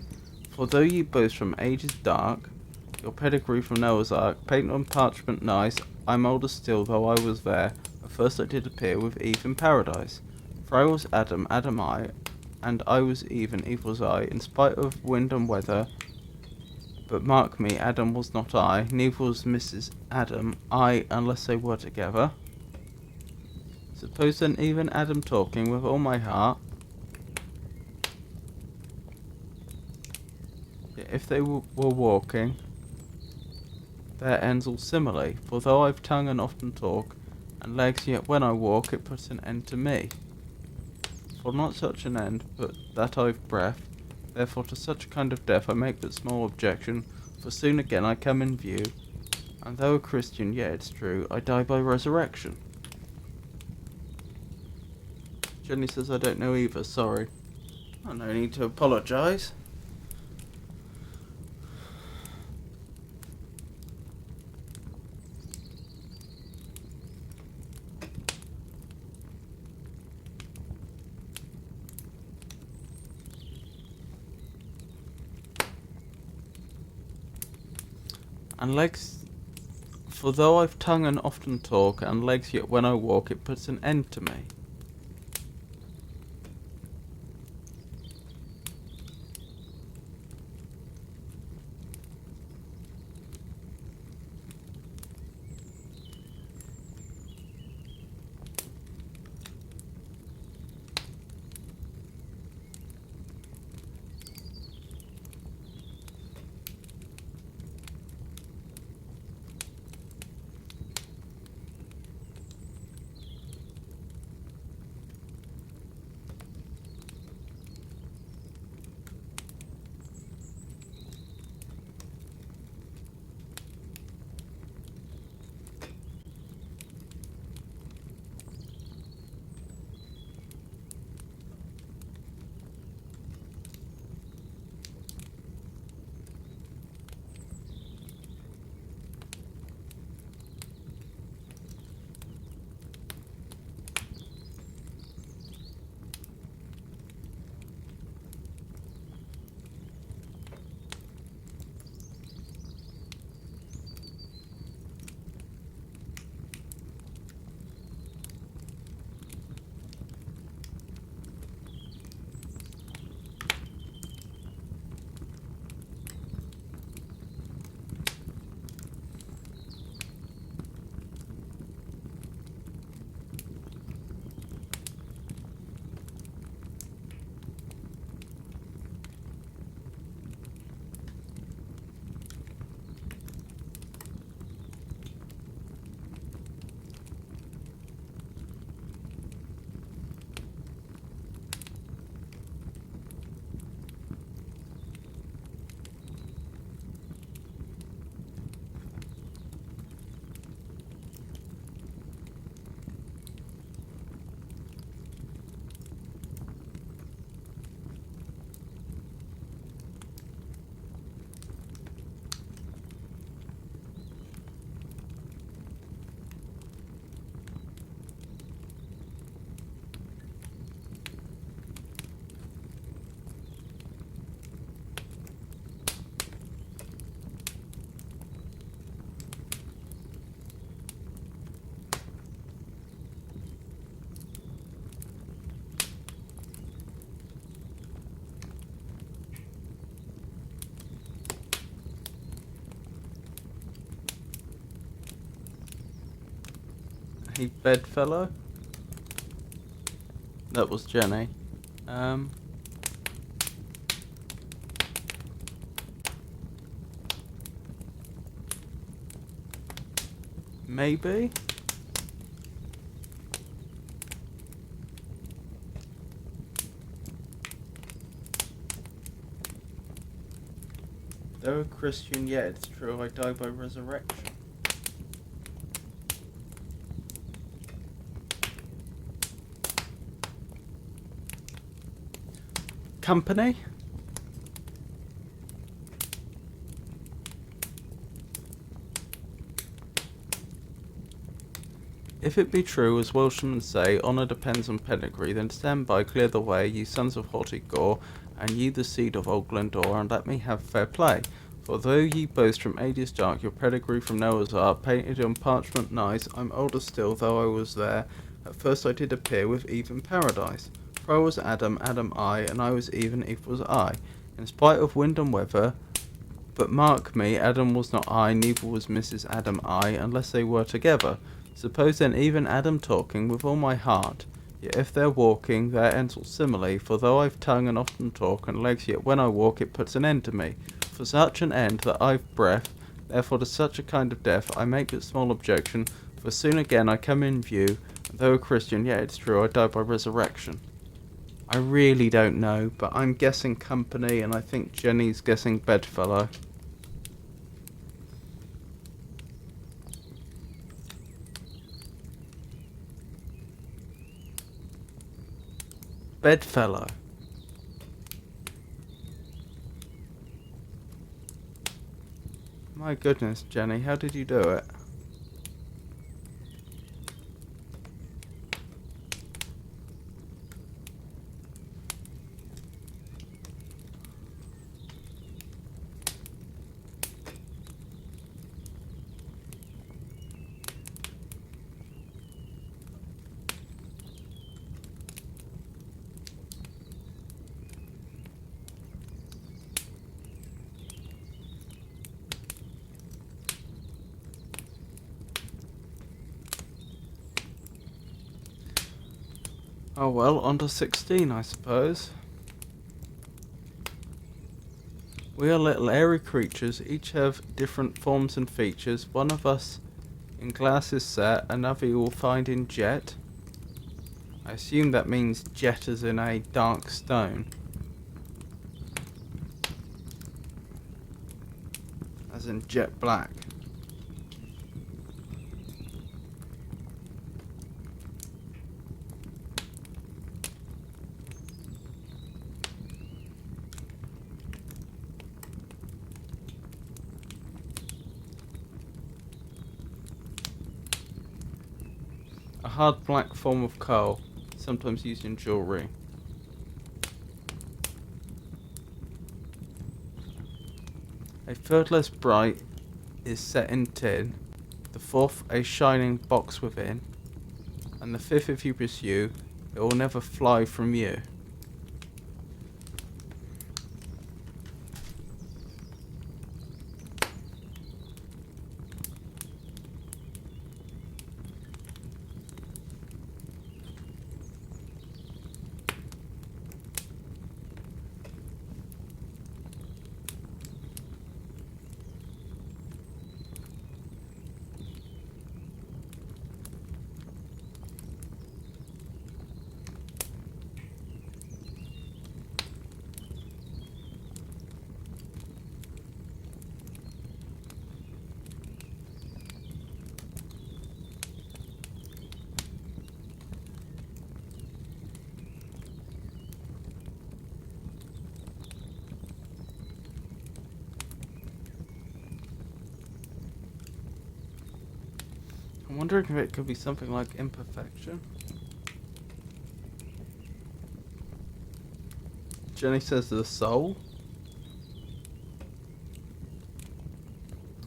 For though ye boast from ages dark, your pedigree from Noah's Ark, paint on parchment nice, I'm older still, though I was there, when first I did appear with Eve in paradise. For I was Adam, Adam I, and I was Eve, and Eve was I, in spite of wind and weather. But mark me, Adam was not I, neither was Mrs. Adam, I, unless they were together. Suppose then even Adam talking with all my heart, yet if they were walking, there ends all similarly. For though I've tongue and often talk, and legs, yet when I walk it puts an end to me. For not such an end, but that I've breath, therefore to such kind of death I make but small objection, for soon again I come in view, and though a Christian, yet it's true, I die by resurrection. Jenny says I don't know either, sorry. Oh, no need to apologise. And legs, for though I've tongue and often talk, and legs, yet when I walk it puts an end to me. Hey, bedfellow. That was Jenny. Maybe? Christian, yet it's true I die by resurrection. Company? If it be true, as Welshmen say, honour depends on pedigree, then stand by, clear the way, ye sons of haughty Gore, and ye the seed of old Glendour, and let me have fair play. For though ye boast from ages dark your pedigree from Noah's Ark, painted on parchment nice, I'm older still, though I was there. At first I did appear with Eve in paradise. For I was Adam, Adam I, and I was Eve, and Eve was I. In spite of wind and weather, but mark me, Adam was not I, neither was Mrs. Adam I, unless they were together. Suppose then even Adam talking with all my heart, yet if they're walking, their ends will simile, for though I've tongue and often talk, and legs, yet when I walk it puts an end to me. For such an end that I've breath, therefore to such a kind of death I make but small objection, for soon again I come in view, and though a Christian, yet it's true I die by resurrection. I really don't know, but I'm guessing company, and I think Jenny's guessing bedfellow. Bedfellow. My goodness, Jenny, how did you do it? Oh well, on to 16, I suppose. We are little airy creatures, each have different forms and features. One of us in glass is set, another you will find in jet. I assume that means jet as in a dark stone. As in jet black. A hard black form of coal, sometimes used in jewellery. A third less bright is set in tin, the fourth a shining box within, and the fifth if you pursue, it will never fly from you. I'm wondering if it could be something like imperfection. Jenny says the soul.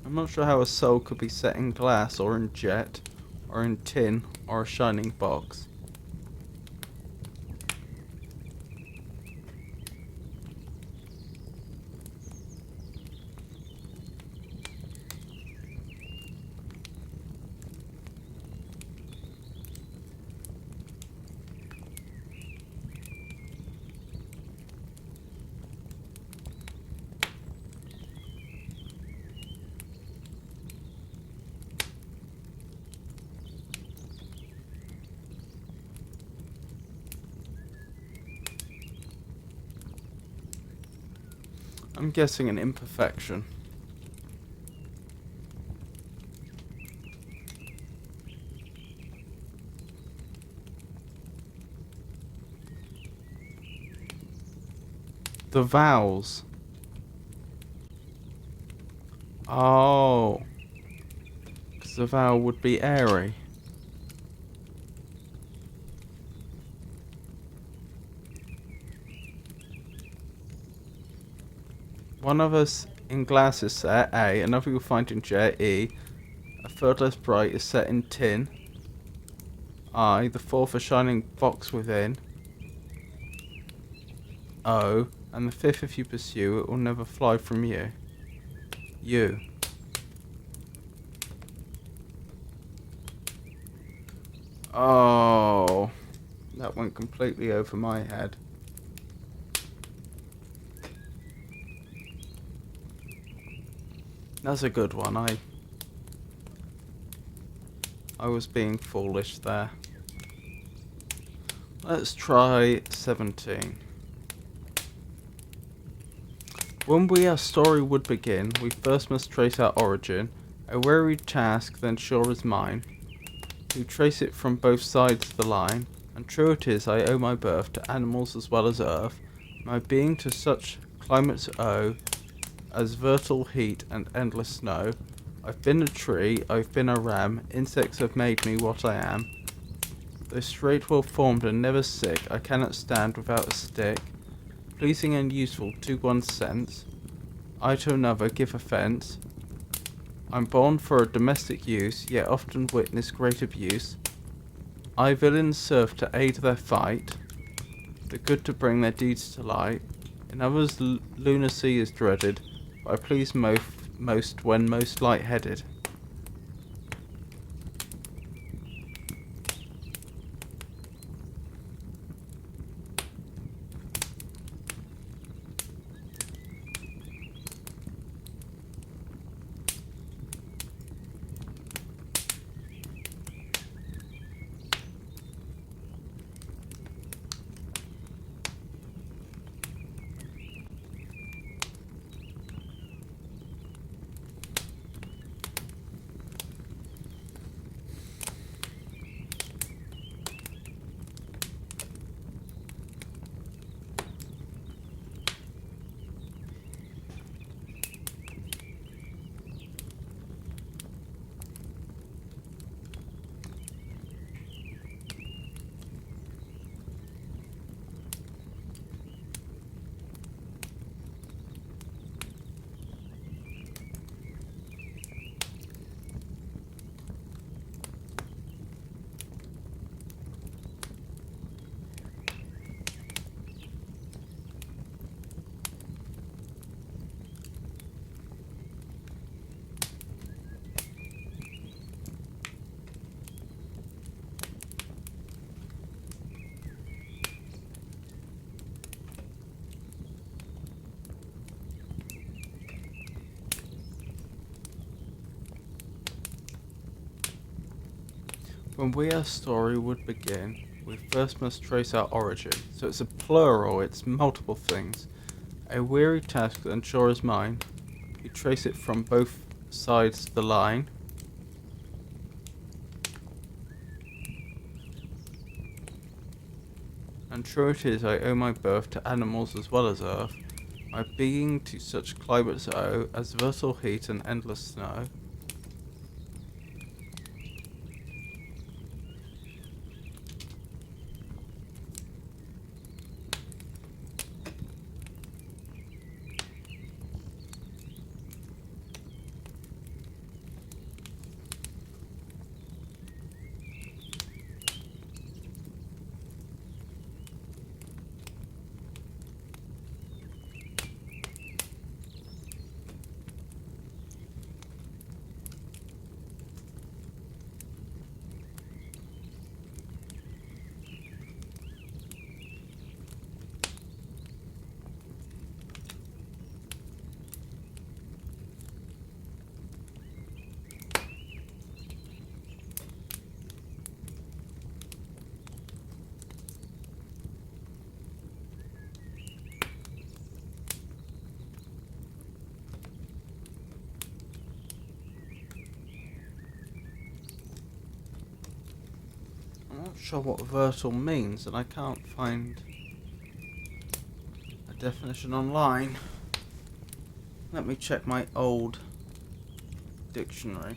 I'm not sure how a soul could be set in glass or in jet or in tin or a shining box. I'm guessing an imperfection. The vowels. Oh. Because the vowel would be airy. One of us in glass is set A, another you'll find in jet E. A third less bright is set in tin. I, the fourth a shining box within. O, and the fifth if you pursue, it will never fly from you. U. Oh, that went completely over my head. That's a good one. I was being foolish there. Let's try 17. When our story would begin, we first must trace our origin. A weary task, then sure is mine, to trace it from both sides of the line. And true it is, I owe my birth to animals as well as earth, my being to such climates owe, as vertal heat and endless snow. I've been a tree, I've been a ram, insects have made me what I am. Though straight well formed and never sick, I cannot stand without a stick. Pleasing and useful to one's sense, I to another give offence. I'm born for a domestic use, yet often witness great abuse. I villains serve to aid their fight, the good to bring their deeds to light. In others lunacy is dreaded, but I please most when most light-headed. When our story would begin, we first must trace our origin. So it's a plural, it's multiple things. A weary task then sure is mine. You trace it from both sides of the line. And true it is, I owe my birth to animals as well as earth, my being to such climates owe, as versatile heat and endless snow. I'm not sure what vertal means, and I can't find a definition online. Let me check my old dictionary.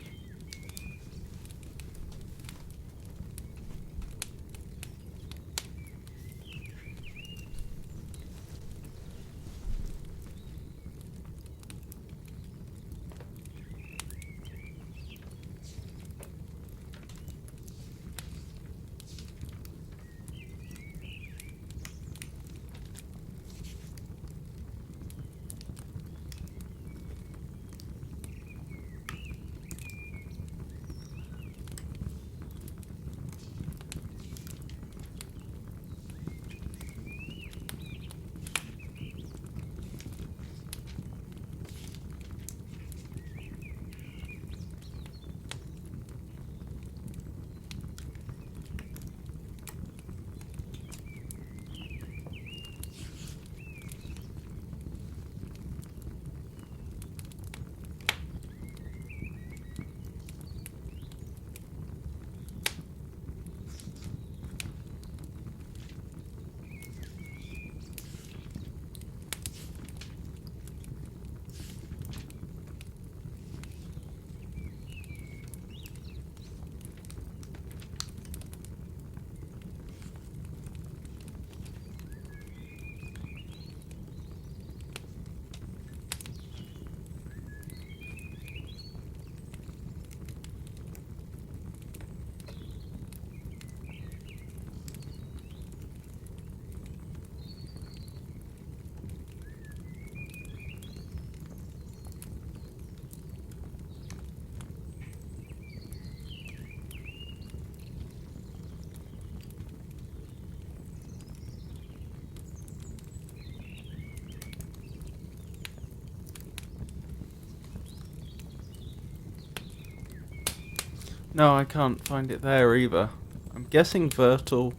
No, I can't find it there either. I'm guessing Vertal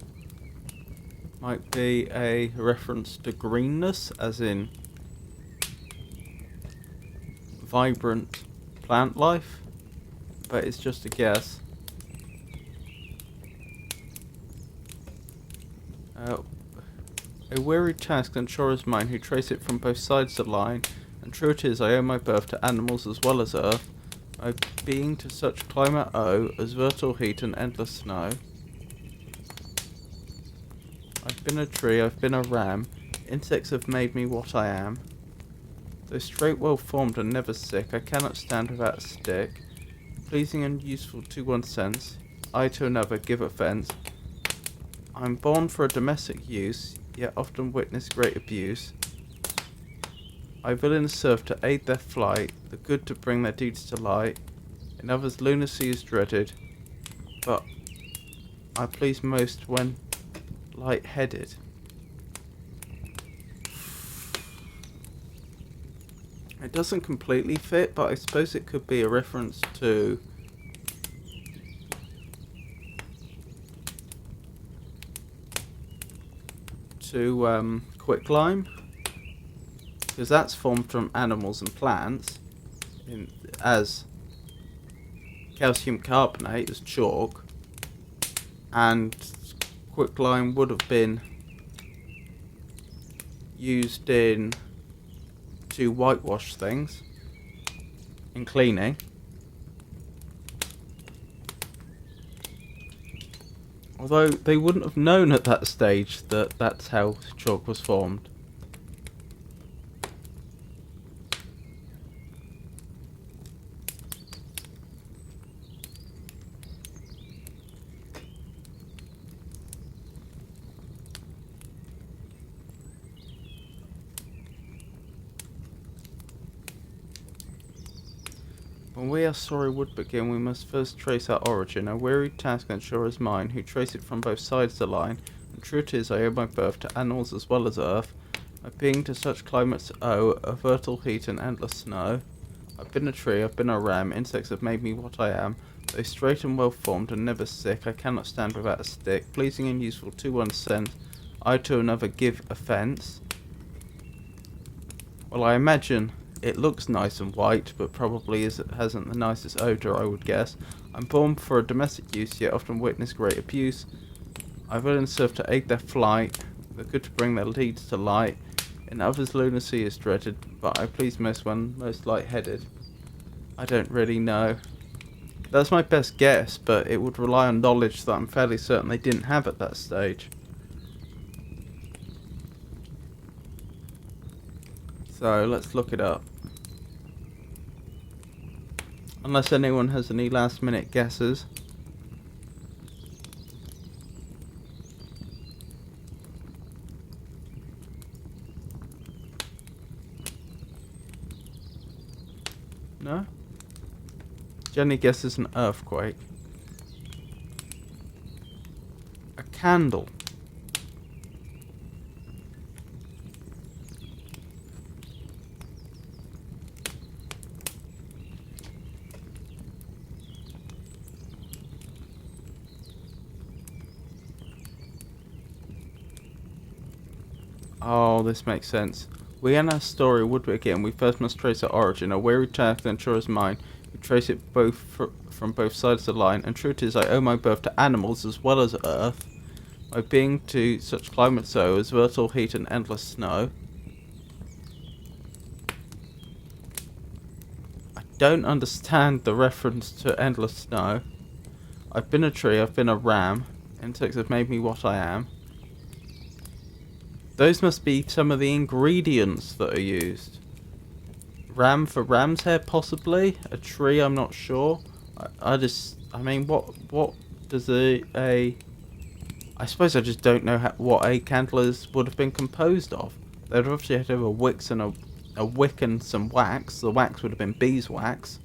might be a reference to greenness, as in vibrant plant life, but it's just a guess. A weary task and chore is mine who trace it from both sides of the line, and true it is I owe my birth to animals as well as earth, my being to such climate owe as vertal heat and endless snow. I've been a tree, I've been a ram, insects have made me what I am. Though straight well formed and never sick, I cannot stand without a stick. Pleasing and useful to one sense, I to another give offence. I'm born for a domestic use, yet often witness great abuse. I villains serve to aid their flight, the good to bring their deeds to light. In others lunacy is dreaded, but I please most when light-headed. It doesn't completely fit, but I suppose it could be a reference to quicklime, because that's formed from animals and plants as calcium carbonate, as chalk, and quicklime would have been used in to whitewash things in cleaning. Although they wouldn't have known at that stage that that's how chalk was formed. When we our story would begin, we must first trace our origin. A weary task and sure as mine, who trace it from both sides of the line. And true it is, I owe my birth to animals as well as earth. My being to such climates owe a vertal heat and endless snow. I've been a tree, I've been a ram, insects have made me what I am. Though straight and well formed and never sick, I cannot stand without a stick. Pleasing and useful to one sense, I to another give offence. Well, I imagine it looks nice and white, but probably hasn't the nicest odour, I would guess. I'm born for a domestic use, yet often witness great abuse. I villains serve to aid their flight, the good to bring their deeds to light. In others, lunacy is dreaded, but I please most when most lightheaded. I don't really know. That's my best guess, but it would rely on knowledge that I'm fairly certain they didn't have at that stage. So let's look it up. Unless anyone has any last minute guesses. No? Jenny guesses an earthquake. A candle. Oh, this makes sense. We end our story would begin. We first must trace our origin. A weary task to ensure is mine. We trace it both from both sides of the line. And true it is, I owe my birth to animals as well as earth. My being to such climate so as versatile heat and endless snow. I don't understand the reference to endless snow. I've been a tree, I've been a ram. Insects have made me what I am. Those must be some of the ingredients that are used. Ram for ram's hair, possibly. A tree, I'm not sure. I mean, what does I suppose I just don't know what a candle would have been composed of. They'd obviously had to have a wick and some wax. The wax would have been beeswax.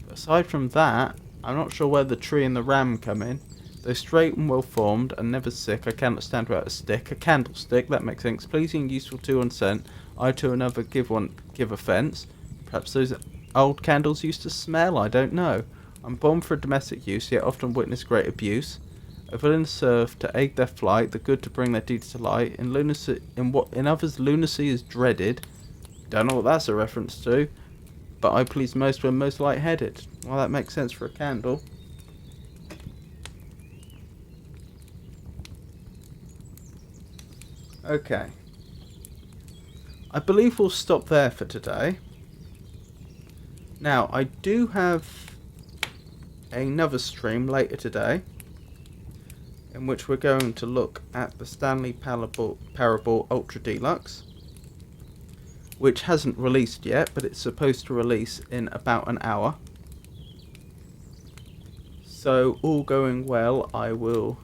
But aside from that, I'm not sure where the tree and the ram come in. Though straight and well formed and never sick, I cannot stand without a stick. A candlestick, that makes sense. Pleasing and useful to one sent. I to another give offence. Perhaps those old candles used to smell, I don't know. I'm born for domestic use, yet often witness great abuse. A villain serve to aid their flight, the good to bring their deeds to light. In others lunacy is dreaded. Don't know what that's a reference to. But I please most when most lightheaded. Well, that makes sense for a candle. Okay. I believe we'll stop there for today. Now, I do have another stream later today in which we're going to look at the Stanley Parable Ultra Deluxe, which hasn't released yet, but it's supposed to release in about an hour. So, all going well, I will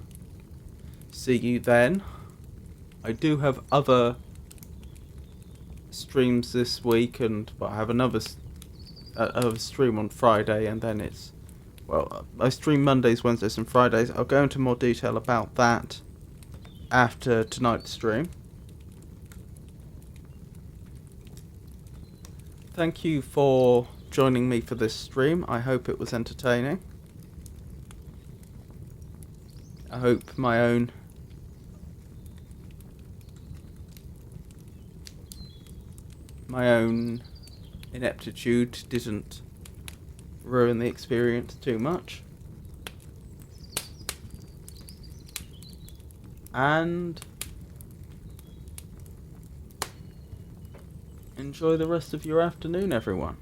see you then. I do have other streams this week, and I have another stream on Friday, and then I stream Mondays, Wednesdays and Fridays. I'll go into more detail about that after tonight's stream. Thank you for joining me for this stream. I hope it was entertaining. I hope my own ineptitude didn't ruin the experience too much. And enjoy the rest of your afternoon, everyone.